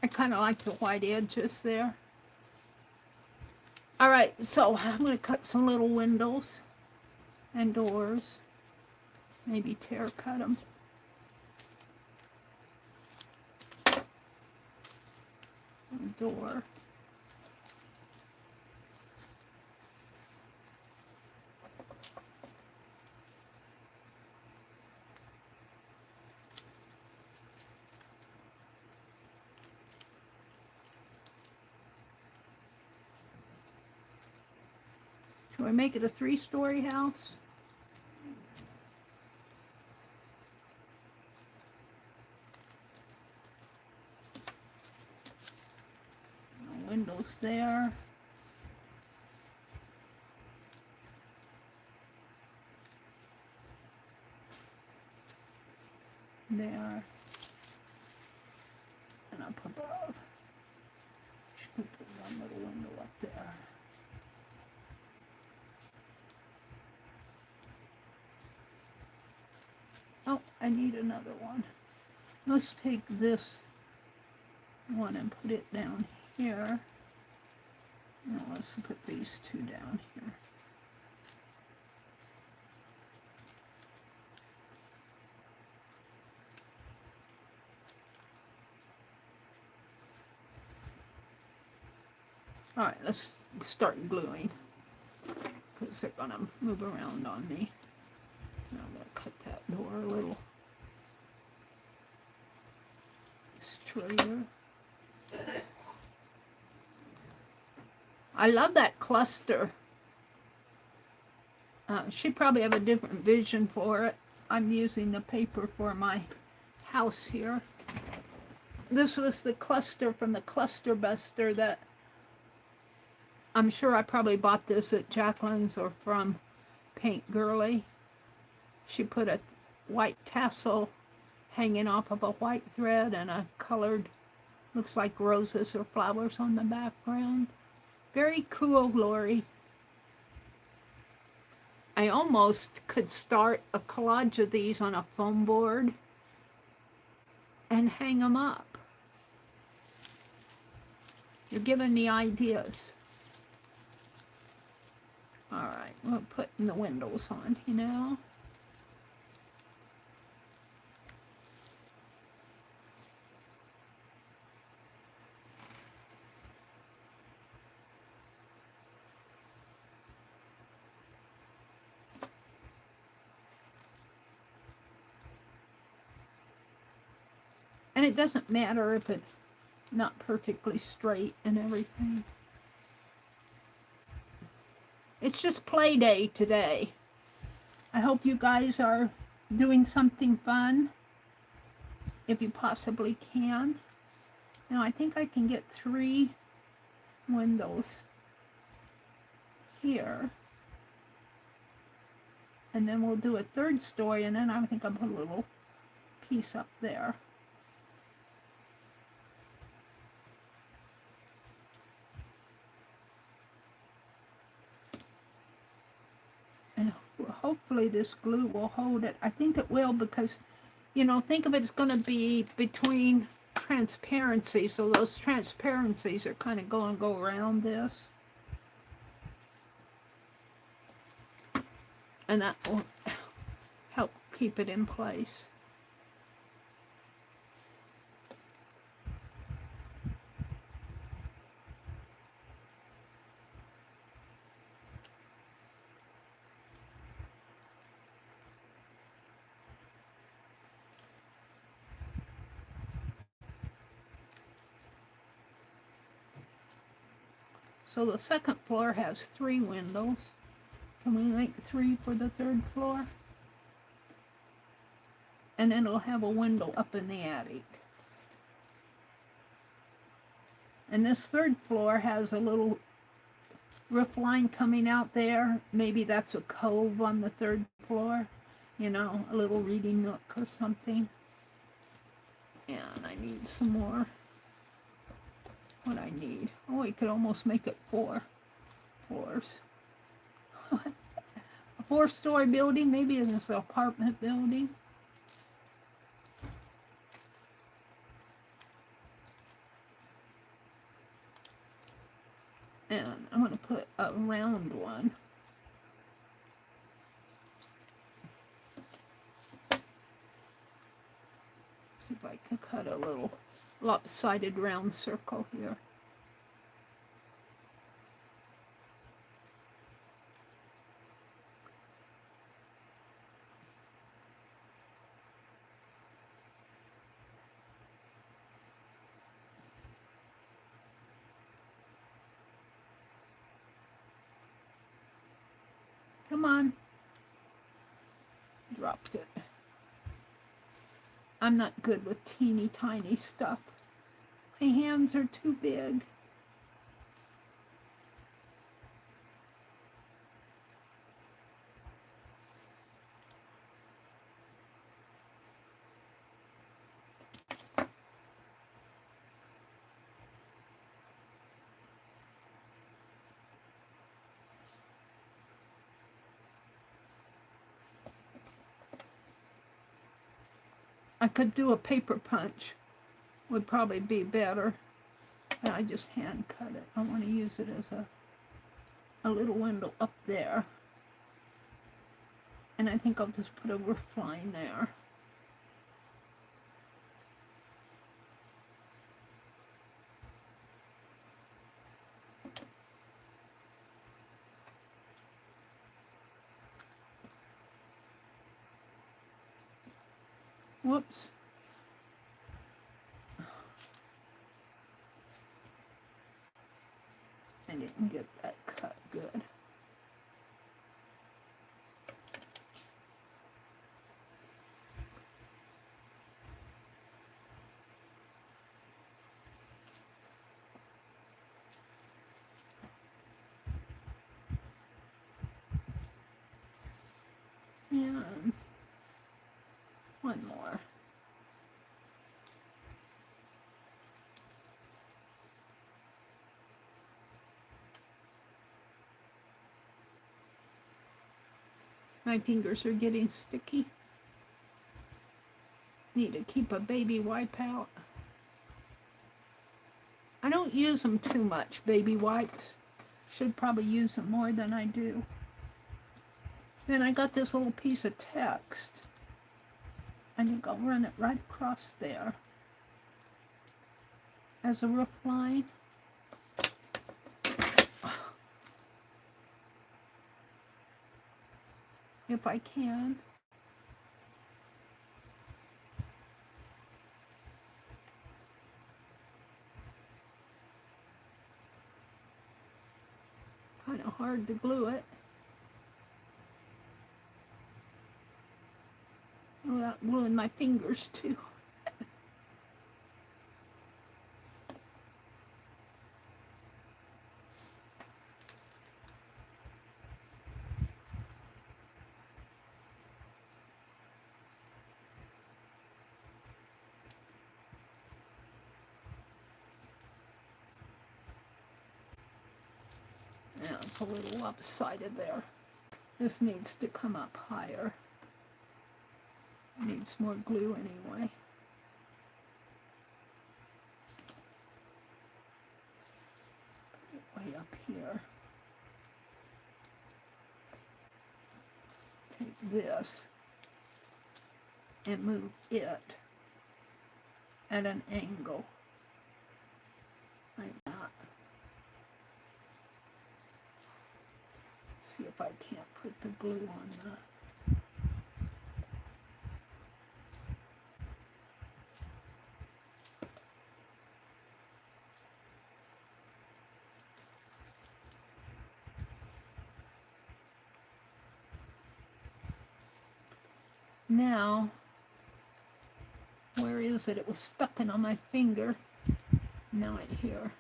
I kind of like the white edges there. All right, so I'm going to cut some little windows and doors. Maybe tear cut them. Door. Should I make it a 3-story house? Windows there. There. And up above. Should put one little window up there. Oh, I need another one. Let's take this one and put it down here. Now let's put these two down here. All right, let's start gluing because they're gonna move around on me. Now I'm gonna cut that door a little straighter. I love that cluster. She probably have a different vision for it. I'm using the paper for my house here. This was the cluster from the Cluster Buster that I'm sure I probably bought this at Jacqueline's or from Paint Girly. She put a white tassel hanging off of a white thread and a colored, looks like roses or flowers on the background. Very cool, Lori. I almost could start a collage of these on a foam board and hang them up. You're giving me ideas. All right, we're putting the windows on here now. And it doesn't matter if it's not perfectly straight and everything. It's just play day today. I hope you guys are doing something fun, if you possibly can. Now I think I can get 3 windows here. And then we'll do a 3rd story, and then I think I'll put a little piece up there. And hopefully this glue will hold it. I think it will because, you know, think of it as going to be between transparency. So those transparencies are kind of going to go around this. And that will help keep it in place. So the 2nd floor has 3 windows. Can we make 3 for the 3rd floor? And then it'll have a window up in the attic. And this 3rd floor has a little roof line coming out there. Maybe that's a cove on the 3rd floor. You know, a little reading nook or something. And I need some more. What I need. Oh, we could almost make it 4 floors. A 4-story building, maybe it's an apartment building. And I'm going to put a round one. See if I can cut a little lopsided round circle here. Come on. Dropped it. I'm not good with teeny tiny stuff. My hands are too big. I could do a paper punch, would probably be better. And I just hand cut it. I want to use it as a a little window up there. And I think I'll just put a roof line there. Whoops. I didn't get that cut good. And one more. My fingers are getting sticky. Need to keep a baby wipe out. I don't use them too much, baby wipes. Should probably use them more than I do. Then I got this little piece of text. I think I'll run it right across there as a roof line. If I can. Kind of hard to glue it. Without gluing my fingers too. Yeah, it's a little lopsided there. This needs to come up higher. Needs more glue anyway. Put it way up here. Take this and move it at an angle like that. See if I can't put the glue on the now. Where is it? It was stuck in on my finger. Now right here.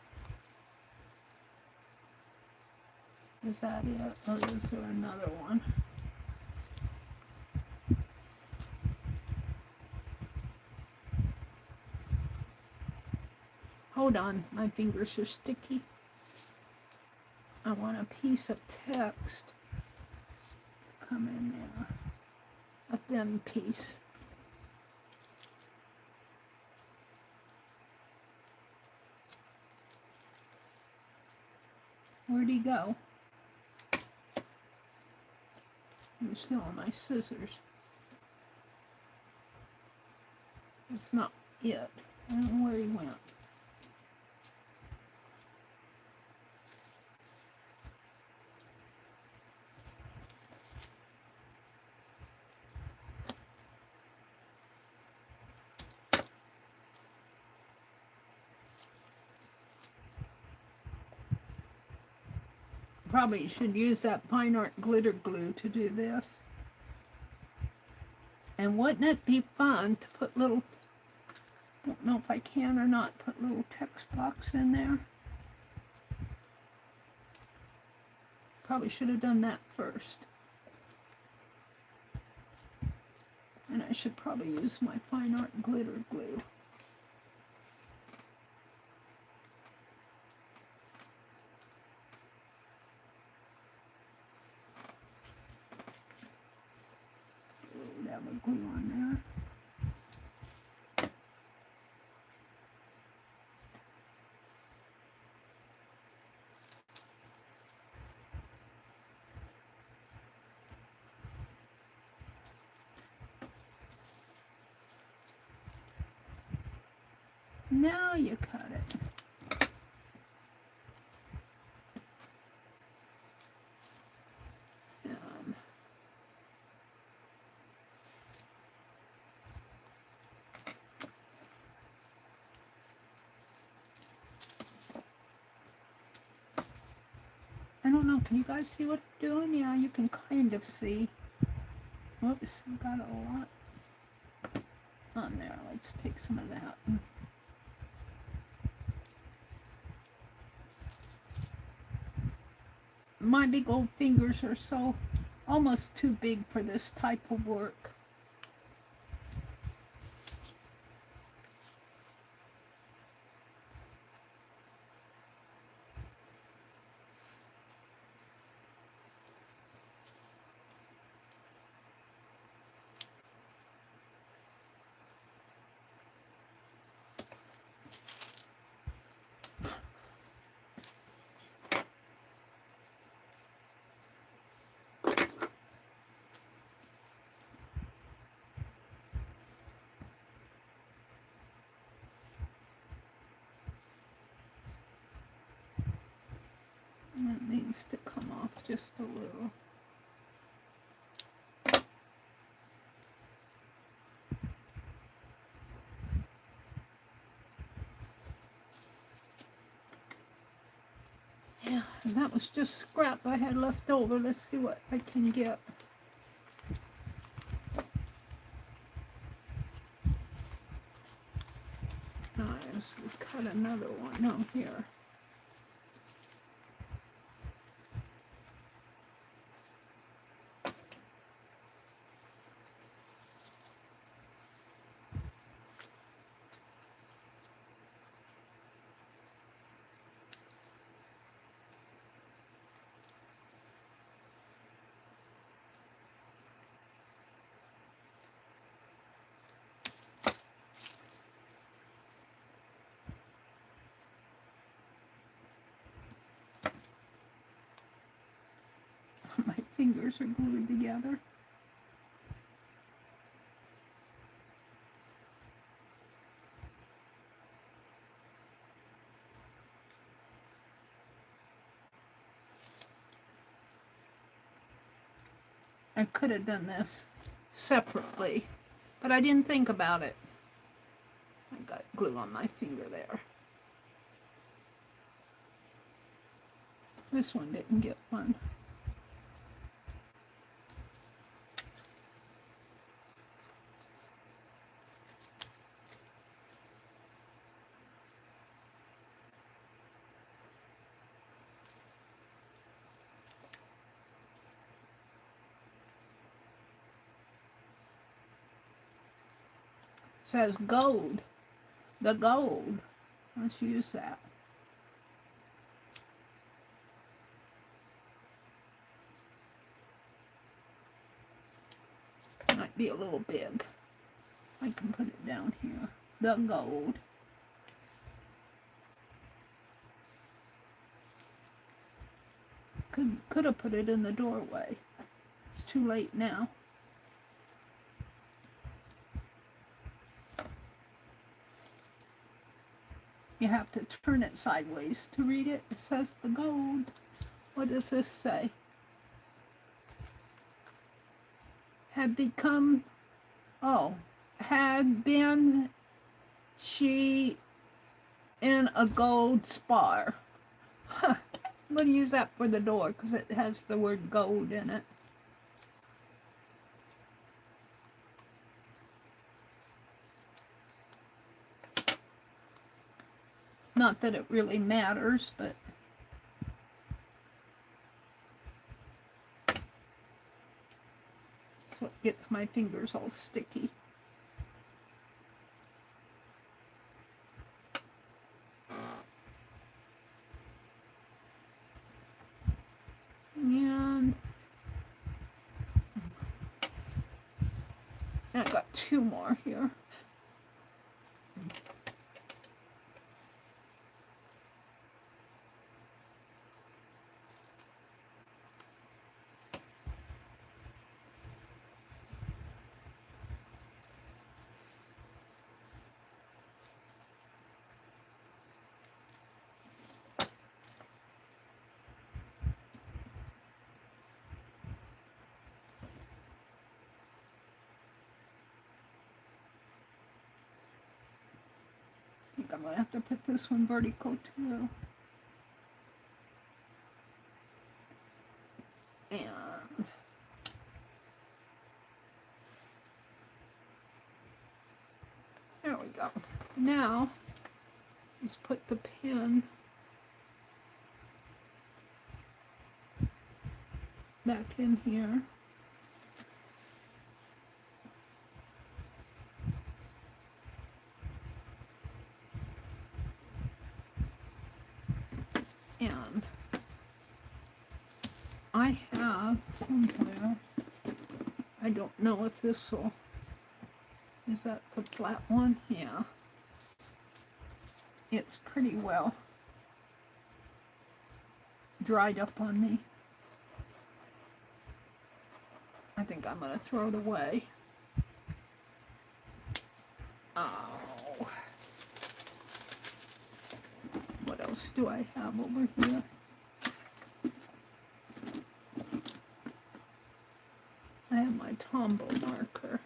Is that it, or is there another one? Hold on, my fingers are sticky. I want a piece of text to come in there. A thin piece. Where'd he go? He was still on my scissors. It's not it. I don't know where he went. Probably should use that fine art glitter glue to do this. And wouldn't it be fun to put little, don't know if I can or not, put little text blocks in there. Probably should have done that first. And I should probably use my fine art glitter glue. Have a glue on there. Now you cut it. I don't know, can you guys see what I'm doing? Yeah, you can kind of see. Whoops, we got a lot on there. Let's take some of that. My big old fingers are so almost too big for this type of work. It needs to come off just a little. Yeah, and that was just scrap I had left over. Let's see what I can get. Nice. Cut another one out here. My fingers are glued together. I could have done this separately, but I didn't think about it. I got glue on my finger there. This one didn't get one. Says gold. The gold. Let's use that. Might be a little big. I can put it down here. The gold. Could have put it in the doorway. It's too late now. You have to turn it sideways to read it. It says the gold. What does this say? Had become, had been she in a gold spar. Huh. I'm going to use that for the door because it has the word gold in it. Not that it really matters, but that's what gets my fingers all sticky. And I got two more here. think I'm going to have to put this one vertical too. And there we go. Now, just put the pin back in here. And I have somewhere, I don't know if this will, is that the flat one? Yeah. It's pretty well dried up on me. I think I'm going to throw it away. Oh. What else do I have over here? I have my Tombow marker.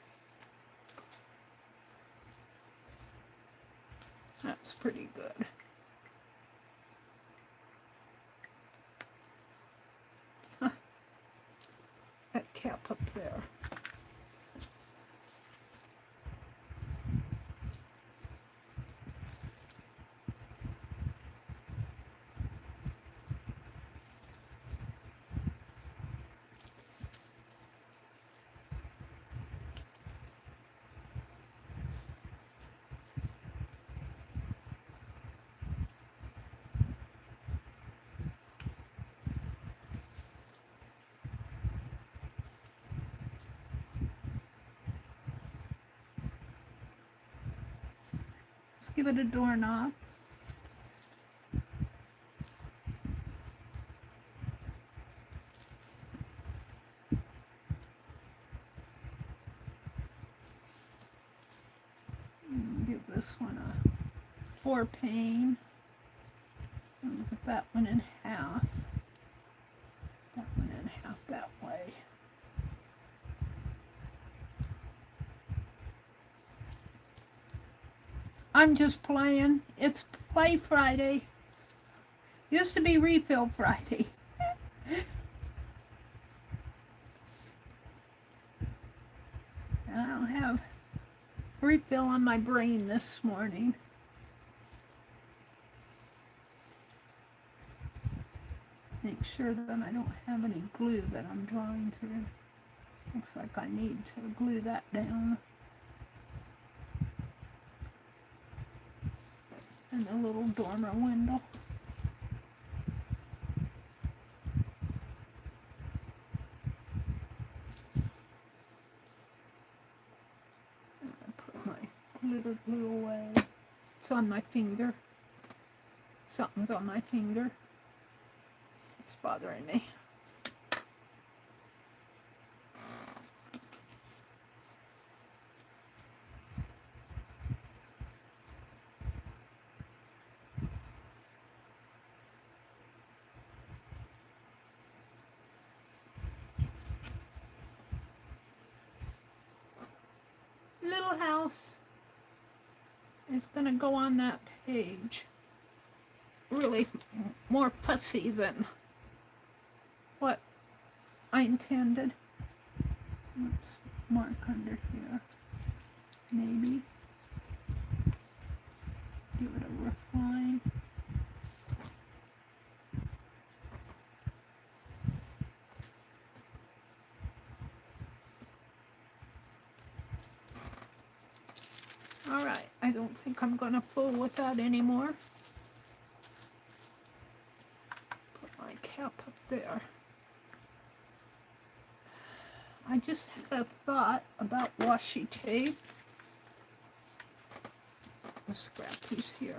That's pretty good. Huh. That cap up there. Let's give it a doorknob. Give this one a 4 pane. And put that one in half. That one in half that way. I'm just playing. It's Play Friday. Used to be Refill Friday. I don't have refill on my brain this morning. Make sure that I don't have any glue that I'm drawing through. Looks like I need to glue that down. And the little dormer window. Put my glitter glue away. It's on my finger. Something's on my finger. It's bothering me. Little house is going to go on that page. Really more fussy than what I intended. Let's mark under here. Maybe. Give it a refine. Alright, I don't think I'm going to fool with that anymore. Put my cap up there. I just had a thought about washi tape. A scrap piece here.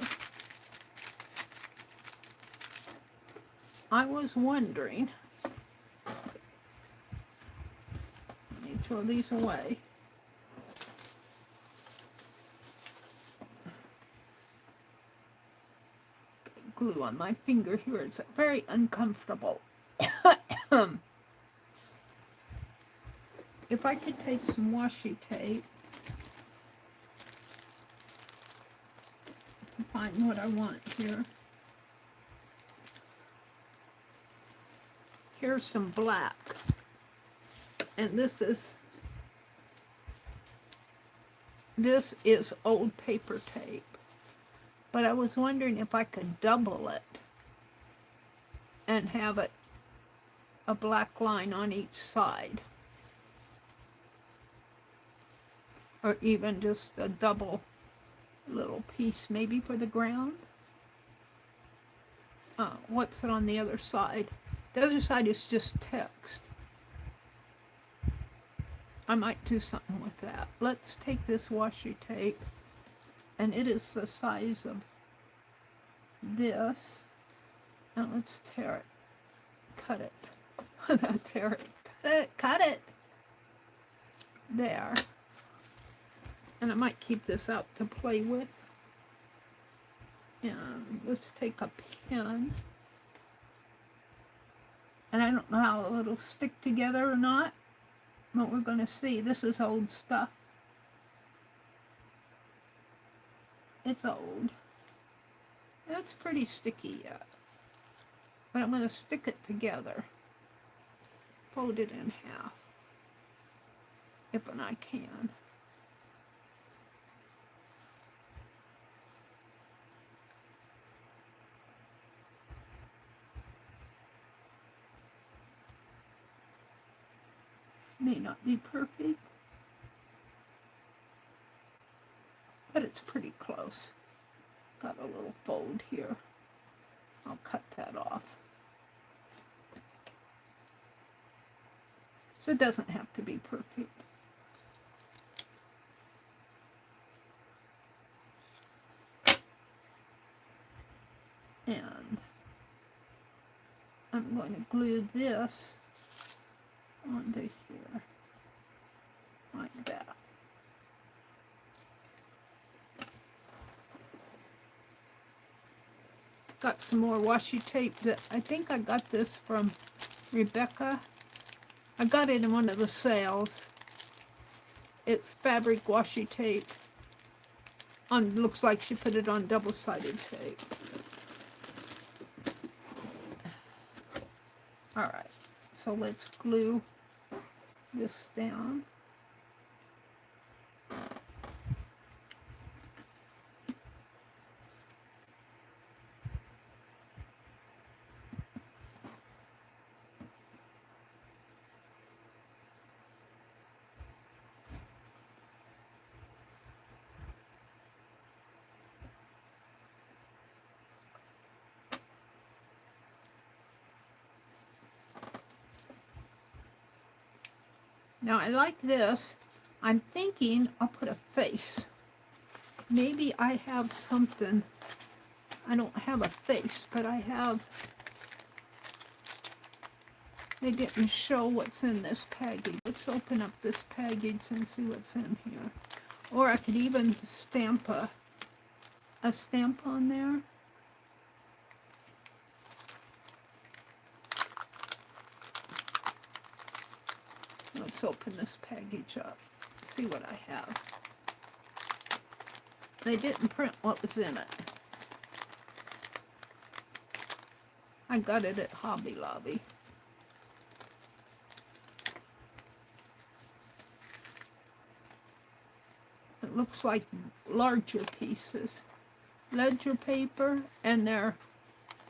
I was wondering, let me throw these away. Glue on my finger here. It's very uncomfortable. If I could take some washi tape, find what I want here. Here's some black. And this is old paper tape. But I was wondering if I could double it and have it a black line on each side. Or even just a double little piece, maybe for the ground. What's it on the other side? The other side is just text. I might do something with that. Let's take this washi tape, and it is the size of this, and let's tear it, cut it, not tear it, cut it, there. And I might keep this out to play with. And let's take a pen. And I don't know how it'll stick together or not, but we're going to see. This is old stuff. It's old. It's pretty sticky yet. But I'm going to stick it together. Fold it in half. If I can. May not be perfect, but it's pretty close. Got a little fold here. I'll cut that off. So it doesn't have to be perfect. And I'm going to glue this onto here, like that. Got some more washi tape that I think I got this from Rebecca. I got it in one of the sales. It's fabric washi tape. Looks like she put it on double-sided tape. All right, so let's glue this down. Now I like this. I'm thinking I'll put a face. Maybe I have something. I don't have a face, but I have. They didn't show what's in this package. Let's open up this package and see what's in here. Or I could even stamp a stamp on there. Let's open this package up, see what I have. They didn't print what was in it. I got it at Hobby Lobby. It looks like larger pieces. Ledger paper, and they're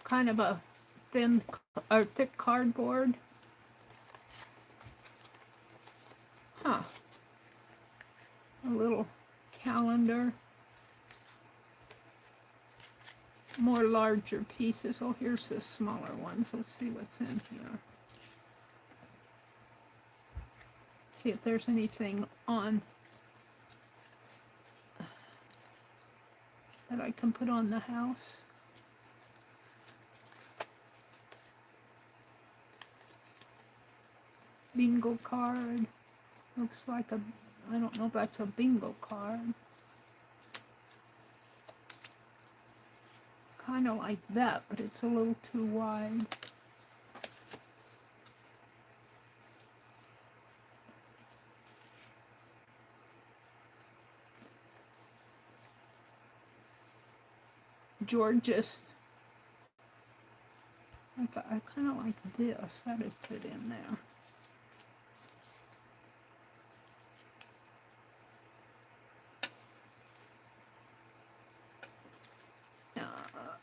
kind of a thin or thick cardboard. Huh. A little calendar. More larger pieces. Oh, here's the smaller ones. Let's see what's in here. See if there's anything on that I can put on the house. Bingo card. Looks like a, I don't know if that's a bingo card. Kind of like that, but it's a little too wide. Georges. I kind of like this. That is put in there.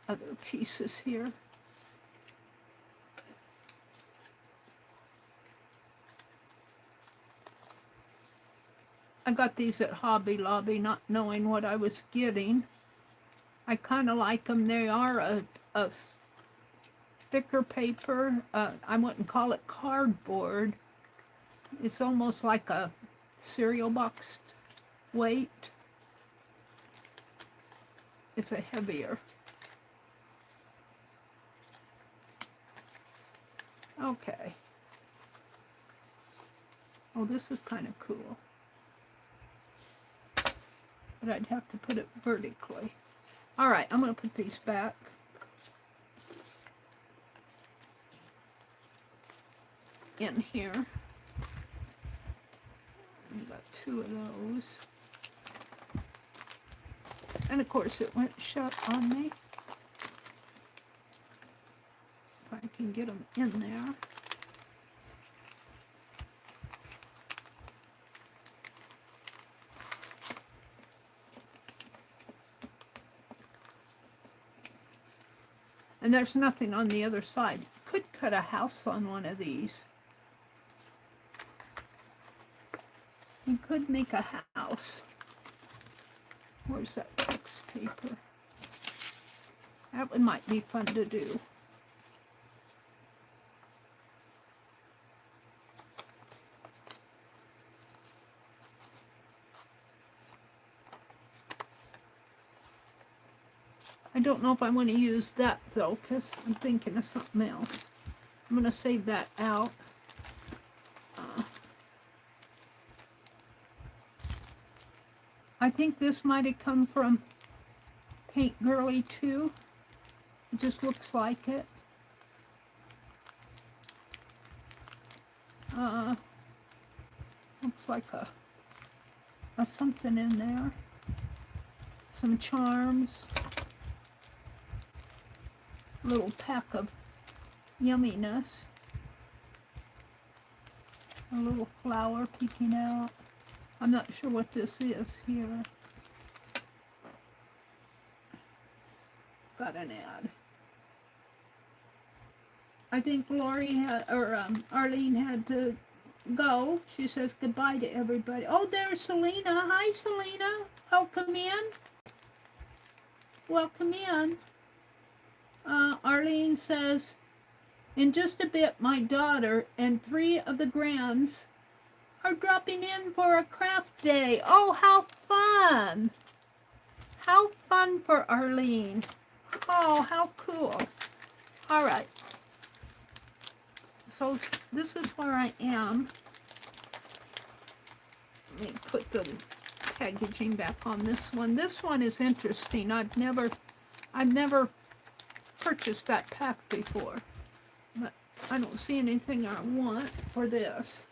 Other pieces here. I got these at Hobby Lobby, not knowing what I was getting. I kind of like them. They are a thicker paper. I wouldn't call it cardboard. It's almost like a cereal box weight. It's a heavier. Okay. Oh, this is kind of cool. But I'd have to put it vertically. All right, I'm going to put these back. In here. I've got 2 of those. And of course it went shut on me. If I can get them in there. And there's nothing on the other side. Could cut a house on one of these. You could make a house. Where's that text paper? That one might be fun to do. I don't know if I want to use that though, because I'm thinking of something else. I'm going to save that out. I think this might have come from Paint Girly too. It just looks like it. Looks like a something in there. Some charms. A little pack of yumminess. A little flower peeking out. I'm not sure what this is here. Got an ad. I think Lori had, or Arlene had to go. She says goodbye to everybody. Oh, there's Selena. Hi, Selena. Welcome in. Welcome in. Arlene says, in just a bit, my daughter and 3 of the grands are dropping in for a craft day. Oh, how fun! How fun for Arlene. Oh, how cool. All right. So this is where I am. Let me put the packaging back on this one. This one is interesting. I've never purchased that pack before. But I don't see anything I want for this.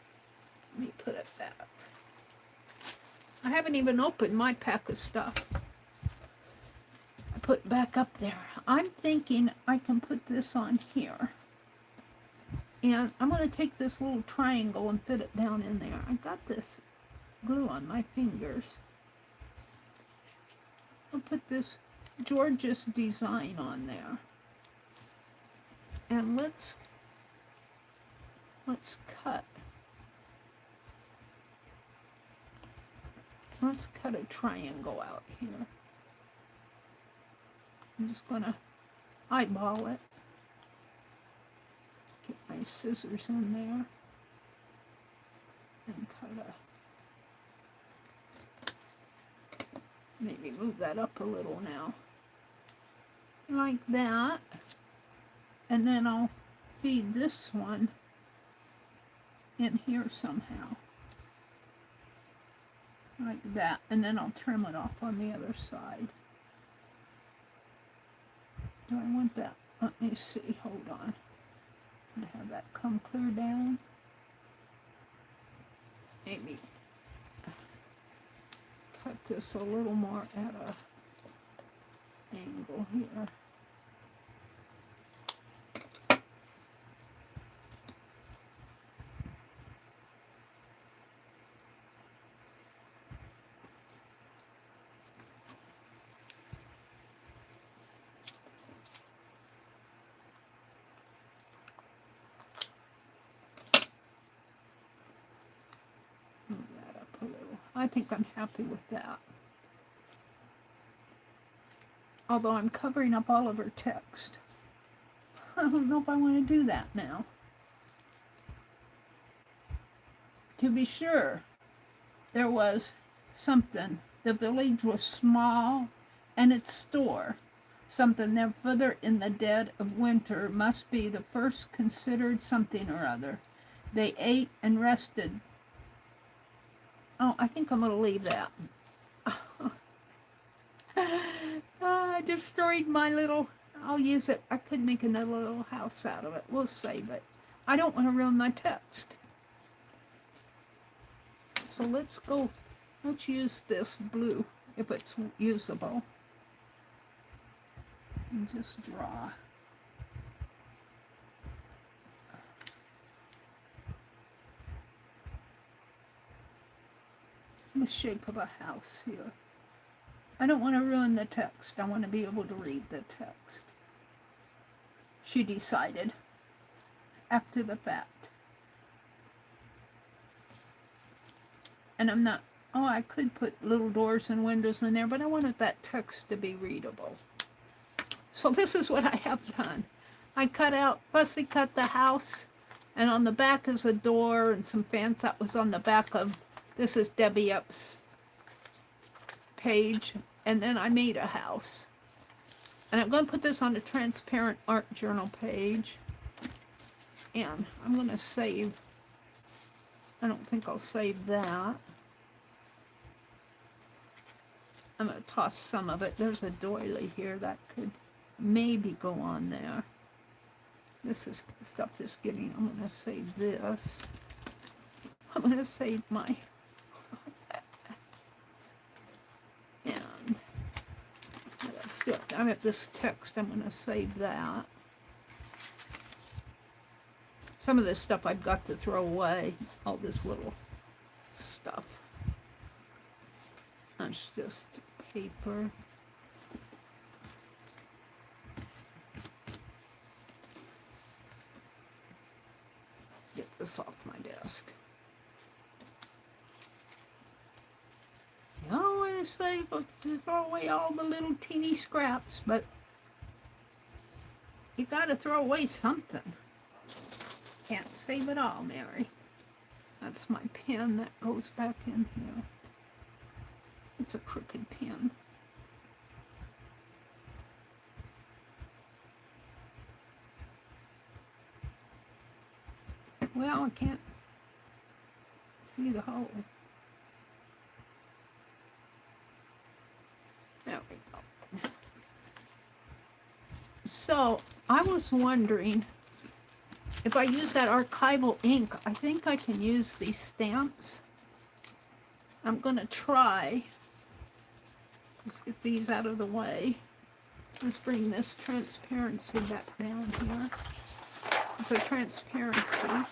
Let me put it back. I haven't even opened my pack of stuff. I put it back up there. I'm thinking I can put this on here. And I'm going to take this little triangle and fit it down in there. I got this glue on my fingers. I'll put this Georges design on there. And let's cut. Let's cut a triangle out here. I'm just gonna eyeball it. Get my scissors in there. And cut a... Maybe move that up a little now. Like that. And then I'll feed this one in here somehow. Like that, and then I'll trim it off on the other side. Do I want that? Let me see, hold on. Can I have that come clear down? Maybe cut this a little more at a angle here. Move that up a little. I think I'm happy with that. Although I'm covering up all of her text. I don't know if I want to do that now. To be sure, there was something. The village was small, and its store, something there further in the dead of winter, must be the first considered something or other. They ate and rested. Oh, I think I'm going to leave that. I destroyed my little, I'll use it. I could make another little house out of it. We'll save it. I don't want to ruin my text. So let's use this blue if it's usable. And just draw. The shape of a house here. I don't want to ruin the text. I want to be able to read the text. She decided after the fact. And I'm not, I could put little doors and windows in there, but I wanted that text to be readable. So this is what I have done. I fussy cut the house, and on the back is a door and some fans that was on the back of, this is Debbie Up's page, and then I made a house. And I'm going to put this on a transparent art journal page. And I'm going to save, I don't think I'll save that. I'm going to toss some of it. There's a doily here that could maybe go on there. This is stuff is getting, I'm going to save this. I'm going to save my, and I have this text, I'm going to save that. Some of this stuff I've got to throw away, all this little stuff. That's just paper. Get this off my desk. I always say throw away all the little teeny scraps, but you gotta throw away something. Can't save it all, Mary. That's my pen that goes back in here. It's a crooked pen. Well, I can't see the hole. There we go. So, I was wondering, if I use that archival ink, I think I can use these stamps. I'm going to try. Let's get these out of the way. Let's bring this transparency back down here. It's a transparency. I'm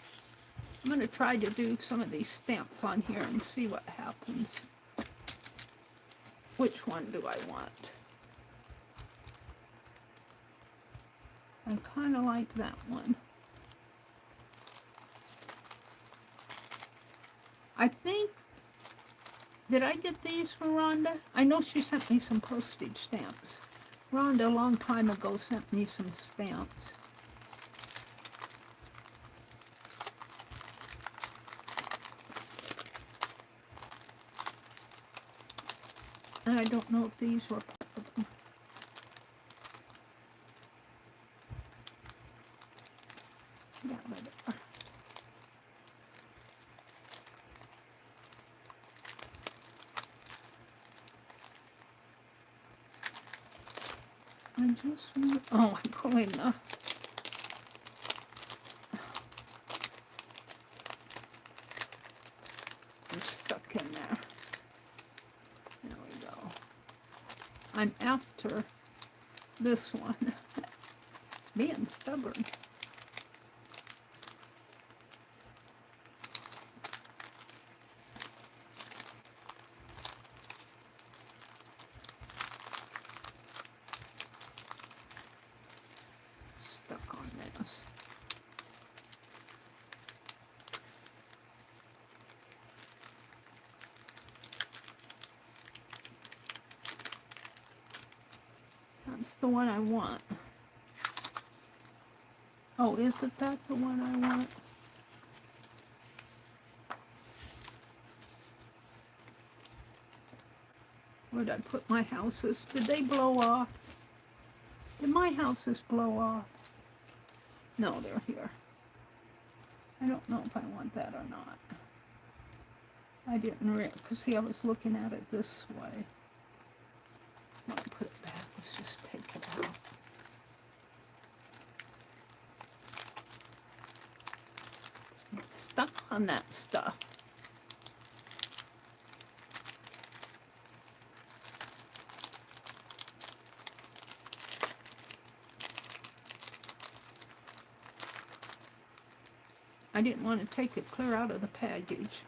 going to try to do some of these stamps on here and see what happens. Which one do I want? I kind of like that one. I think, did I get these from Rhonda? I know she sent me some postage stamps. Rhonda, a long time ago, sent me some stamps. And I don't know if these were part of them. Yeah, they are. I just, oh, I'm pulling the, it's stuck in there. There we go. I'm after this one. Being stubborn. Stuck on this. That's the one I want. Oh, isn't that the one I want? Where'd I put my houses? Did they blow off? Did my houses blow off? No, they're here. I don't know if I want that or not. I didn't because see, I was looking at it this way. I'll put it back. Let's just take it out. I'm stuck on that stuff. I didn't want to take it clear out of the package.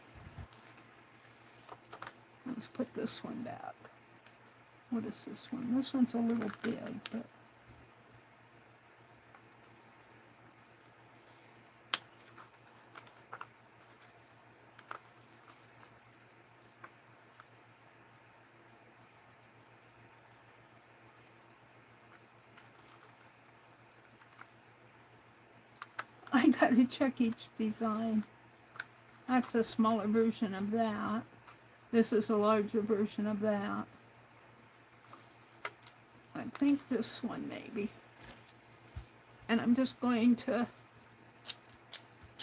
Let's put this one back. What is this one? This one's a little big, but I gotta check each design. That's a smaller version of that. This is a larger version of that. I think this one maybe. And I'm just going to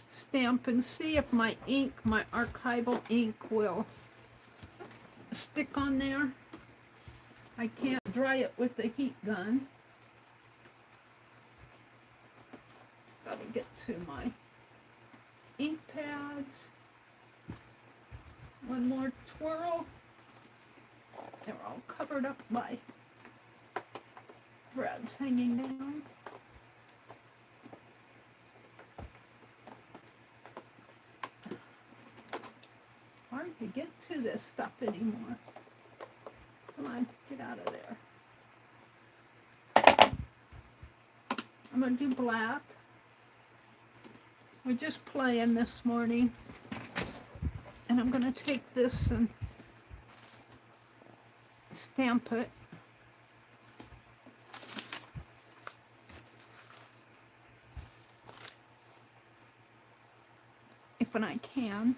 stamp and see if my ink, my archival ink will stick on there. I can't dry it with the heat gun. Gotta get to my ink pads. One more twirl. They're all covered up by threads hanging down. Hard to get to this stuff anymore. Come on, get out of there. I'm gonna do black. We're just playing this morning. And I'm gonna take this and stamp it. If I can.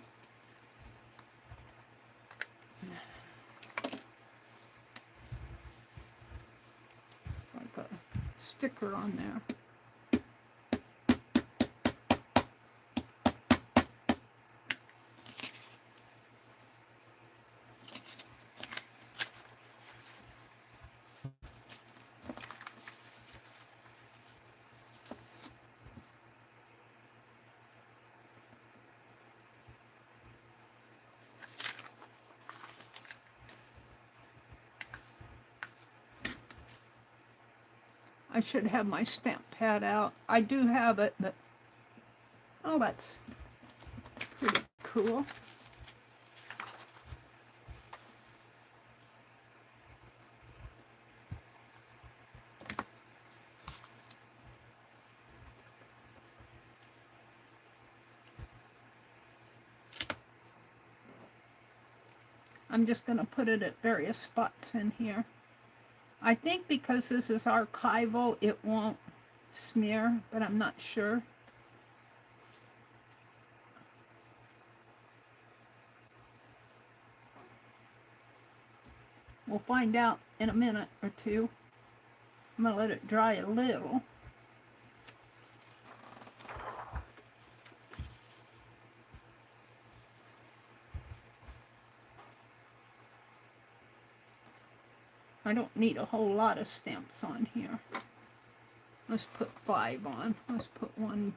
Like a sticker on there. I should have my stamp pad out. I do have it, but oh, that's pretty cool. I'm just going to put it at various spots in here. I think because this is archival, it won't smear, but I'm not sure. We'll find out in a minute or two. I'm going to let it dry a little. I don't need a whole lot of stamps on here. Let's put 5 on. Let's put one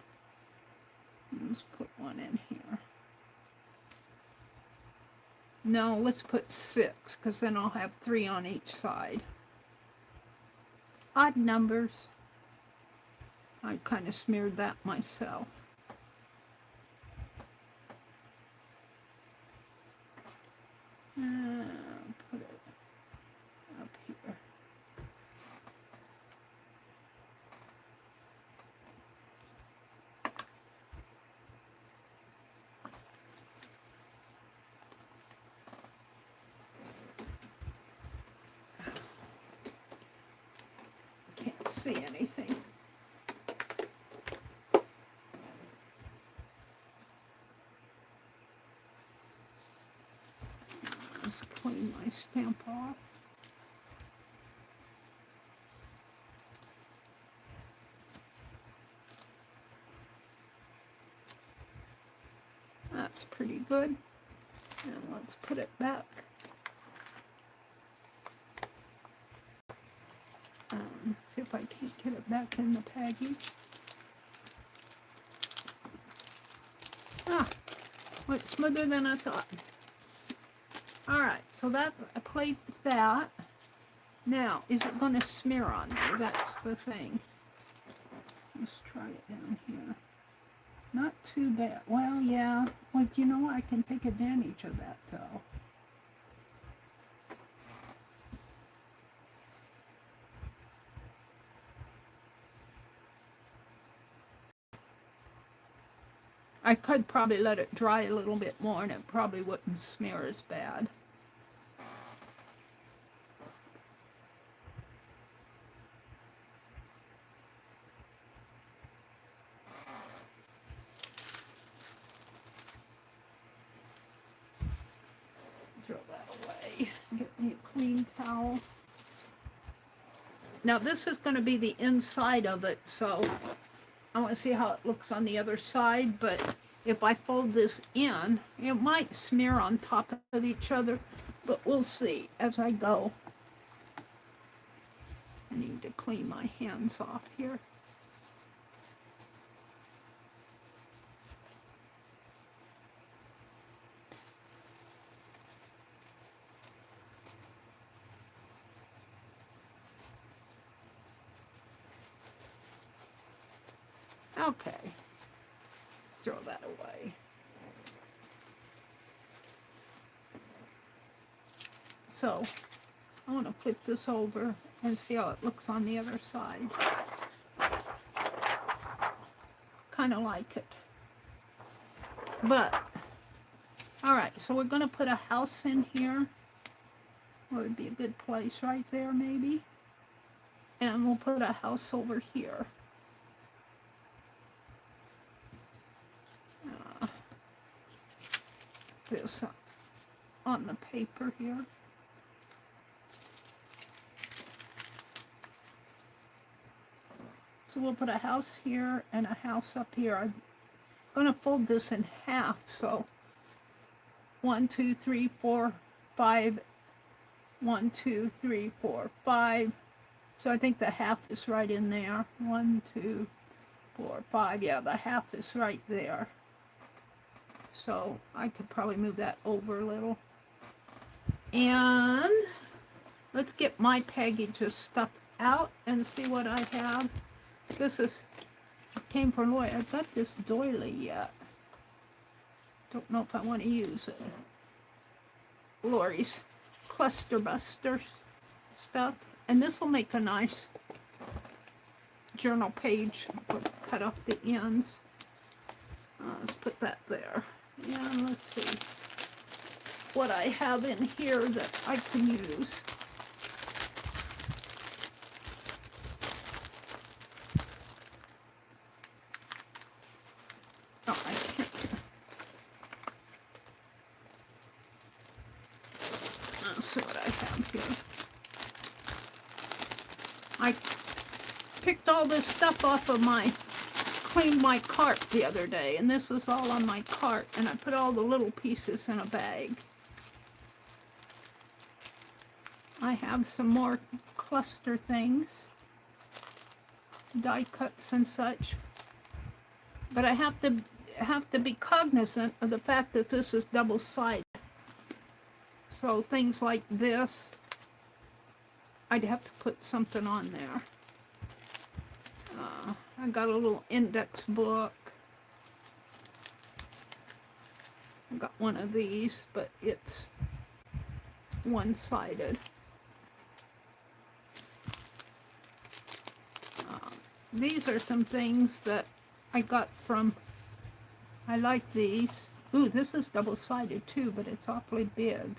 in here. No, let's put 6, because then I'll have 3 on each side. odd numbers. I kind of smeared that myself. Put it up here. Can't see anything. Just clean my stamp off. That's pretty good. And let's put it back. See if I can't get it back in the package. Ah, went smoother than I thought. Alright, so that I played with that. Now, is it going to smear on me? That's the thing. Let's try it down here. Not too bad. Well, yeah. Well, you know, I can take advantage of that, though. I could probably let it dry a little bit more and it probably wouldn't smear as bad. Throw that away. Get me a clean towel. Now this is going to be the inside of it, so I want to see how it looks on the other side, but if I fold this in, it might smear on top of each other, but we'll see as I go. I need to clean my hands off here. Okay, throw that away. So, I want to flip this over and see how it looks on the other side. Kind of like it. But, alright, so we're going to put a house in here. What would be a good place right there, maybe? And we'll put a house over here. This on the paper here. So we'll put a house here and a house up here. I'm going to fold this in half, so 1, 2, 3, 4, 5, 1, 2, 3, 4, 5. So I think the half is right in there. 1, 2, 4, 5. Yeah, the half is right there. So I could probably move that over a little. And let's get my package of stuff out and see what I have. This came from Lloyd. I've got this doily yet. Don't know if I want to use it. Lori's Cluster Buster stuff. And this will make a nice journal page. Cut off the ends. Let's put that there. And let's see what I have in here that I can use. Oh, I can't. Let's see what I have here. I picked all this stuff off of cleaned my cart the other day, and this was all on my cart, and I put all the little pieces in a bag. I have some more cluster things, die cuts and such, but I have to be cognizant of the fact that this is double-sided. So things like this, I'd have to put something on there. I got a little index book. I got one of these, but it's one-sided. These are some things that I got from, I like these. Ooh, this is double-sided too, but it's awfully big.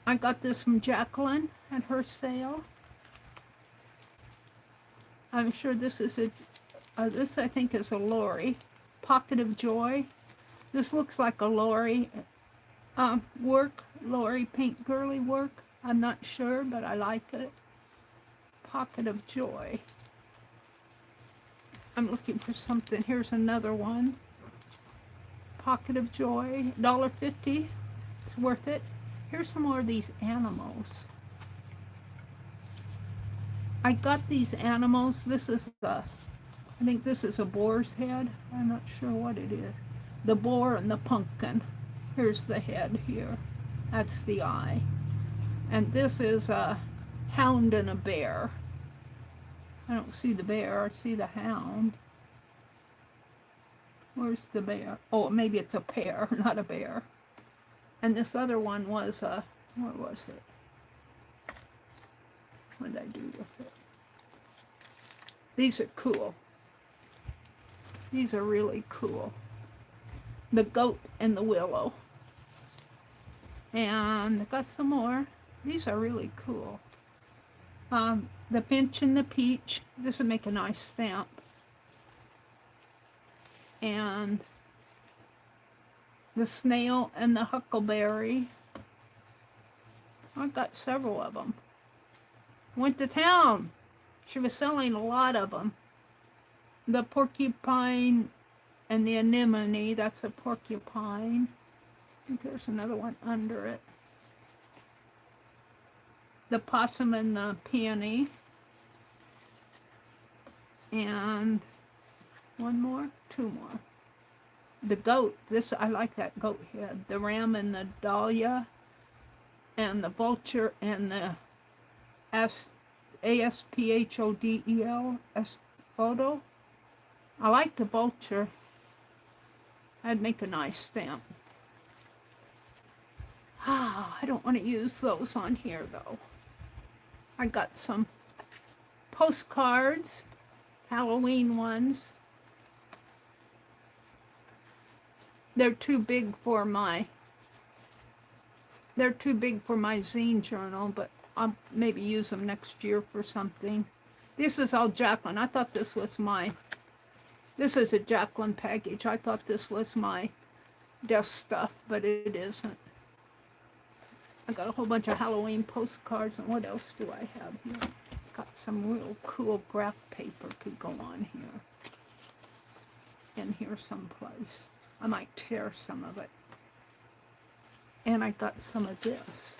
I got this from Jacqueline at her sale. I'm sure this is this I think is a Lori. Pocket of Joy. This looks like a Lori work, Lori Paint Girly work. I'm not sure, but I like it. Pocket of Joy. I'm looking for something. Here's another one. Pocket of Joy, $1.50. It's worth it. Here's some more of these animals. I got these animals. This is I think this is a boar's head. I'm not sure what it is. The boar and the pumpkin. Here's the head here. That's the eye. And this is a hound and a bear. I don't see the bear. I see the hound. Where's the bear? Oh, maybe it's a pear, not a bear. And this other one was a, what was it? What did I do with it? These are cool. These are really cool. The goat and the willow. And I got some more. These are really cool. The finch and the peach. This would make a nice stamp. And the snail and the huckleberry. I got several of them. Went to town. She was selling a lot of them. The porcupine and the anemone. That's a porcupine. I think there's another one under it. The possum and the peony. And one more, two more. The goat, this, I like that goat head. The ram and the dahlia. And the vulture and the ASPHODEL photo. I like the vulture. I'd make a nice stamp. I don't want to use those on here though. I got some postcards, Halloween ones. They're too big for my zine journal, but I'll maybe use them next year for something. This is all Jacqueline. I thought this was this is a Jacqueline package. I thought this was my desk stuff, but it isn't. I got a whole bunch of Halloween postcards, and what else do I have here? Got some real cool graph paper could go on here. In here someplace. I might tear some of it. And I got some of this.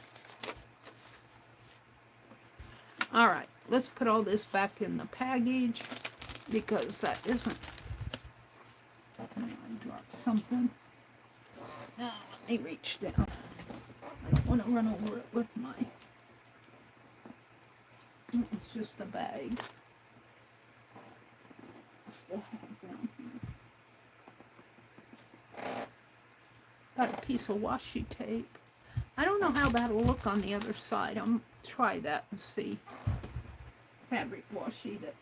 All right, let's put all this back in the package because that isn't. I dropped something. Now let me reach down. I don't want to run over it with my. It's just a bag. Still have down here. Got a piece of washi tape. I don't know how that'll look on the other side. I'm gonna try that and see. Fabric washi that.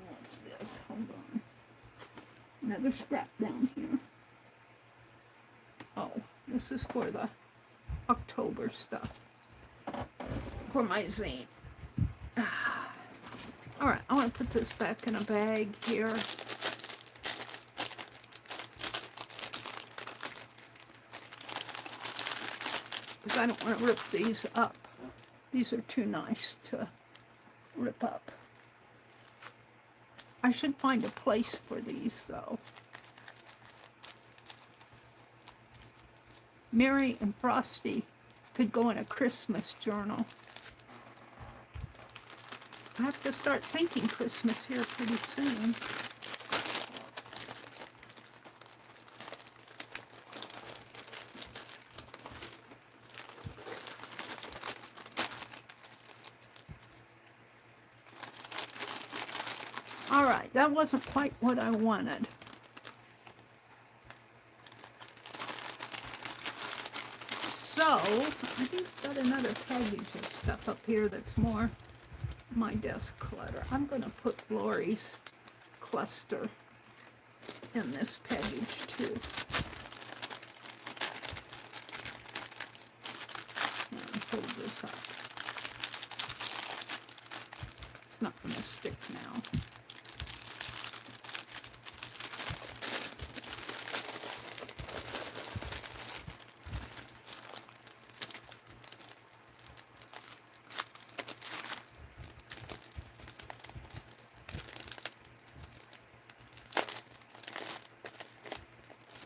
What's this? Hold on. Another scrap down here. Oh, this is for the October stuff. For my zine. Alright, I want to put this back in a bag here. Because I don't want to rip these up. These are too nice to rip up. I should find a place for these though. Mary and Frosty could go in a Christmas journal. I have to start thinking Christmas here pretty soon. All right, that wasn't quite what I wanted. So, I think I've got another package of stuff up here that's more my desk clutter. I'm going to put Lori's cluster in this package too. And hold this up. It's not going to stick now.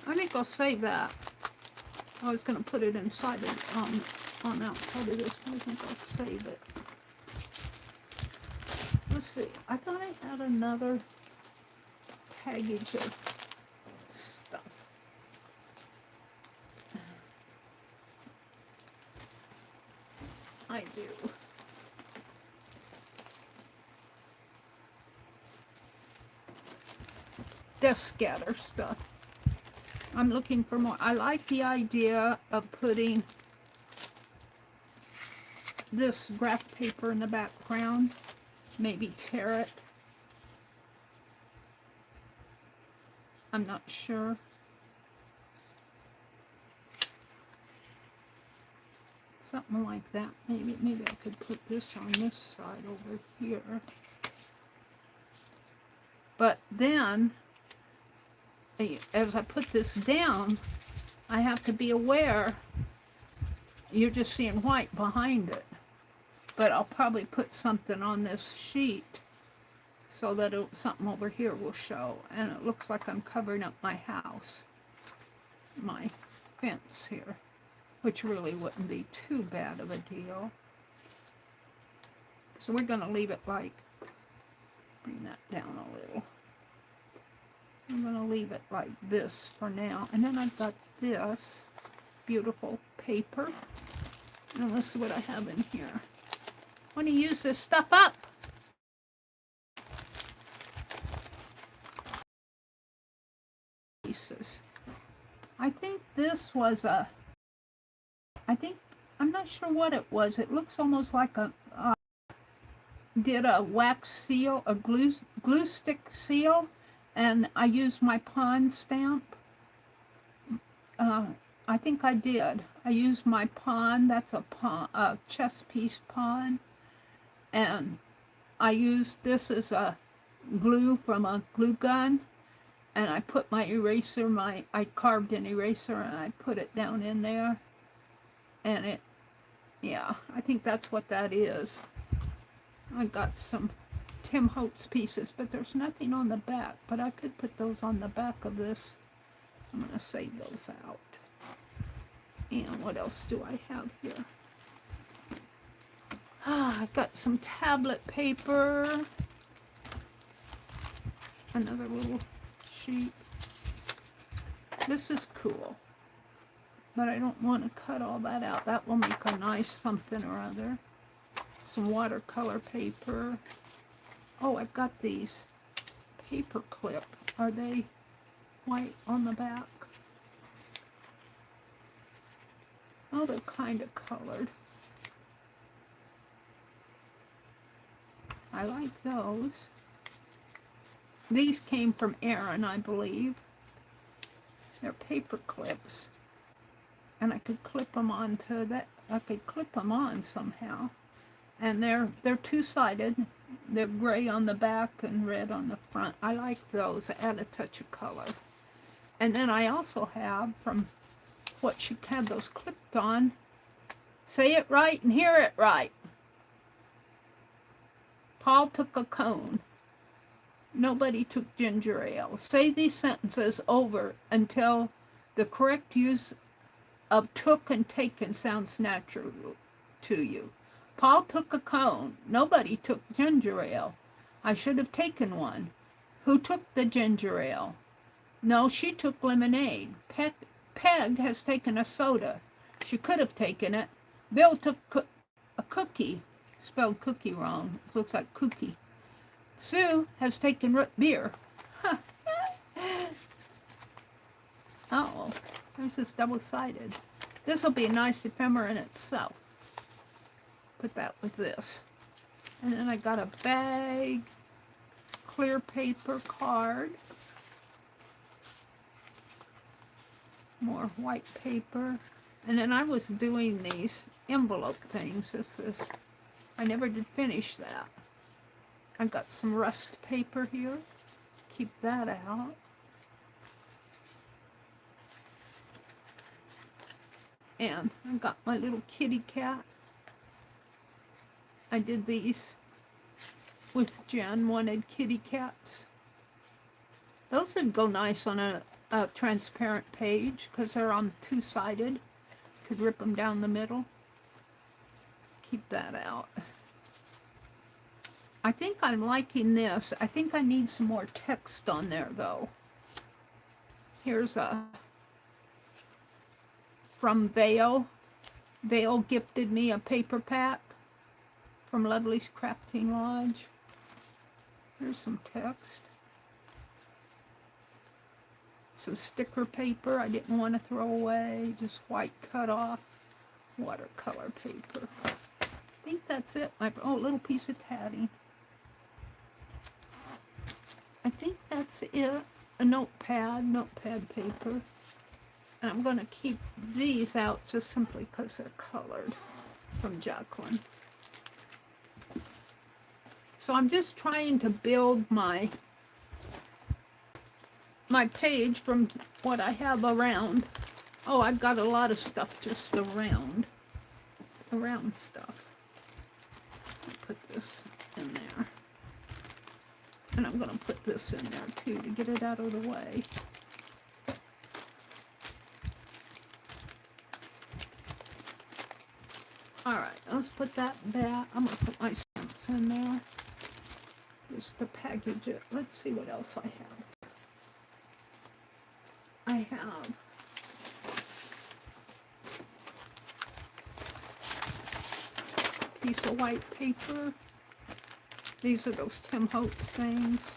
I think I'll save that. I was going to put it inside of, on the outside of this, but I think I'll save it. Let's see. I thought I had another package of stuff. I do. Desk scatter stuff. I'm looking for more. I like the idea of putting this graph paper in the background. Maybe tear it. I'm not sure. Something like that. Maybe I could put this on this side over here. But then, as I put this down, I have to be aware you're just seeing white behind it. But I'll probably put something on this sheet so that something over here will show. And it looks like I'm covering up my house, my fence here, which really wouldn't be too bad of a deal. So we're going to leave it like, bring that down a little. I'm going to leave it like this for now. And then I've got this beautiful paper. And let's see what I have in here. I want to use this stuff up. Pieces. I think this was a, I'm not sure what it was. It looks almost like a, did a wax seal, a glue stick seal. And I used my pawn stamp. I think I did. I used my pawn. That's a pawn, a chess piece pawn. And I used this as a glue from a glue gun. And I put my eraser, I carved an eraser and I put it down in there. And it, yeah, I think that's what that is. I got some Tim Holtz pieces, but there's nothing on the back, but I could put those on the back of this. I'm going to save those out. And what else do I have here? I've got some tablet paper. Another little sheet. This is cool, but I don't want to cut all that out. That will make a nice something or other. Some watercolor paper. Oh, I've got these paper clip. Are they white on the back? Oh, they're kind of colored. I like those. These came from Erin, I believe. They're paper clips. And I could clip them onto that. I could clip them on somehow. And they're two-sided. They're gray on the back and red on the front. I like those. Add a touch of color. And then I also have, from what she had those clipped on, say it right and hear it right. Paul took a cone. Nobody took ginger ale. Say these sentences over until the correct use of took and taken sounds natural to you. Paul took a cone. Nobody took ginger ale. I should have taken one. Who took the ginger ale? No, she took lemonade. Peg has taken a soda. She could have taken it. Bill took a cookie. Spelled cookie wrong. It looks like cookie. Sue has taken root beer. Uh-oh, there's this double-sided. This will be a nice ephemera in itself. Put that with this. And then I got a bag, clear paper card, more white paper. And then I was doing these envelope things. This is, I never did finish that. I've got some rust paper here. Keep that out. And I've got my little kitty cat. I did these with Jen, wanted kitty cats. Those would go nice on a transparent page because they're on two-sided. Could rip them down the middle. Keep that out. I think I'm liking this. I think I need some more text on there though. Here's a from Vale. Vale gifted me a paper pack from Lovely's Crafting Lodge. Here's some text. Some sticker paper I didn't want to throw away. Just white cut off watercolor paper. I think that's it. Oh, a little piece of tatting. I think that's it. A notepad paper. And I'm going to keep these out just simply because they're colored from Jacqueline. So I'm just trying to build my page from what I have around. Oh, I've got a lot of stuff just around stuff. Put this in there. And I'm going to put this in there too to get it out of the way. Alright, let's put that back. I'm going to put my stamps in there. Just to package it. Let's see what else I have. I have a piece of white paper. These are those Tim Holtz things.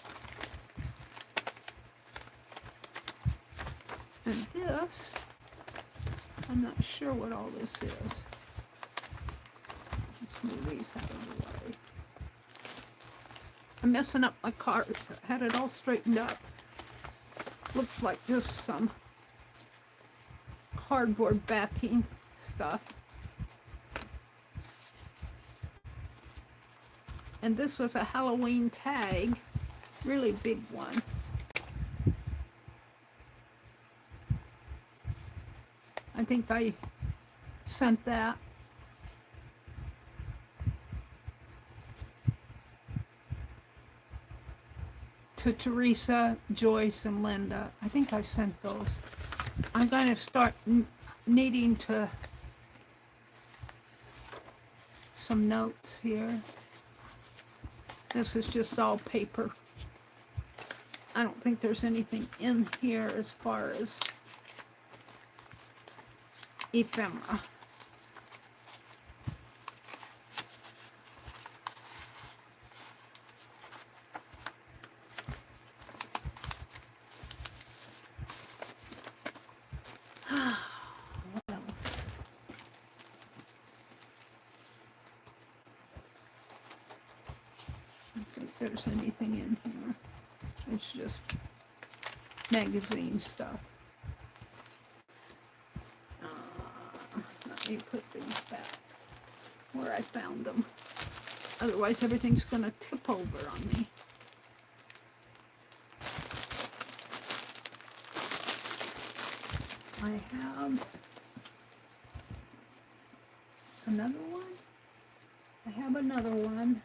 And this, I'm not sure what all this is. Let's move these out of the way. I'm messing up my card. I had it all straightened up. Looks like just some cardboard backing stuff. And this was a Halloween tag, really big one. I think I sent that. To Teresa, Joyce, and Linda. I think I sent those. I'm going to start needing to some notes here. This is just all paper. I don't think there's anything in here as far as ephemera. What else? I don't think there's anything in here. It's just magazine stuff. Let me put these back where I found them. Otherwise everything's gonna tip over on me. I have another one. I have another one.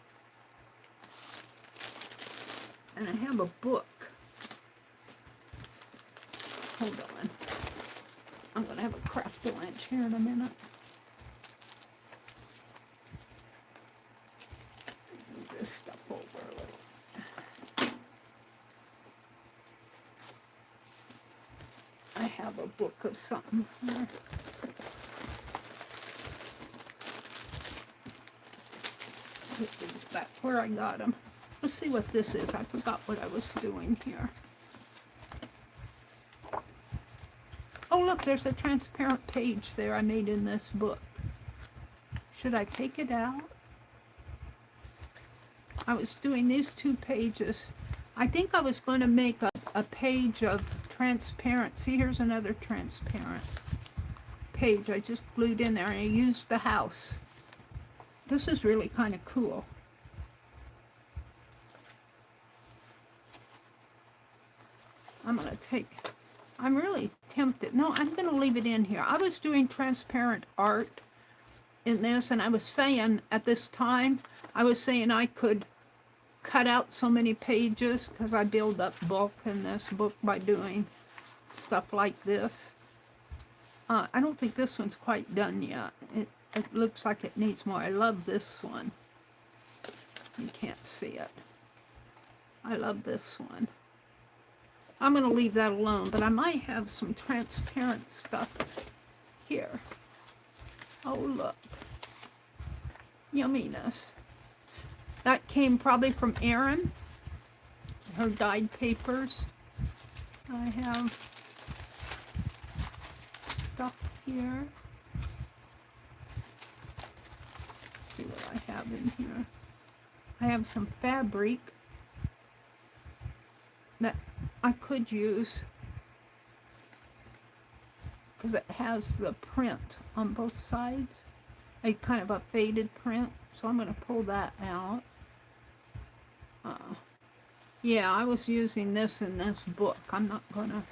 And I have a book. Hold on. I'm going to have a crafty lunch here in a minute. Move this stuff over a little. I have a book of something here. Put these back where I got them. Let's see what this is. I forgot what I was doing here. Oh, look, there's a transparent page there I made in this book. Should I take it out? I was doing these 2 pages. I think I was going to make a page of transparent. See, here's another transparent page I just glued in there, and I used the house. This is really kind of cool. I'm really tempted. No, I'm going to leave it in here. I was doing transparent art in this, and I was saying at this time, I was saying I could cut out so many pages because I build up bulk in this book by doing stuff like this. I don't think this one's quite done yet. It looks like it needs more. I love this one. You can't see it. I love this one. I'm going to leave that alone, but I might have some transparent stuff here. Oh, look. Yumminess. That came probably from Erin. Her dyed papers. I have stuff here. Let's see what I have in here. I have some fabric that I could use because it has the print on both sides, a kind of a faded print, so I'm going to pull that out. Yeah, I was using this in this book. I'm not going to,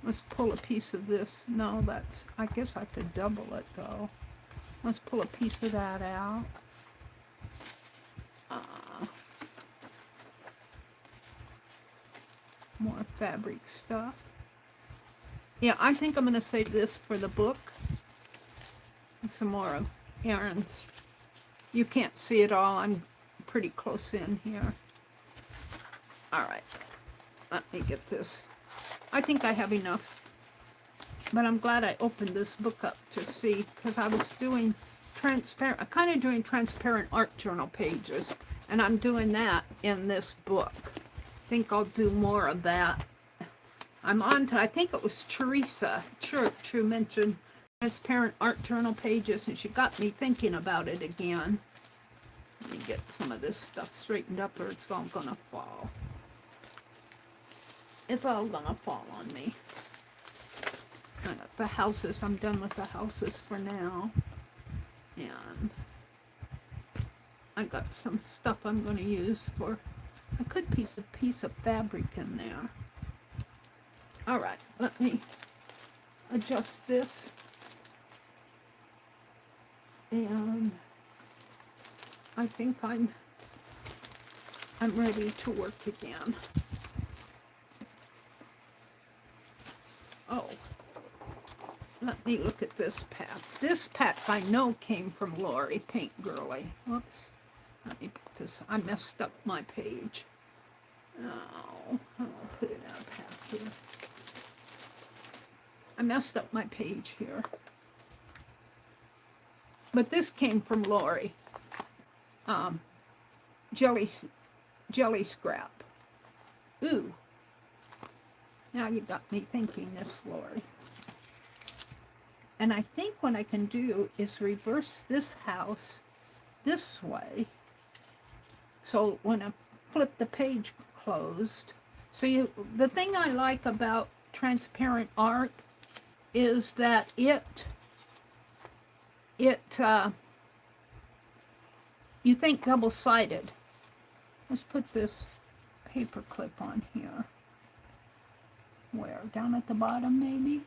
let's pull a piece of this. No, that's, I guess I could double it though. Let's pull a piece of that out. More fabric stuff. Yeah, I think I'm going to save this for the book. And some more of Erin's. You can't see it all. I'm pretty close in here. Alright. Let me get this. I think I have enough. But I'm glad I opened this book up to see, because I was doing transparent, kind of doing transparent art journal pages. And I'm doing that in this book. I think I'll do more of that. I'm on to, I think it was Teresa Church who mentioned transparent art journal pages, and she got me thinking about it again. Let me get some of this stuff straightened up or it's all gonna fall. It's all gonna fall on me. I got the houses. I'm done with the houses for now. And I got some stuff I'm going to use for, I could piece a piece of fabric in there. All right, let me adjust this. And I think I'm ready to work again. Oh, let me look at this pack. This pack I know came from Lori, Paint Girly. Whoops. Let me put this, I messed up my page. Oh, I'll put it out half here. I messed up my page here. But this came from Lori. Jelly scrap. Ooh. Now you got me thinking this, Lori. And I think what I can do is reverse this house this way. So when I flip the page closed, so the thing I like about transparent art is that you think double-sided. Let's put this paper clip on here. Where? Down at the bottom, maybe?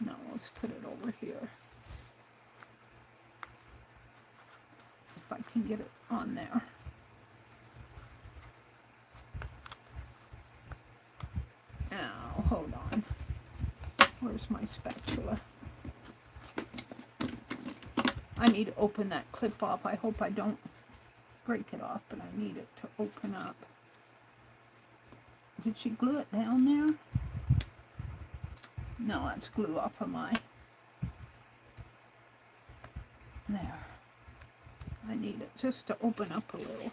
No, let's put it over here. If I can get it on there. Now, hold on. Where's my spatula? I need to open that clip off. I hope I don't break it off, but I need it to open up. Did she glue it down there? No, that's glue off of my... There. I need it just to open up a little.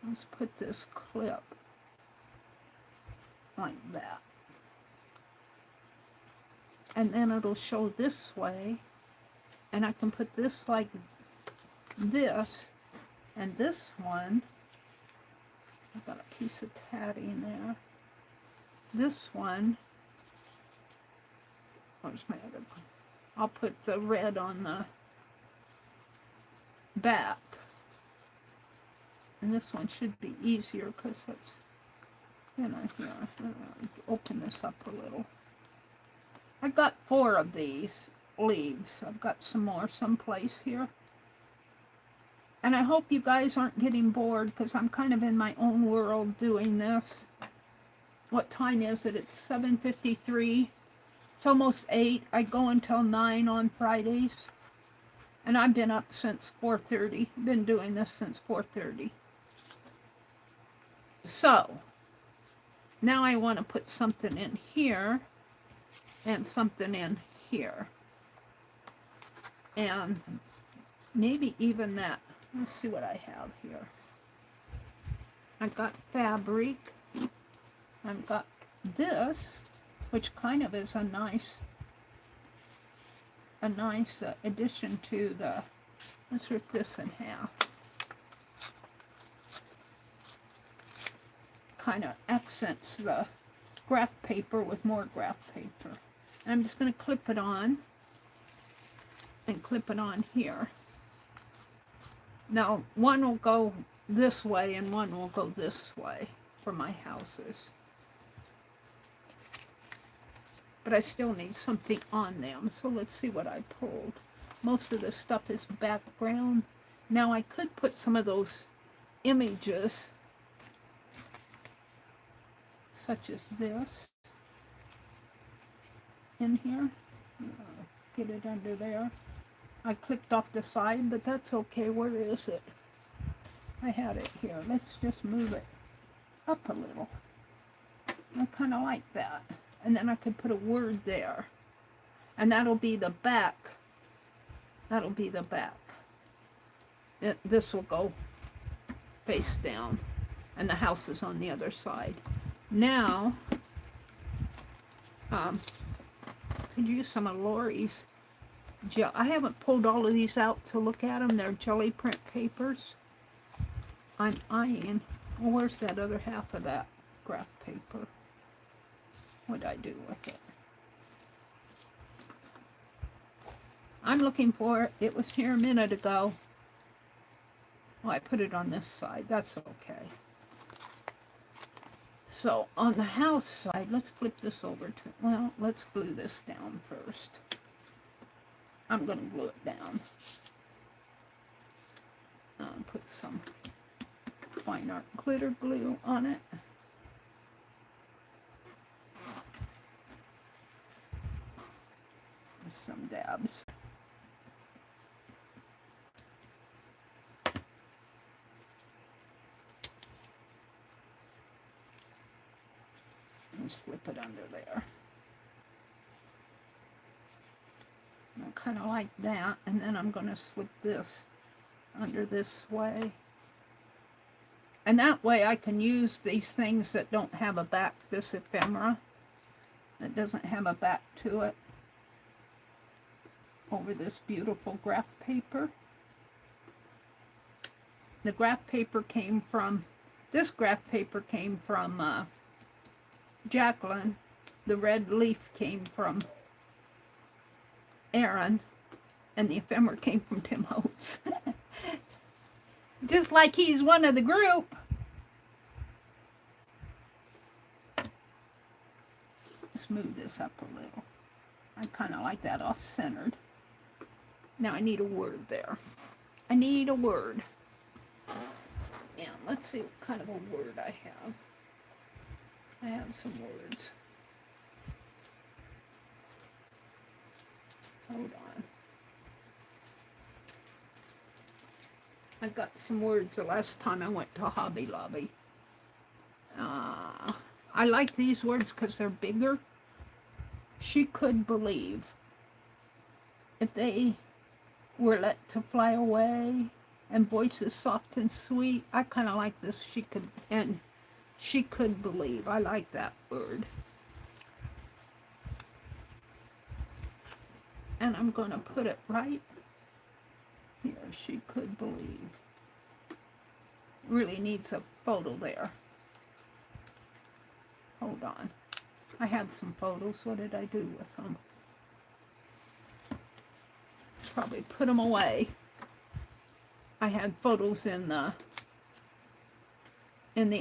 Let's put this clip like that. And then it'll show this way. And I can put this like this. And this one, I've got a piece of tatting there. This one, where's my other one? I'll put the red on the back. And this one should be easier because it's, you know, here. Open this up a little. I got 4 of these leaves. I've got some more someplace here. And I hope you guys aren't getting bored because I'm kind of in my own world doing this. What time is it? It's 7:53. It's almost 8. I go until 9 on Fridays. And I've been up since 4:30. Been doing this since 4:30. So, now I want to put something in here and something in here. And maybe even that. Let's see what I have here. I've got fabric. I've got this, which kind of is a nice addition to the, let's rip this in half. Kind of accents the graph paper with more graph paper. And I'm just going to clip it on and clip it on here. Now, one will go this way and one will go this way for my houses. But I still need something on them, so let's see what I pulled. Most of the stuff is background. Now, I could put some of those images, such as this, in here. Get it under there. I clicked off the side, but that's okay. Where is it? I had it here. Let's just move it up a little. I kind of like that. And then I could put a word there. And that'll be the back. That'll be the back. This will go face down. And the house is on the other side. Now, could use some of Lori's gel. I haven't pulled all of these out to look at them. They're jelly print papers. I'm eyeing. Well, where's that other half of that graph paper? What did I do with it? I'm looking for it. It was here a minute ago. Well, I put it on this side. That's okay. So, on the house side, let's flip this over to, well, let's glue this down first. I'm going to glue it down. Put some fine art glitter glue on it. Some dabs. And slip it under there. I kind of like that, and then I'm going to slip this under this way. And that way I can use these things that don't have a back, this ephemera that doesn't have a back to it, over this beautiful graph paper. The graph paper came from, this graph paper came from Jacqueline. The red leaf came from Aaron, and the ephemera came from Tim Holtz. Just like he's one of the group. Let's move this up a little. I kind of like that off-centered. Now I need a word there. I need a word. And let's see what kind of a word I have. I have some words. Hold on. I got some words the last time I went to Hobby Lobby. I like these words because they're bigger. She could believe. If they We're let to fly away, and voices soft and sweet. I kind of like this. She could believe. I like that word. And I'm going to put it right here. She could believe. Really needs a photo there. Hold on. I had some photos. What did I do with them? Probably put them away. I had photos in the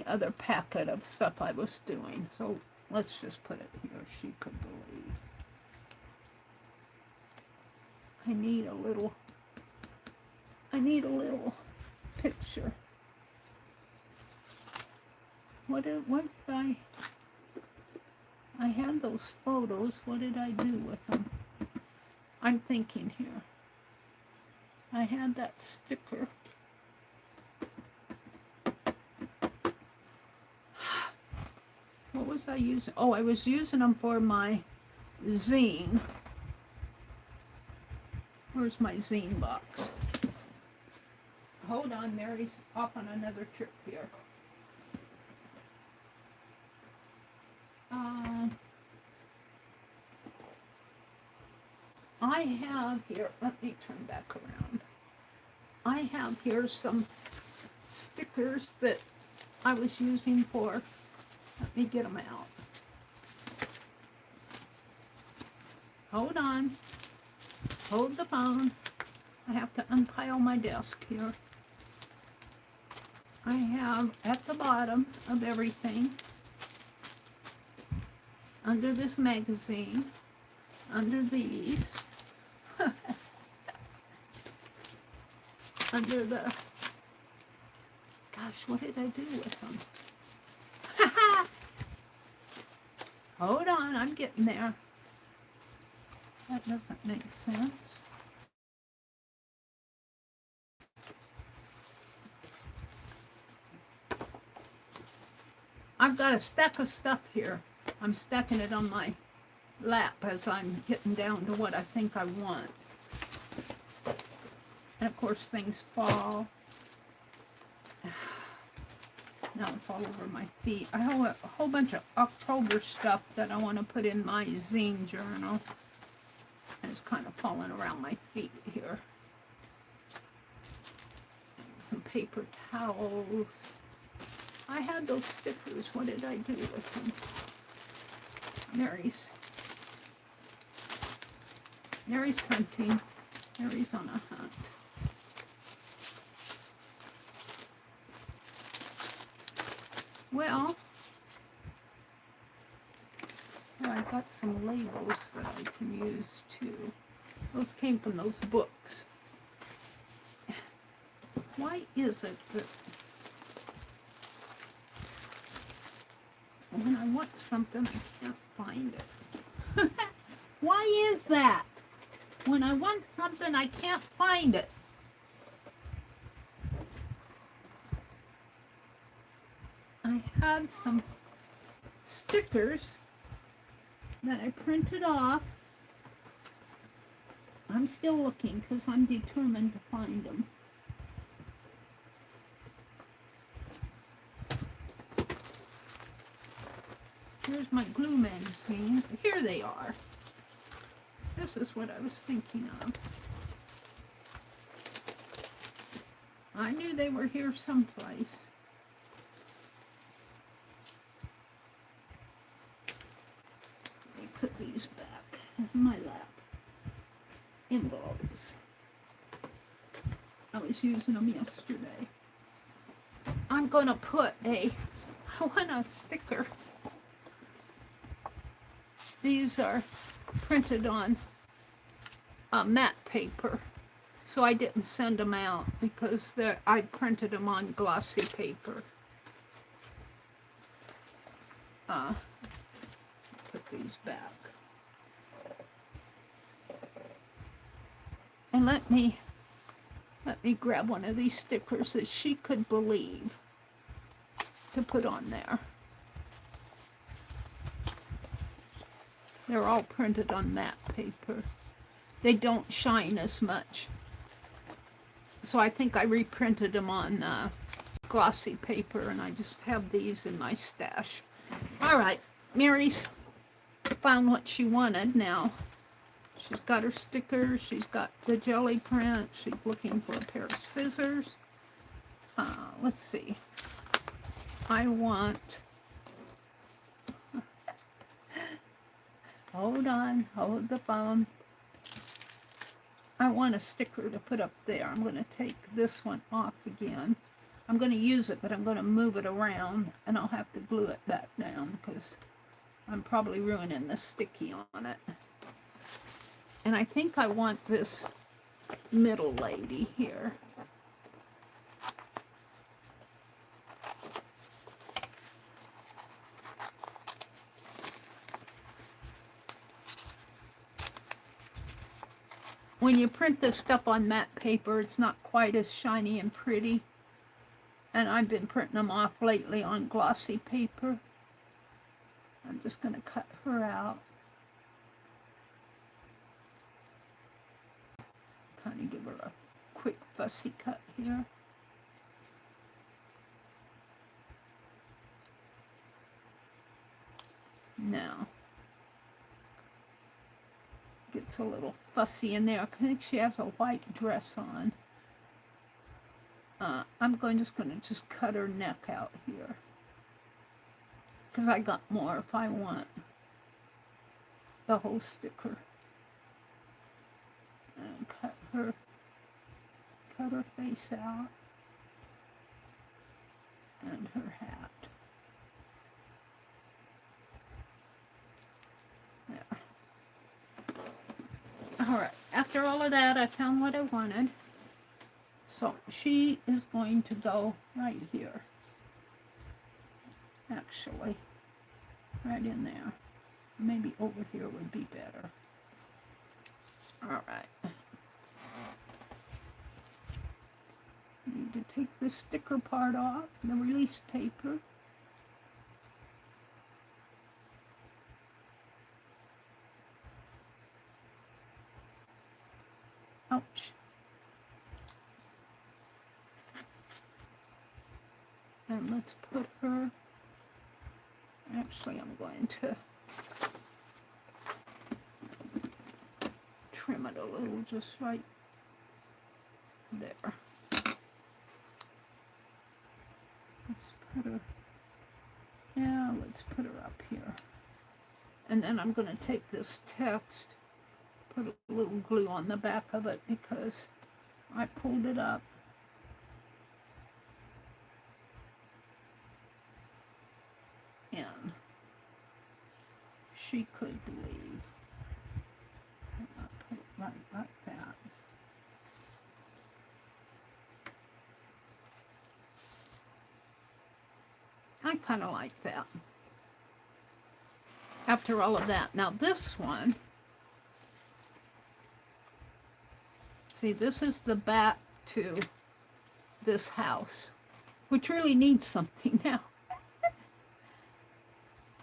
other packet of stuff I was doing. So let's just put it here. She could believe. I need a little picture. What did I had those photos. What did I do with them? I'm thinking here. I had that sticker. What was I using? Oh, I was using them for my zine. Where's my zine box? Hold on, Mary's off on another trip here. I have here, let me turn back around. I have here some stickers that I was using for, let me get them out. Hold on. Hold the phone. I have to unpile my desk here. I have at the bottom of everything, under this magazine, under these, under the, gosh, what did I do with them? Hold on, I'm getting there. That doesn't make sense. I've got a stack of stuff here. I'm stacking it on my lap as I'm getting down to what I think I want. And of course things fall. Now it's all over my feet. I have a whole bunch of October stuff that I want to put in my zine journal. And it's kind of falling around my feet here. Some paper towels. I had those stickers. What did I do with them? Mary's hunting. Mary's on a hunt. Well, here I got some labels that I can use too. Those came from those books. Why is it that when I want something, I can't find it? Why is that? When I want something, I can't find it. I had some stickers that I printed off. I'm still looking because I'm determined to find them. Here's my glue magazines. Here they are. This is what I was thinking of. I knew they were here someplace. Let me put these back as my lap. Envelopes. I was using them yesterday. I'm going to put I want a sticker. These are printed on matte paper, so I didn't send them out because I printed them on glossy paper. Put these back. And let me grab one of these stickers that she could believe to put on there. They're all printed on matte paper. They don't shine as much So I think I reprinted them on glossy paper, and I just have these in my stash. All right, Mary's found what she wanted now. She's got her stickers, she's got the jelly print, she's looking for a pair of scissors. Let's see. I want... Hold on, hold the phone. I want a sticker to put up there. I'm going to take this one off again. I'm going to use it, but I'm going to move it around, and I'll have to glue it back down because I'm probably ruining the sticky on it. And I think I want this middle lady here. When you print this stuff on matte paper, it's not quite as shiny and pretty. And I've been printing them off lately on glossy paper. I'm just going to cut her out. Kind of give her a quick fussy cut here. Now, gets a little fussy in there. I think she has a white dress on. I'm just going to cut her neck out here, because I got more if I want the whole sticker. And cut her face out, and her hat. There. Alright, after all of that, I found what I wanted. So she is going to go right here. Actually, right in there. Maybe over here would be better. Alright. Need to take the sticker part off, the release paper. Ouch. And let's put her, actually I'm going to trim it a little, just right there. Let's put her, yeah, let's put her up here. And then I'm going to take this text, put a little glue on the back of it because I pulled it up. And she could leave. And I'll put it right like that. I kind of like that. After all of that. Now this one, see, this is the back to this house, which really needs something now.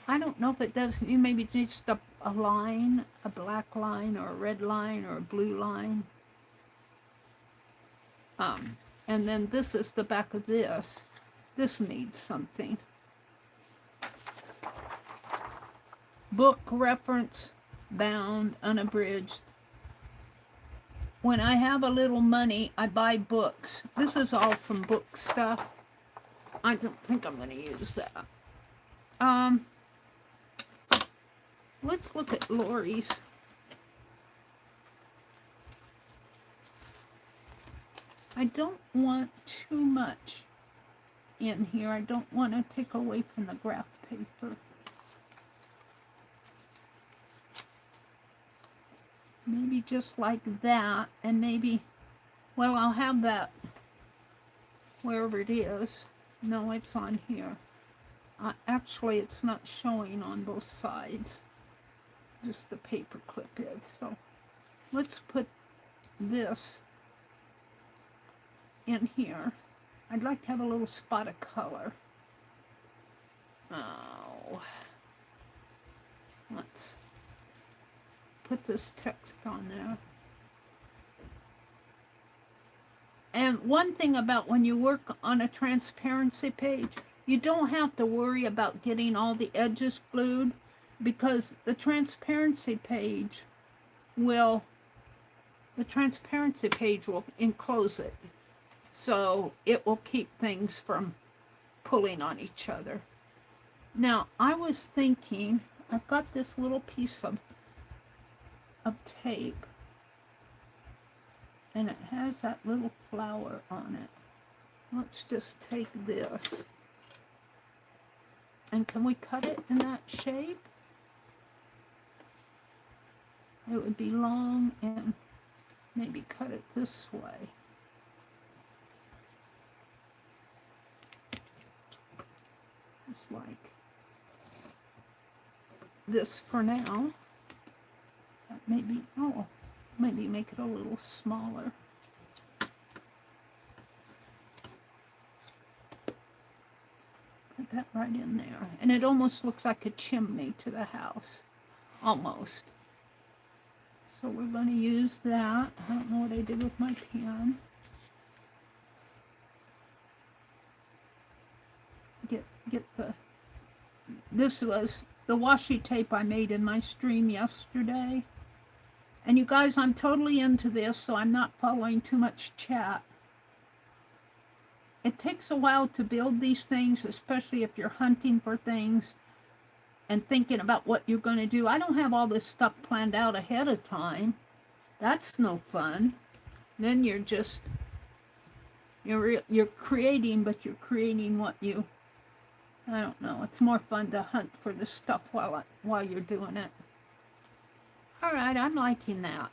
I don't know if it does, maybe just a line, a black line or a red line or a blue line. And then this is the back of this. This needs something. Book reference, bound, unabridged. When I have a little money, I buy books. This is all from book stuff. I don't think I'm going to use that. Let's look at Lori's. I don't want too much in here. I don't want to take away from the graph paper. Maybe just like that, and maybe, well, I'll have that wherever it is. No, it's on here. Actually, it's not showing on both sides. Just the paper clip is. So let's put this in here. I'd like to have a little spot of color. Oh. Let's put this text on there. And one thing about when you work on a transparency page, you don't have to worry about getting all the edges glued, because the transparency page will enclose it. So it will keep things from pulling on each other. Now, I was thinking, I've got this little piece of tape, and it has that little flower on it. Let's just take this. And can we cut it in that shape? It would be long, and maybe cut it this way. Just like this for now. Maybe, oh, maybe make it a little smaller. Put that right in there. And it almost looks like a chimney to the house. Almost. So we're going to use that. I don't know what I did with my pen. Get the, this was the washi tape I made in my stream yesterday. And you guys, I'm totally into this, so I'm not following too much chat. It takes a while to build these things, especially if you're hunting for things and thinking about what you're going to do. I don't have all this stuff planned out ahead of time. That's no fun. Then you're just, you're creating, but you're creating what you, I don't know. It's more fun to hunt for the stuff while you're doing it. All right, I'm liking that.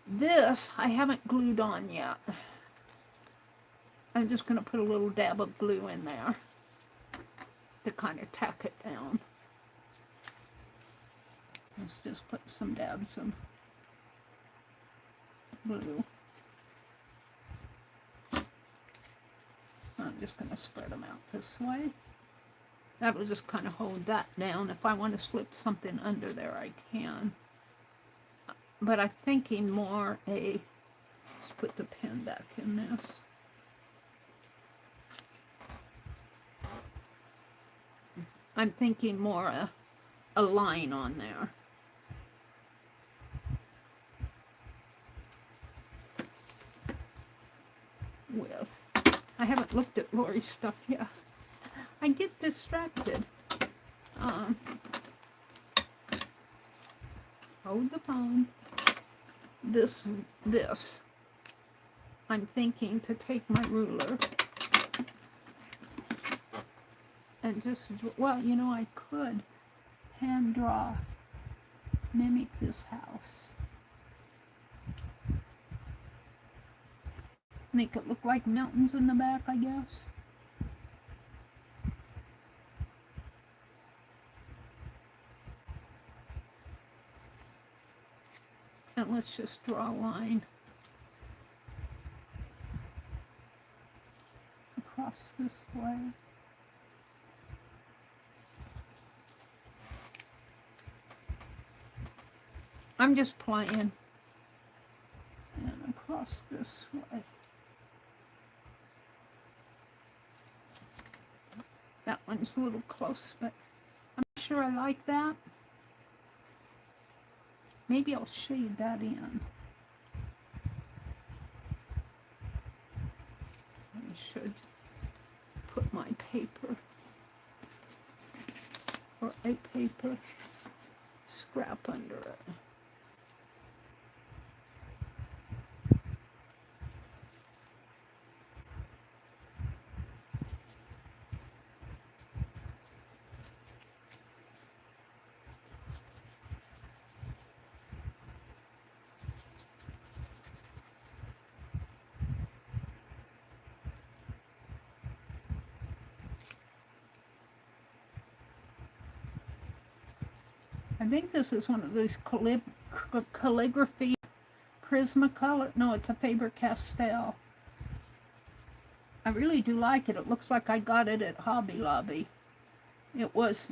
This I haven't glued on yet. I'm just going to put a little dab of glue in there to kind of tack it down. Let's just put some dabs of glue. I'm just going to spread them out this way. That will just kind of hold that down. If I want to slip something under there, I can. But I'm thinking more let's put the pen back in this. I'm thinking more a line on there. I haven't looked at Lori's stuff yet. I get distracted. Hold the phone. This. I'm thinking to take my ruler and just, well, you know, I could hand draw, mimic this house. Make it look like mountains in the back, I guess. And let's just draw a line across this way. I'm just playing. And across this way. That one's a little close, but I'm not sure I like that. Maybe I'll shade that in. I should put my paper or a paper scrap under it. I think this is one of those calligraphy Prismacolor. No, it's a Faber-Castell. I really do like it. It looks like I got it at Hobby Lobby. It was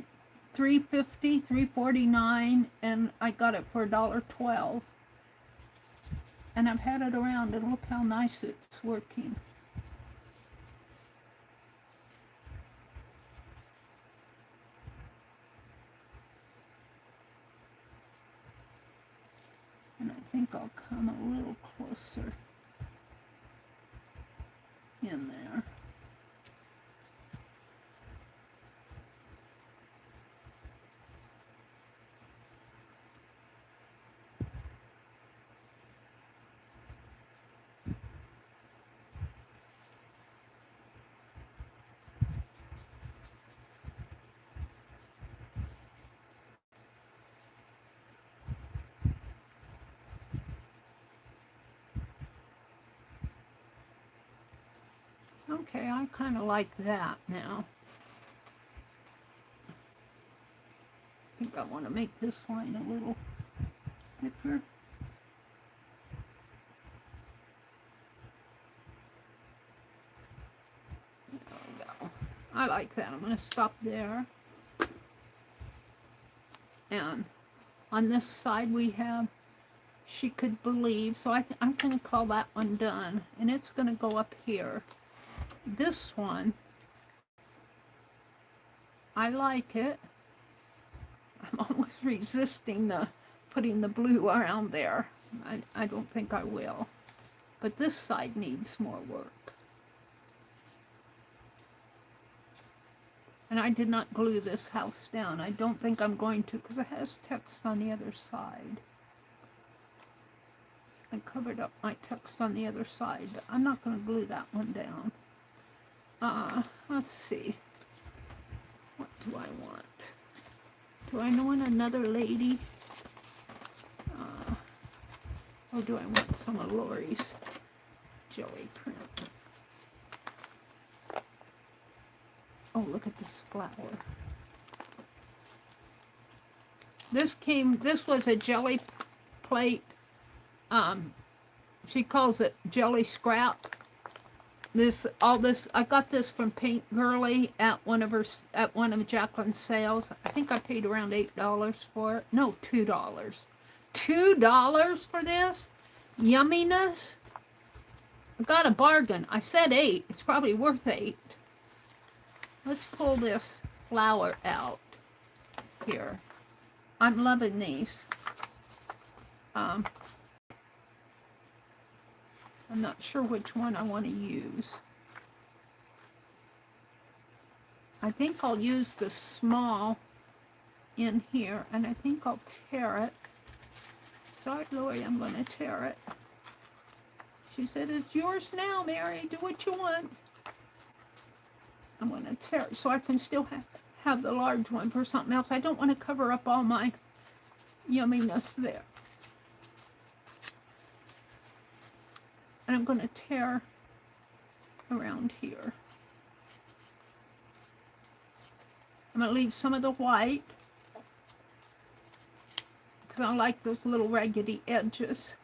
$3.50, $3.49, and I got it for $1.12. and I've had it around, and look how nice it's working. And I think I'll come a little closer in there. Okay, I kind of like that now. I think I want to make this line a little thicker. There we go. I like that. I'm going to stop there. And on this side we have She Could Believe. So I'm going to call that one done. And it's going to go up here. This one, I like it. I'm almost resisting putting the blue around there. I don't think I will. But this side needs more work. And I did not glue this house down. I don't think I'm going to, because it has text on the other side. I covered up my text on the other side, but I'm not going to glue that one down. Let's see. What do I want? Do I want another lady? Or do I want some of Lori's jelly print? Oh, look at this flower. This was a jelly plate. She calls it jelly scrap. I got this from Paint Girly at one of Jacqueline's sales. I think I paid around $8 for it. No, $2. $2 for this? Yumminess? I got a bargain. I said $8. It's probably worth $8. Let's pull this flower out here. I'm loving these. I'm not sure which one I want to use. I think I'll use the small in here, and I think I'll tear it. Sorry, Lori, I'm going to tear it. She said, it's yours now, Mary. Do what you want. I'm going to tear it so I can still have the large one for something else. I don't want to cover up all my yumminess there. And I'm going to tear around here. I'm going to leave some of the white because I like those little raggedy edges.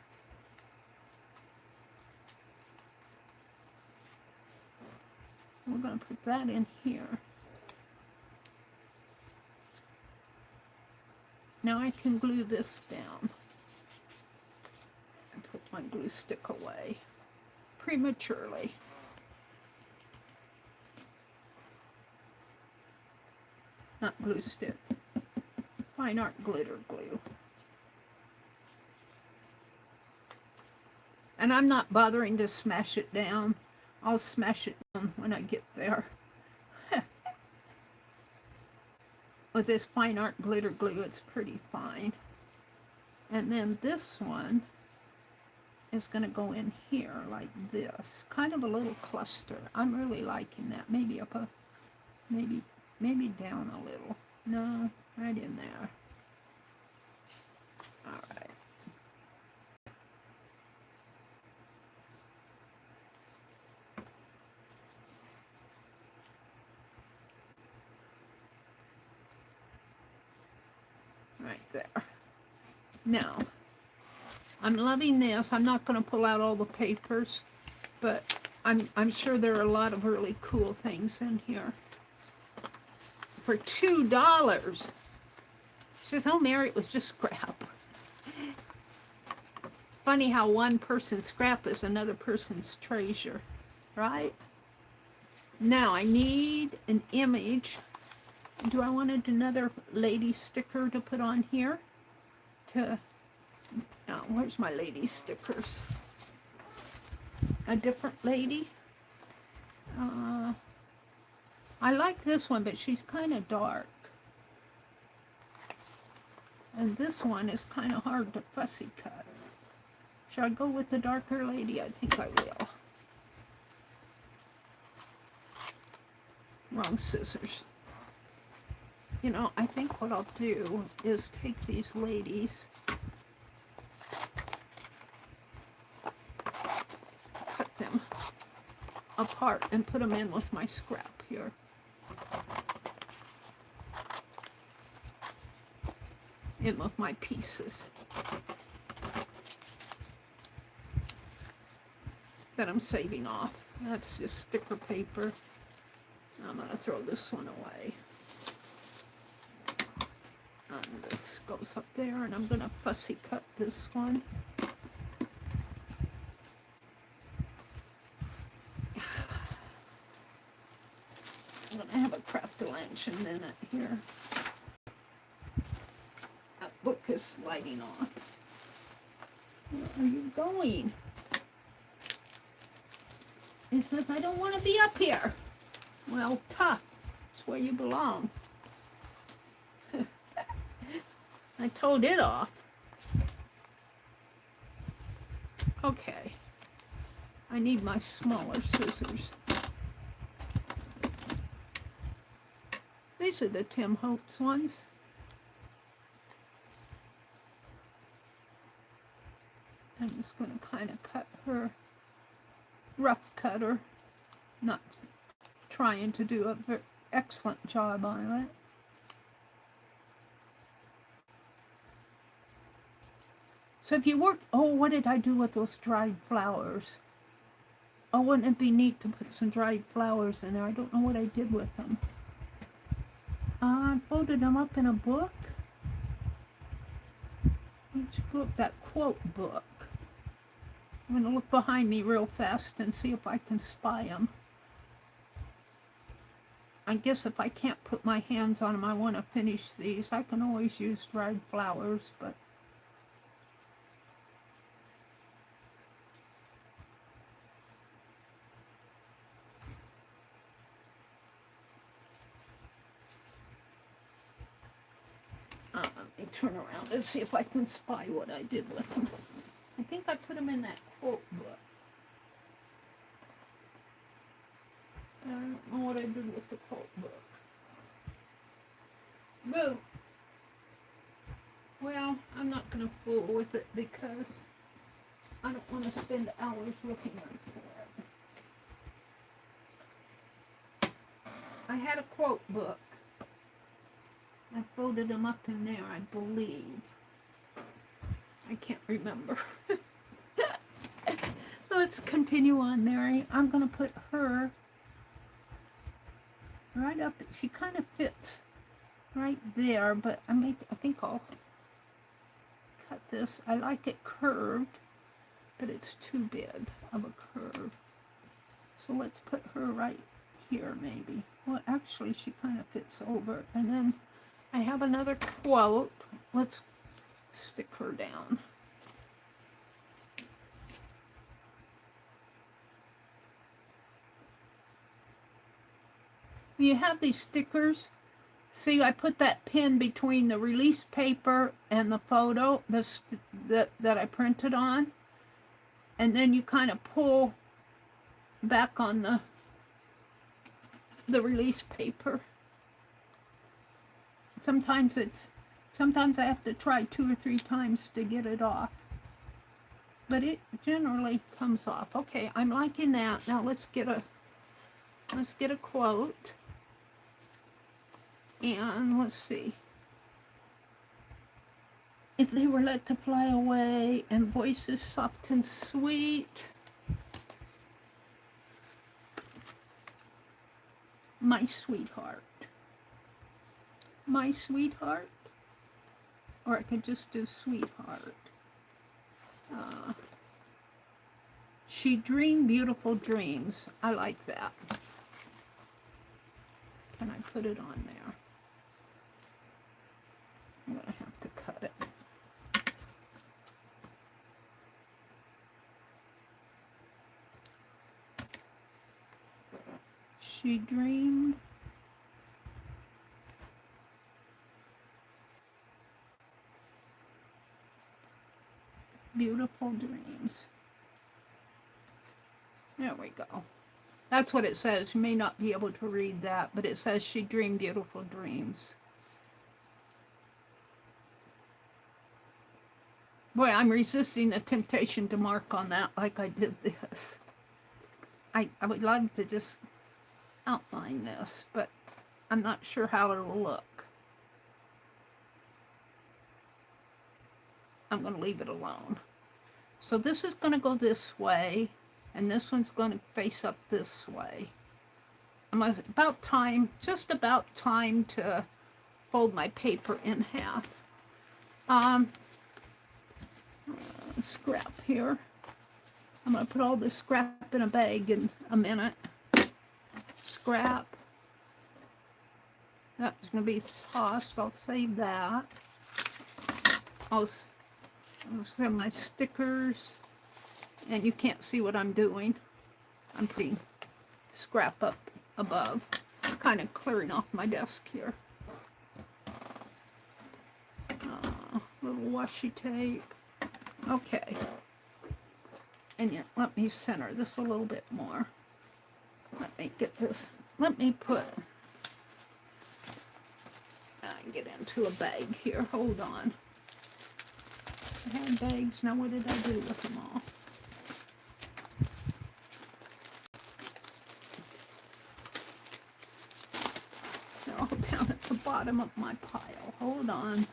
We're going to put that in here. Now I can glue this down and put my glue stick away prematurely. Not glue stick, fine art glitter glue. And I'm not bothering to smash it down. I'll smash it down when I get there. With this fine art glitter glue, it's pretty fine. And then this one is going to go in here like this. Kind of a little cluster. I'm really liking that. Maybe up a, maybe down a little. No, right in there. All right. Right there. Now, I'm loving this. I'm not going to pull out all the papers, but I'm sure there are a lot of really cool things in here. For $2. She says, oh, Mary, it was just scrap. funny how one person's scrap is another person's treasure, right? Now I need an image. Do I want another lady sticker to put on here? Where's my lady stickers? A different lady. I like this one, but she's kind of dark. And this one is kind of hard to fussy cut. Should I go with the darker lady? I think I will. Wrong scissors. You know, I think what I'll do is take these ladies, cut them apart, and put them in with my scrap here. In with my pieces that I'm saving off. That's just sticker paper. I'm going to throw this one away. And this goes up there, and I'm going to fussy cut this one. I'm going to have a craft luncheon in it here. That book is sliding off. Where are you going? It says I don't want to be up here. Well, tough. It's where you belong. I towed it off. Okay. I need my smaller scissors. These are the Tim Holtz ones. I'm just going to kind of cut her, rough cut her, not trying to do a very excellent job on it. So if you work, oh, what did I do with those dried flowers? Oh, wouldn't it be neat to put some dried flowers in there? I don't know what I did with them. I folded them up in a book. Which book? That quote book. I'm going to look behind me real fast and see if I can spy them. I guess if I can't put my hands on them, I want to finish these. I can always use dried flowers, but let me turn around and see if I can spy what I did with them. I think I put them in that quote book. I don't know what I did with the quote book. Boo! Well, I'm not going to fool with it because I don't want to spend hours looking for it. I had a quote book. I folded them up in there, I believe. I can't remember. Let's continue on, Mary. I'm going to put her right up. She kind of fits right there, but I think I'll cut this. I like it curved, but it's too big of a curve. So let's put her right here, maybe. Well, actually, she kind of fits over. And then I have another quote. Let's stick her down. You have these stickers. See, I put that pin between the release paper and the photo that I printed on. And then you kind of pull back on the release paper. Sometimes I have to try 2 or 3 times to get it off. But it generally comes off. Okay, I'm liking that. Now let's get a quote. And let's see. If they were let to fly away and voices soft and sweet. My sweetheart. My sweetheart. Or I could just do sweetheart. She dreamed beautiful dreams. I like that. Can I put it on there? I'm going to have to cut it. She dreamed beautiful dreams. There we go. That's what it says. You may not be able to read that, but it says she dreamed beautiful dreams. Boy, I'm resisting the temptation to mark on that like I did this. I would love to just outline this, but I'm not sure how it'll look. I'm going to leave it alone. So this is going to go this way, and this one's going to face up this way. Just about time to fold my paper in half. Scrap here. I'm going to put all this scrap in a bag in a minute. Scrap. That's going to be tossed. I'll save that. I'll send my stickers. And you can't see what I'm doing. I'm putting scrap up above. Kind of clearing off my desk here. Little washi tape. Okay. And yet, let me center this a little bit more. Let me get this. Let me put. I get into a bag here. Hold on. I had bags. Now, what did I do with them all? They're all down at the bottom of my pile. Hold on.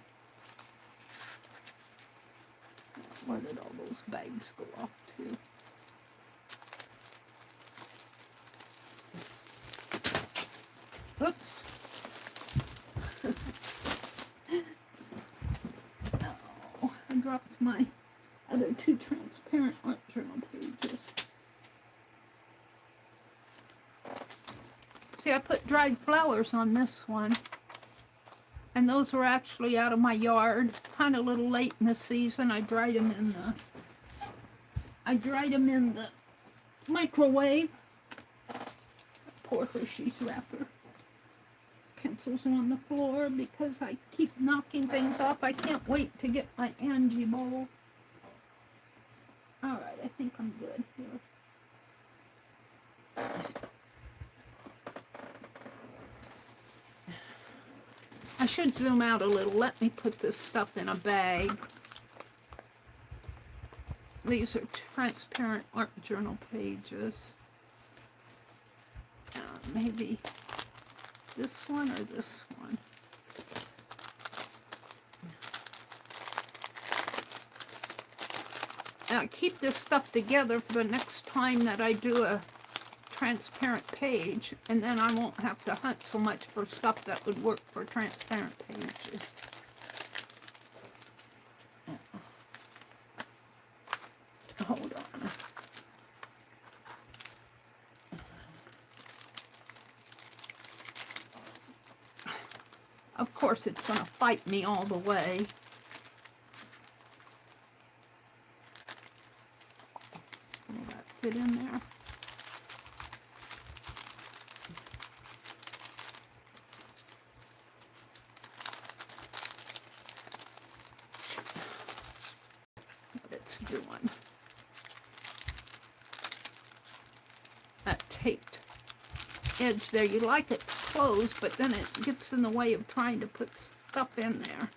Where did all those bags go off to? Oops. Oh, I dropped my other two transparent art journal pages. See, I put dried flowers on this one. And those were actually out of my yard, kind of a little late in the season. I dried them in the microwave. Poor Hershey's wrapper. Pencils on the floor because I keep knocking things off. I can't wait to get my Angie bowl. All right, I think I'm good here. I should zoom out a little. Let me put this stuff in a bag. These are transparent art journal pages. Maybe this one or this one. Now keep this stuff together for the next time that I do a transparent page, and then I won't have to hunt so much for stuff that would work for transparent pages. Hold on. Of course it's going to fight me all the way. Will that fit in there? Doing that taped edge there. You like it closed, but then it gets in the way of trying to put stuff in there.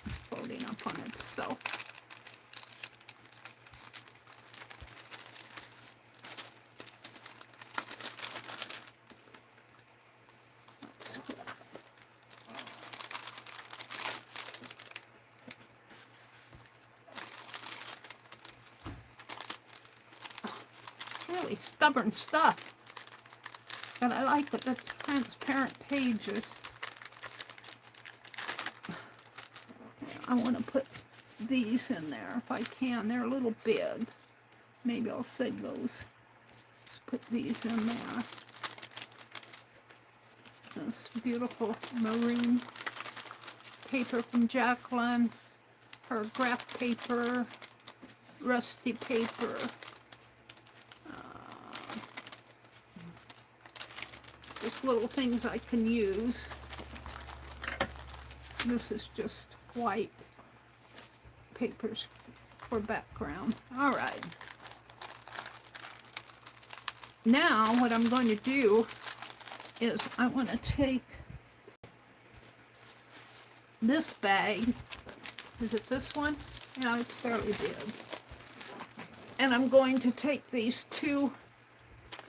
It's folding up on itself. Really stubborn stuff, but I like the transparent pages. I want to put these in there if I can. They're a little big. Maybe I'll save those. Let's put these in there. This beautiful maroon paper from Jacqueline. Her graph paper. Rusty paper. Just little things I can use. This is just white papers for background. All right. Now what I'm going to do is I want to take this bag. Is it this one? Yeah, it's fairly big. And I'm going to take these 2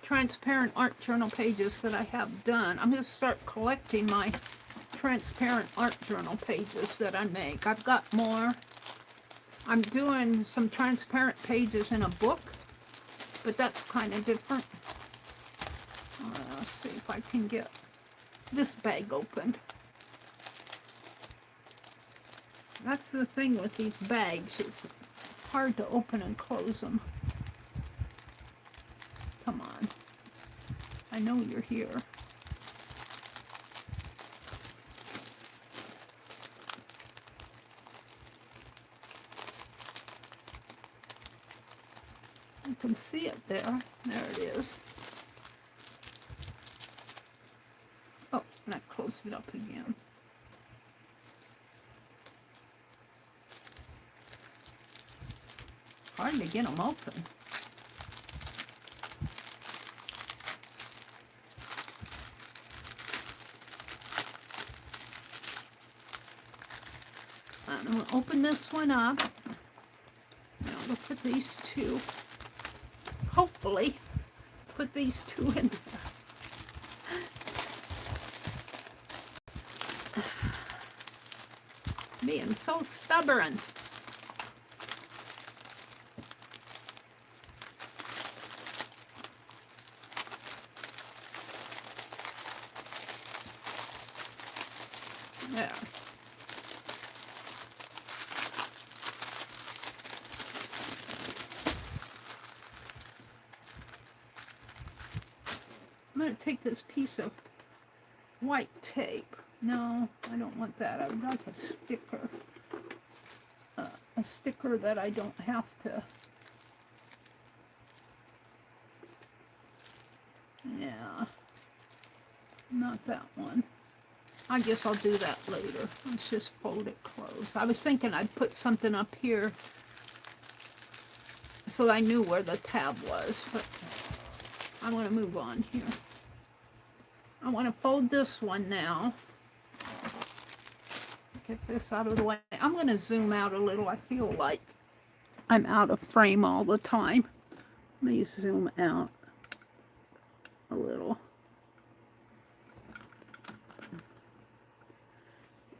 transparent art journal pages that I have done. I'm going to start collecting my transparent art journal pages that I make. I've got more. I'm doing some transparent pages in a book, but that's kind of different. Let's see if I can get this bag opened. That's the thing with these bags. It's hard to open and close them. Come on. I know you're here. You can see it there. There it is. Oh, and I closed it up again. Hard to get them open. I'm going to open this one up. Now look at these 2. Hopefully, put these 2 in there. Being so stubborn. There. I'm going to take this piece of white tape. No, I don't want that. I would like a sticker. A sticker that I don't have to... Yeah. Not that one. I guess I'll do that later. Let's just fold it closed. I was thinking I'd put something up here so I knew where the tab was, but I want to move on here. I want to fold this one now. Get this out of the way. I'm going to zoom out a little. I feel like I'm out of frame all the time. Let me zoom out a little.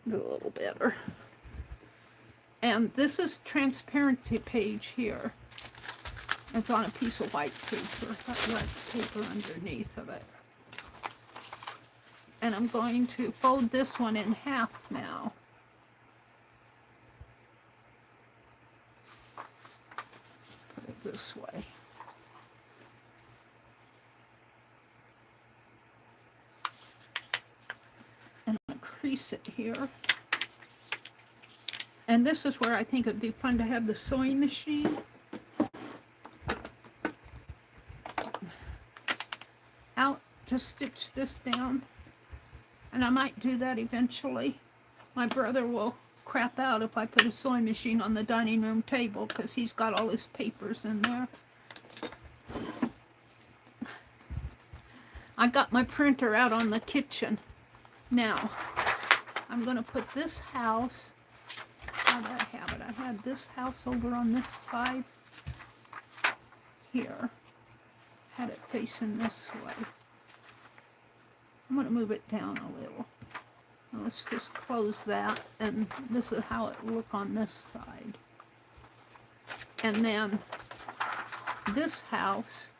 A little better. And this is transparency page here. It's on a piece of white paper. Got wax paper underneath of it. And I'm going to fold this one in half now. Put it this way. And I'm going to crease it here. And this is where I think it'd be fun to have the sewing machine. Out to stitch this down. And I might do that eventually. My brother will crap out if I put a sewing machine on the dining room table because he's got all his papers in there. I got my printer out on the kitchen. Now, I'm going to put this house... How did I have it? I had this house over on this side. Here. Had it facing this way. I'm going to move it down a little. Now let's just close that, and this is how it will look on this side. And then this house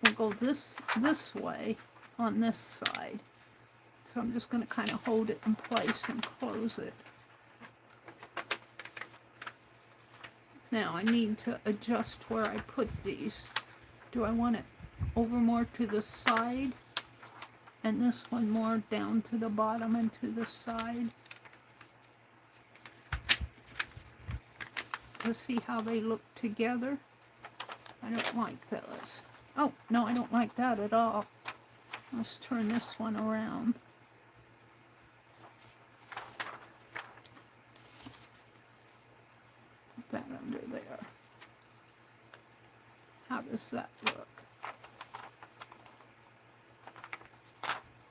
will go this way on this side. So I'm just going to kind of hold it in place and close it. Now I need to adjust where I put these. Do I want it over more to the side? And this one more down to the bottom and to the side? To see how they look together. I don't like those. Oh, no, I don't like that at all. Let's turn this one around. Put that under there. How does that look?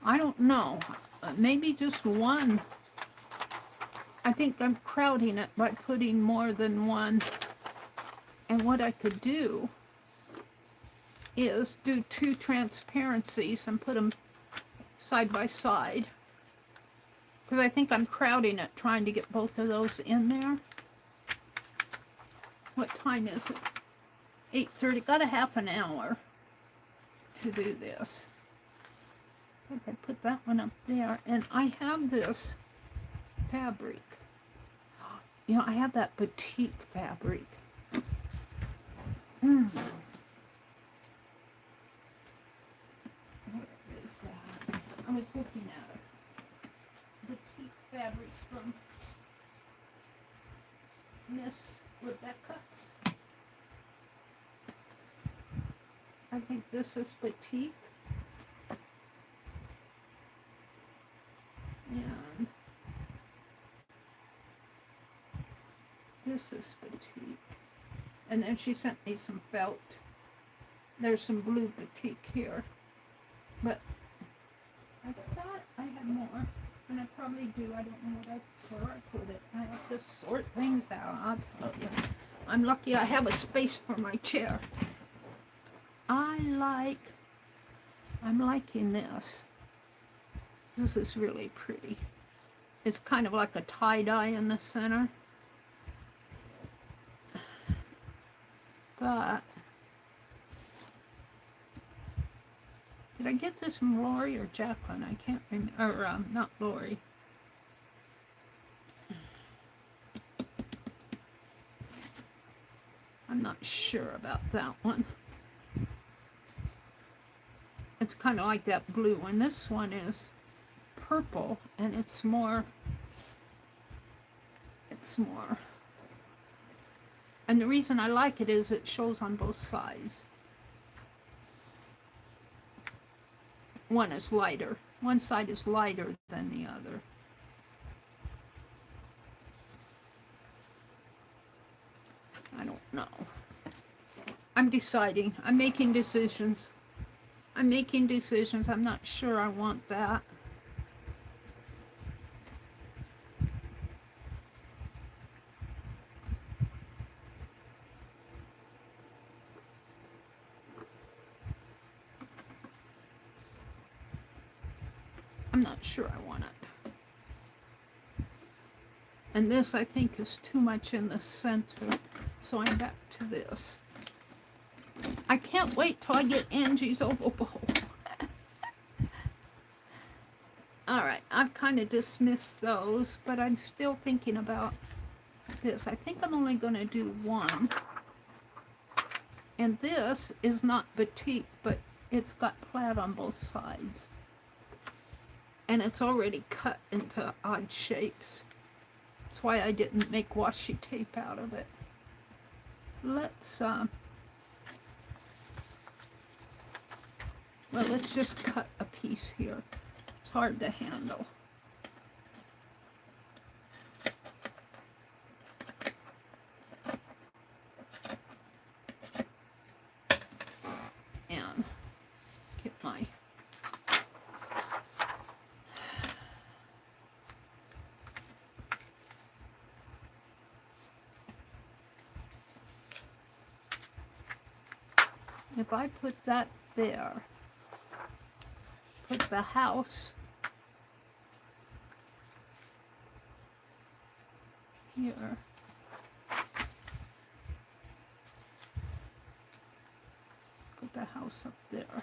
I don't know. Maybe just one. I think I'm crowding it by putting more than one. And what I could do is do 2 transparencies and put them side by side. Because I think I'm crowding it, trying to get both of those in there. What time is it? 8:30. Got a half an hour to do this. I think I put that one up there. And I have this fabric. You know, I have that batik fabric. Where is that? I was looking at it. Batik fabric from Miss Rebecca. I think this is batik. And this is batik. And then she sent me some felt. There's some blue batik here. But I thought I had more. And I probably do. I don't know where I put it. I have to sort things out. I'll tell you. I'm lucky I have a space for my chair. I'm liking this. This is really pretty. It's kind of like a tie-dye in the center. But did I get this from Lori or Jacqueline? I can't remember. Or not Lori. I'm not sure about that one. It's kind of like that blue one. This one is purple, and it's more. And the reason I like it is it shows on both sides. One is lighter. One side is lighter than the other. I don't know. I'm deciding. I'm making decisions. I'm not sure I want that. I'm not sure I want it. And this, I think, is too much in the center. So I'm back to this. I can't wait till I get Angie's oval bowl. Alright, I've kind of dismissed those, but I'm still thinking about this. I think I'm only going to do one. And this is not batik, but it's got plaid on both sides. And it's already cut into odd shapes. That's why I didn't make washi tape out of it. Let's just cut a piece here. It's hard to handle. And get my if I put that there, put the house here, put the house up there.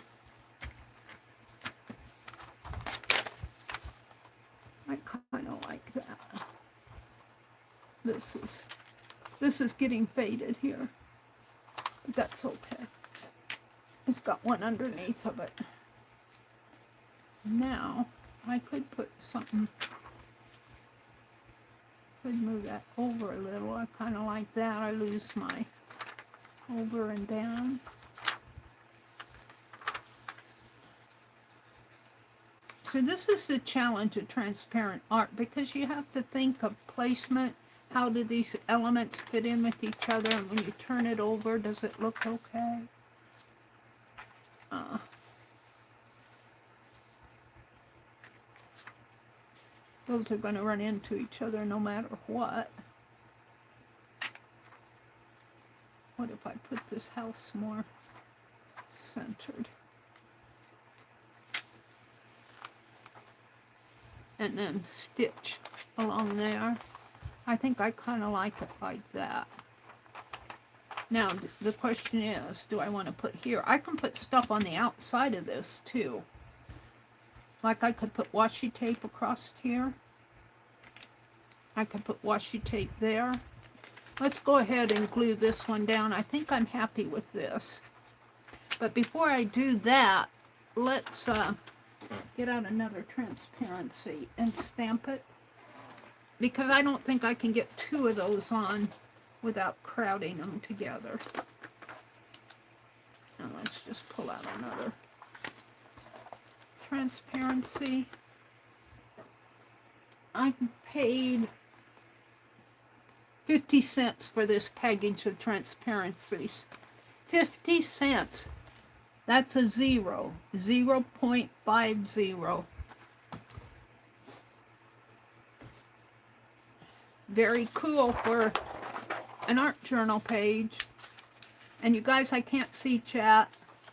I kind of like that. This is This is getting faded here. But that's okay. It's got one underneath of it. Now, I could put something, could move that over a little. I kind of like that. I lose my over and down. So this is the challenge of transparent art, because you have to think of placement. How do these elements fit in with each other? And when you turn it over, does it look okay? Those are going to run into each other no matter what. What if I put this house more centered? And then stitch along there. I think I kind of like it like that. Now, the question is, do I want to put here? I can put stuff on the outside of this, too. Like I could put washi tape across here. I could put washi tape there. Let's go ahead and glue this one down. I think I'm happy with this. But before I do that, let's get out another transparency and stamp it. Because I don't think I can get two of those on without crowding them together. And let's just pull out another transparency. I paid 50 cents for this package of transparencies. 50 cents. That's a zero. 0.50. Very cool for an art journal page. And you guys, I can't see chat.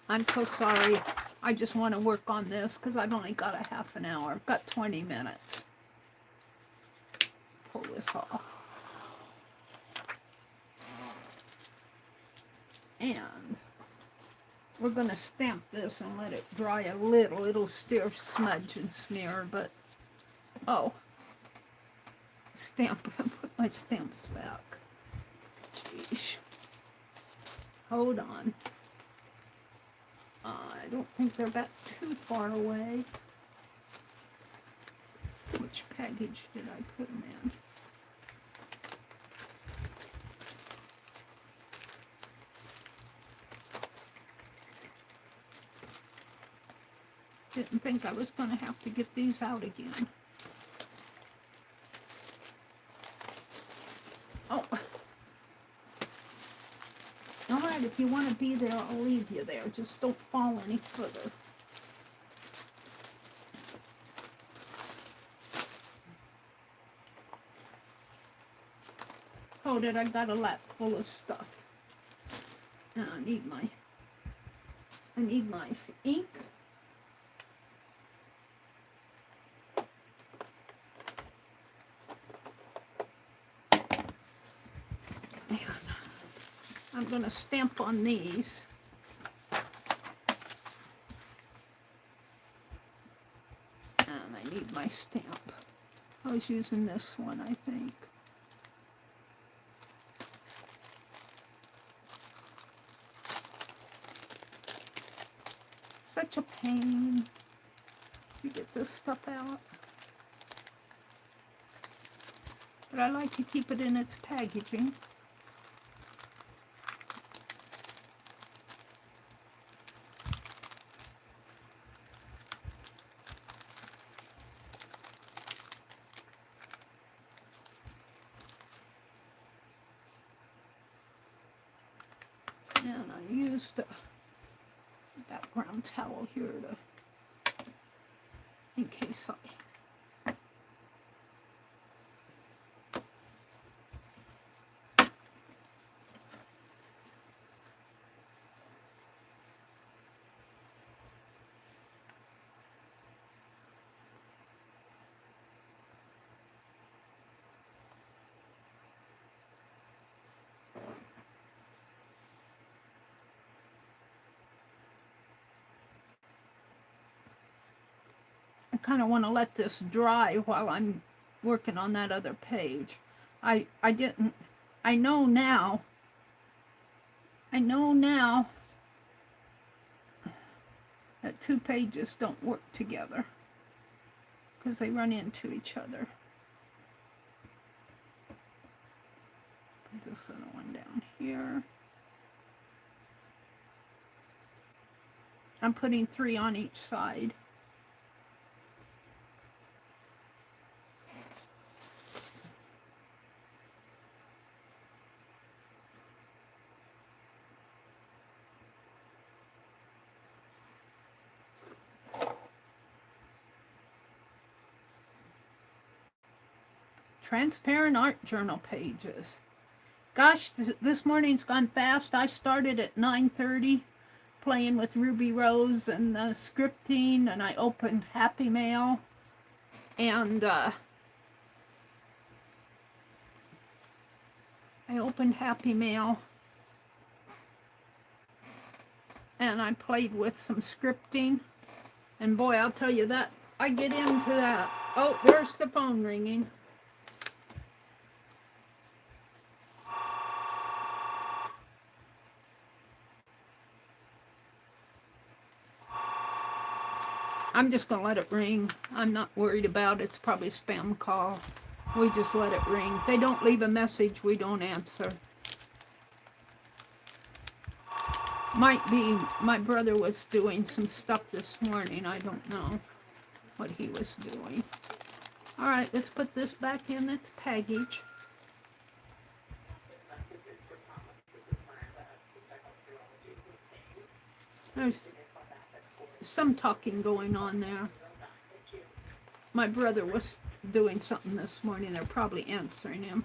I'm so sorry. I just want to work on this because I've only got a half an hour. I've got 20 minutes. Pull this off. And we're going to stamp this and let it dry a little. It'll still smudge and smear, but oh. Stamp, put my stamps back. Jeez. Hold on. I don't think they're back too far away. Which package did I put them in? Didn't think I was going to have to get these out again. Oh. Alright, if you want to be there, I'll leave you there. Just don't fall any further. Hold it, I got a lap full of stuff. Now I need my ink. I'm going to stamp on these. And I need my stamp. I was using this one, I think. Such a pain to get this stuff out. But I like to keep it in its packaging. And I used a background towel here to, in case I kind of want to let this dry while I'm working on that other page. I didn't I know now that 2 pages don't work together because they run into each other. Put this other one down here. I'm putting 3 on each side. Transparent art journal pages. Gosh, this morning's gone fast. I started at 9:30 playing with Ruby Rose and scripting, and I opened Happy Mail, and and I played with some scripting, and boy, I'll tell you that I get into that. Oh, there's the phone ringing. I'm just going to let it ring. I'm not worried about it. It's probably a spam call. We just let it ring. If they don't leave a message, we don't answer. Might be my brother was doing some stuff this morning. I don't know what he was doing. All right, let's put this back in its package. There's some talking going on there. My brother was doing something this morning. They're probably answering him.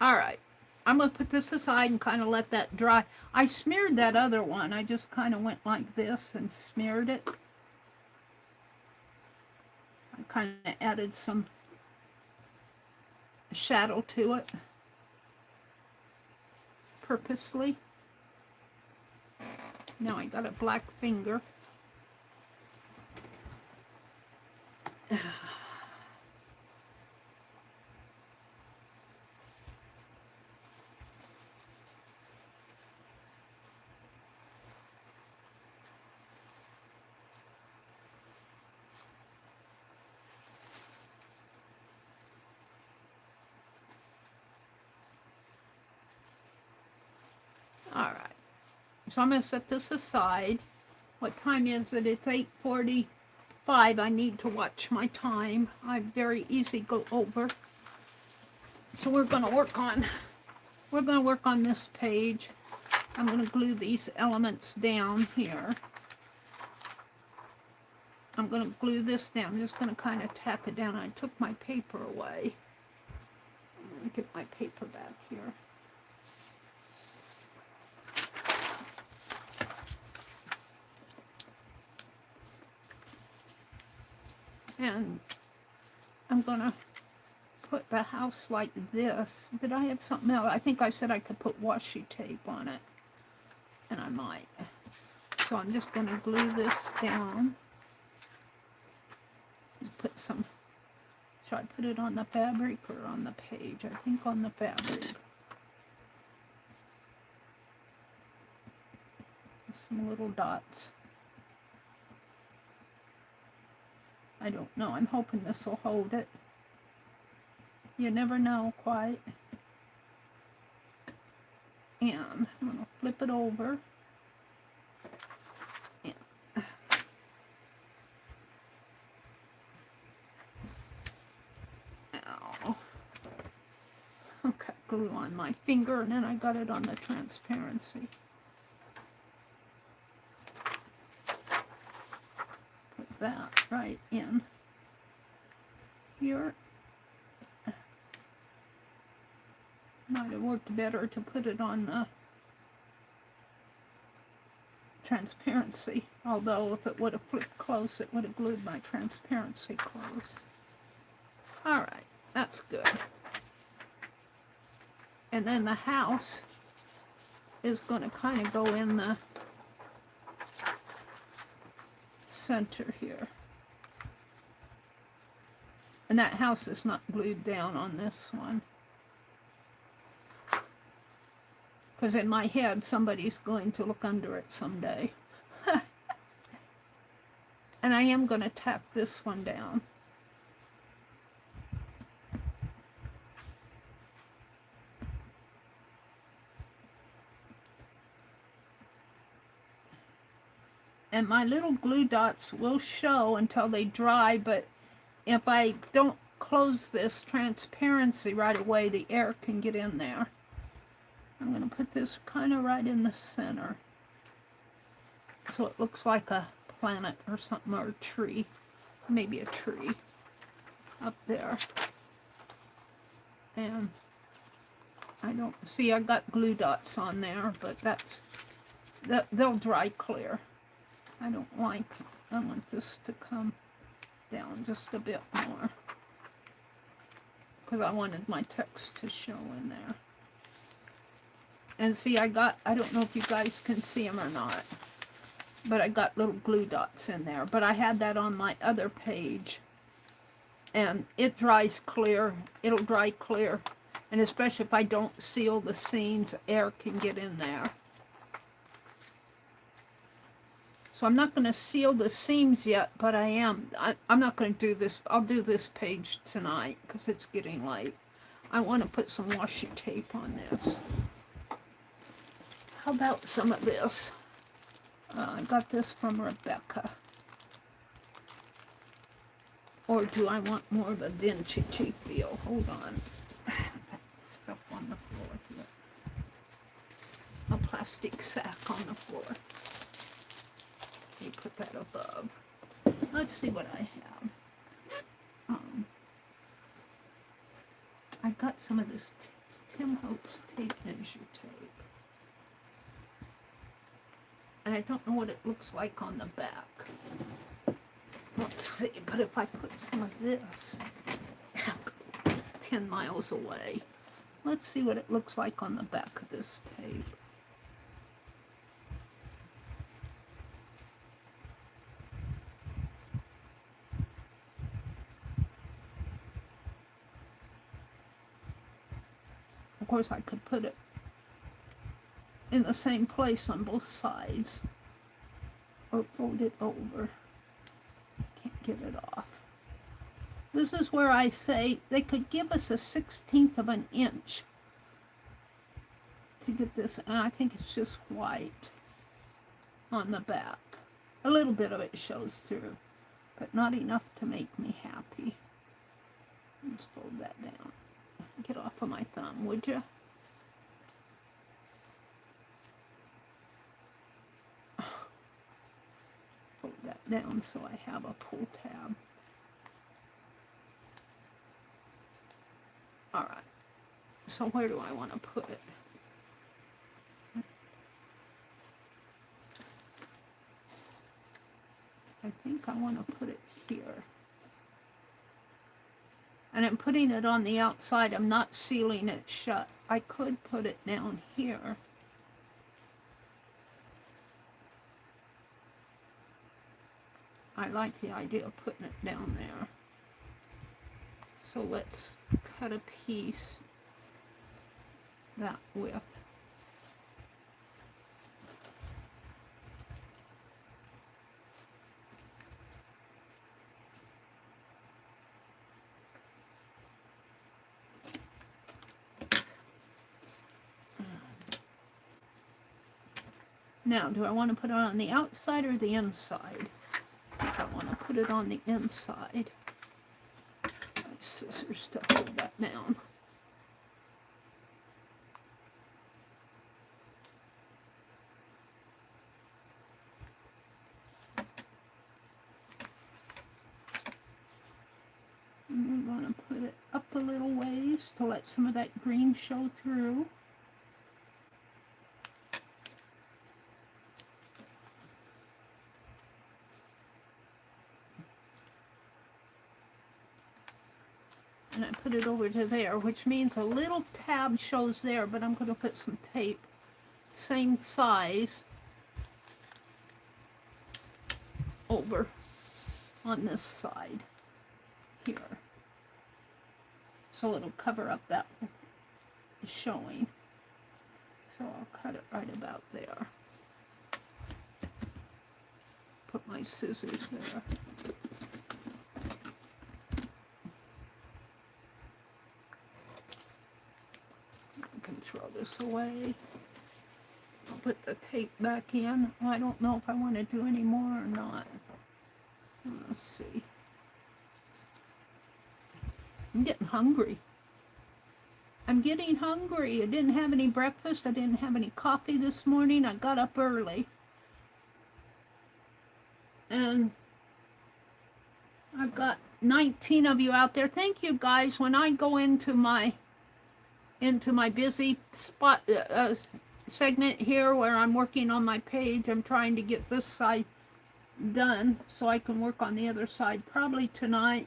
All right, I'm going to put this aside and kind of let that dry. I smeared that other one. I just kind of went like this and smeared it. I kind of added some shadow to it purposely. Now I got a black finger. All right, so I'm going to set this aside. What time is it? It's 8:45. I need to watch my time. I very easy go over. So we're going to work on this page. I'm going to glue these elements down here. I'm going to glue this down. I'm just going to kind of tack it down. I took my paper away. I'm going to get my paper back here. And I'm going to put the house like this. Did I have something else? I think I said I could put washi tape on it. And I might. So I'm just going to glue this down. Just put some... Should I put it on the fabric or on the page? I think on the fabric. Some little dots. I don't know. I'm hoping this will hold it. You never know quite. And I'm going to flip it over. And ow. Okay, glue on my finger, and then I got it on the transparency. That right in here. Might have worked better to put it on the transparency, although if it would have flipped close, it would have glued my transparency close. All right, that's good. And then the house is going to kind of go in the center here. And that house is not glued down on this one. Because in my head, somebody's going to look under it someday. And I am going to tack this one down. And my little glue dots will show until they dry, but if I don't close this transparency right away, the air can get in there. I'm going to put this kind of right in the center, so it looks like a planet or something, or a tree, maybe a tree up there. And I don't see, I got glue dots on there, but they'll dry clear. I want this to come down just a bit more, because I wanted my text to show in there. And see, I don't know if you guys can see them or not, but I got little glue dots in there. But I had that on my other page, and it dries clear. It'll dry clear, and especially if I don't seal the seams, air can get in there. So I'm not going to seal the seams yet, but I'm not going to do this. I'll do this page tonight because it's getting late. I want to put some washi tape on this. How about some of this? I got this from Rebecca. Or do I want more of a vintagey feel? Hold on. Stuff on the floor here. A plastic sack on the floor. You put that above. Let's see what I have. I got some of this Tim Holtz tape measure tape. And I don't know what it looks like on the back. Let's see, but if I put some of this 10 miles away, let's see what it looks like on the back of this tape. Of course, I could put it in the same place on both sides, or fold it over. Can't get it off. This is where I say they could give us a 1/16 of an inch to get this, and I think it's just white on the back. A little bit of it shows through, but not enough to make me happy. Let's fold that down. Get off of my thumb, would you? Fold that down so I have a pull tab. Alright, so where do I want to put it? I think I want to put it here. And I'm putting it on the outside. I'm not sealing it shut. I could put it down here. I like the idea of putting it down there. So let's cut a piece that width. Now, do I want to put it on the outside or the inside? I think I want to put it on the inside. My scissors to hold that down. And we're going to put it up a little ways to let some of that green show through. And I put it over to there, which means a little tab shows there, but I'm going to put some tape, same size, over on this side here. So it'll cover up that showing. So I'll cut it right about there. Put my scissors there. I can throw this away. I'll put the tape back in. I don't know if I want to do any more or not. Let's see. I'm getting hungry. I'm getting hungry. I didn't have any breakfast. I didn't have any coffee this morning. I got up early. And I've got 19 of you out there. Thank you guys. When I go into my busy spot segment here where I'm working on my page, I'm trying to get this side done so I can work on the other side probably tonight,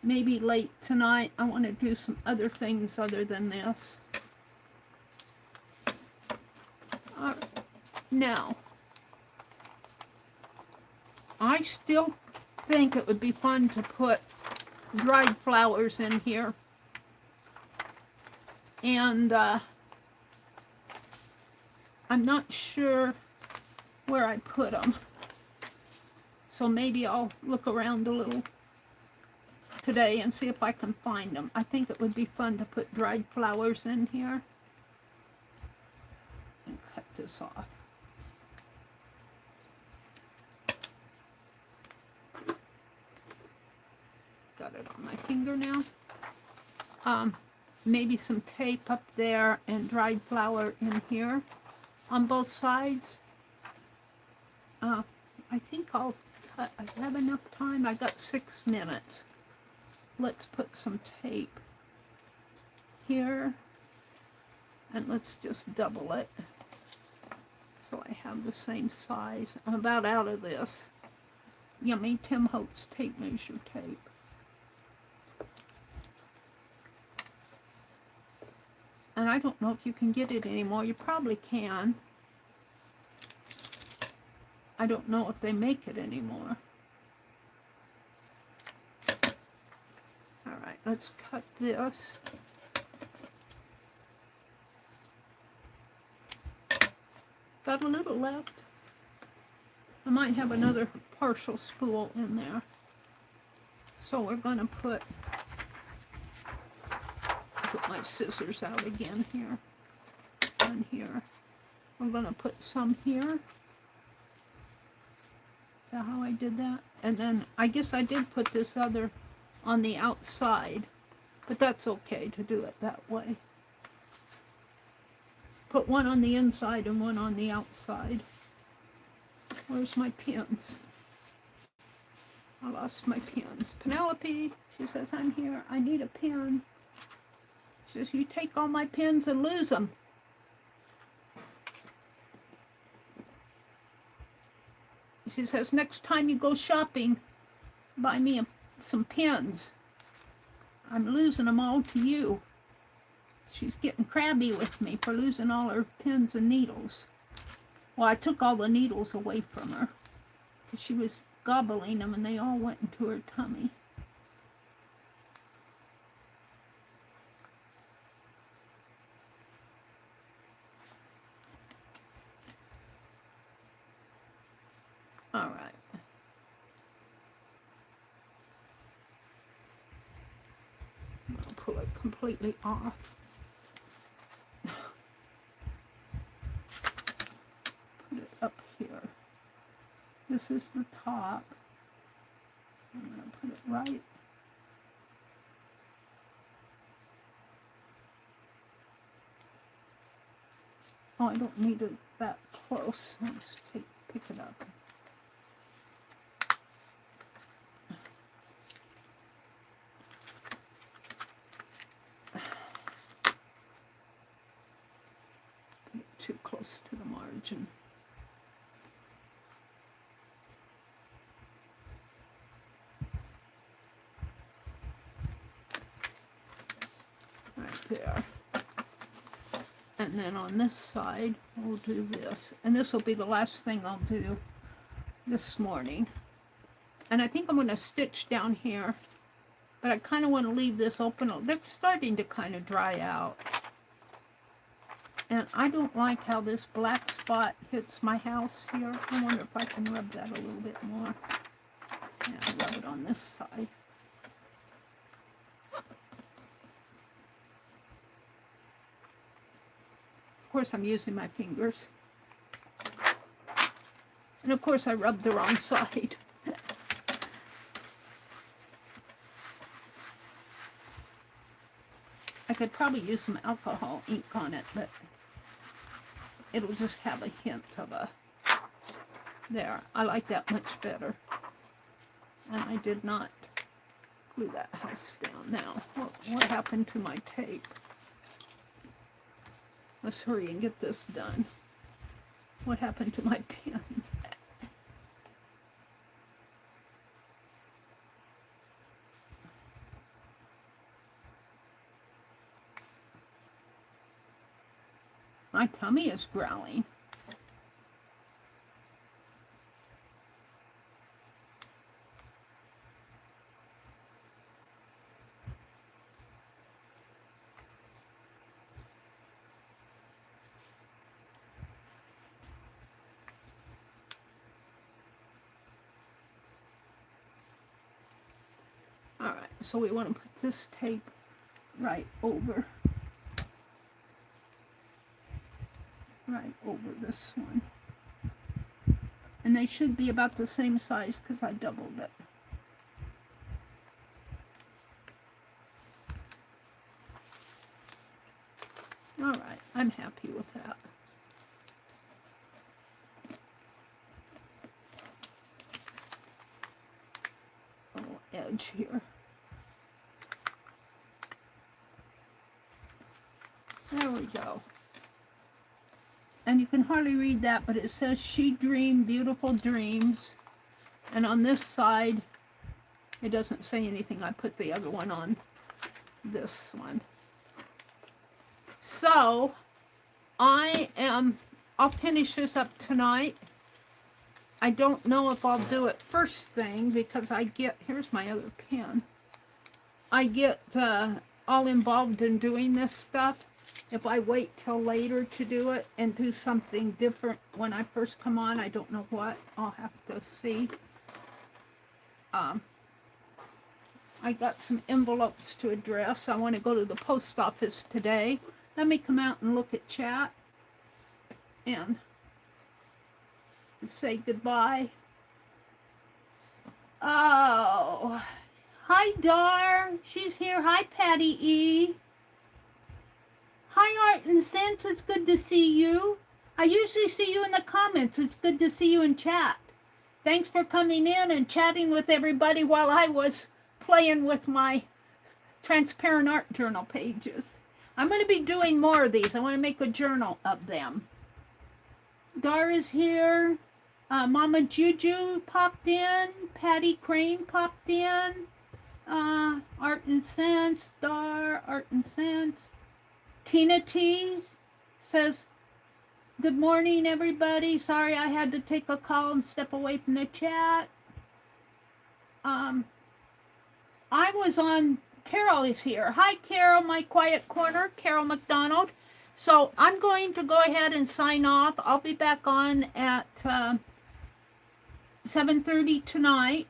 maybe late tonight. I want to do some other things other than this. Now, I still think it would be fun to put dried flowers in here. And I'm not sure where I put them. So maybe I'll look around a little today and see if I can find them. I think it would be fun to put dried flowers in here. And cut this off. Got it on my finger now. Maybe some tape up there and dried flower in here on both sides. I think I'll cut. I have enough time. I got 6 minutes. Let's put some tape here and let's just double it so I have the same size. I'm about out of this yummy Tim Holtz tape measure tape. And I don't know if you can get it anymore. You probably can. I don't know if they make it anymore. Alright, let's cut this. Got a little left. I might have another partial spool in there. So we're going to put my scissors out again here and here. I'm going to put some here. Is that how I did that? And then I guess I did put this other on the outside, but that's okay to do it that way. Put one on the inside and one on the outside. Where's my pins? I lost my pins. Penelope, she says, I'm here. I need a pin. She says, you take all my pins and lose them. She says, next time you go shopping, buy me some pins. I'm losing them all to you. She's getting crabby with me for losing all her pins and needles. Well, I took all the needles away from her because she was gobbling them and they all went into her tummy. All right. I'll pull it completely off. Put it up here. This is the top. I'm going to put it right. Oh, I don't need it that close. I'll just pick it up. Too close to the margin. Right there. And then on this side, we'll do this. And this will be the last thing I'll do this morning. And I think I'm going to stitch down here. But I kind of want to leave this open. They're starting to kind of dry out. And I don't like how this black spot hits my house here. I wonder if I can rub that a little bit more. Yeah, rub it on this side. Of course, I'm using my fingers. And of course, I rubbed the wrong side. I could probably use some alcohol ink on it, but it'll just have a hint of a... There, I like that much better. And I did not glue that house down now. What happened to my tape? Let's hurry and get this done. What happened to my pen? My tummy is growling. All right, so we want to put this tape right over this one. And they should be about the same size because I doubled it. All right, I'm happy with that. A little edge here. There we go. And you can hardly read that, but it says she dreamed beautiful dreams. And on this side, it doesn't say anything. I put the other one on this one. So, I'll finish this up tonight. I don't know if I'll do it first thing because here's my other pen. I get all involved in doing this stuff. If I wait till later to do it and do something different when I first come on, I don't know what. I'll have to see. I got some envelopes to address. I want to go to the post office today. Let me come out and look at chat and say goodbye. Oh, hi Dar. She's here. Hi Patty E. Hi Art and Sense, it's good to see you. I usually see you in the comments. It's good to see you in chat. Thanks for coming in and chatting with everybody while I was playing with my transparent art journal pages. I'm going to be doing more of these. I want to make a journal of them. Dara's here. Mama Juju popped in. Patty Crane popped in. Art and Sense. Dar, Art and Sense. Tina T says, good morning, everybody. Sorry I had to take a call and step away from the chat. I was on, Carol is here. Hi, Carol, my quiet corner, Carol McDonald. So I'm going to go ahead and sign off. I'll be back on at 7:30 tonight.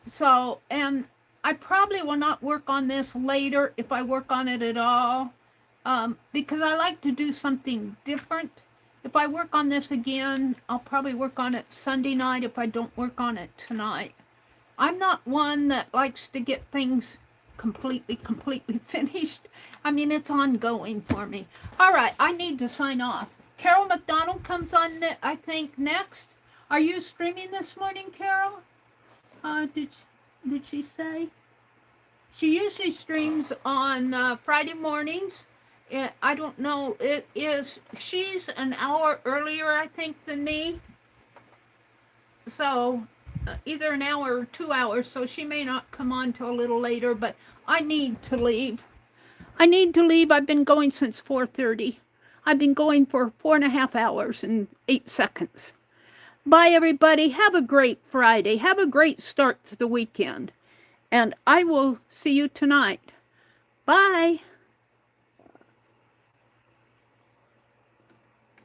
So, and I probably will not work on this later if I work on it at all. Because I like to do something different. If I work on this again, I'll probably work on it Sunday night if I don't work on it tonight. I'm not one that likes to get things completely finished. I mean, it's ongoing for me. All right, I need to sign off. Carol McDonald comes on, I think, next. Are you streaming this morning, Carol? Did she say? She usually streams on Friday mornings. I don't know, she's an hour earlier, I think, than me. So, either an hour or 2 hours, so she may not come on till a little later, but I need to leave. I've been going since 4:30. I've been going for 4.5 hours and 8 seconds. Bye, everybody. Have a great Friday. Have a great start to the weekend. And I will see you tonight. Bye.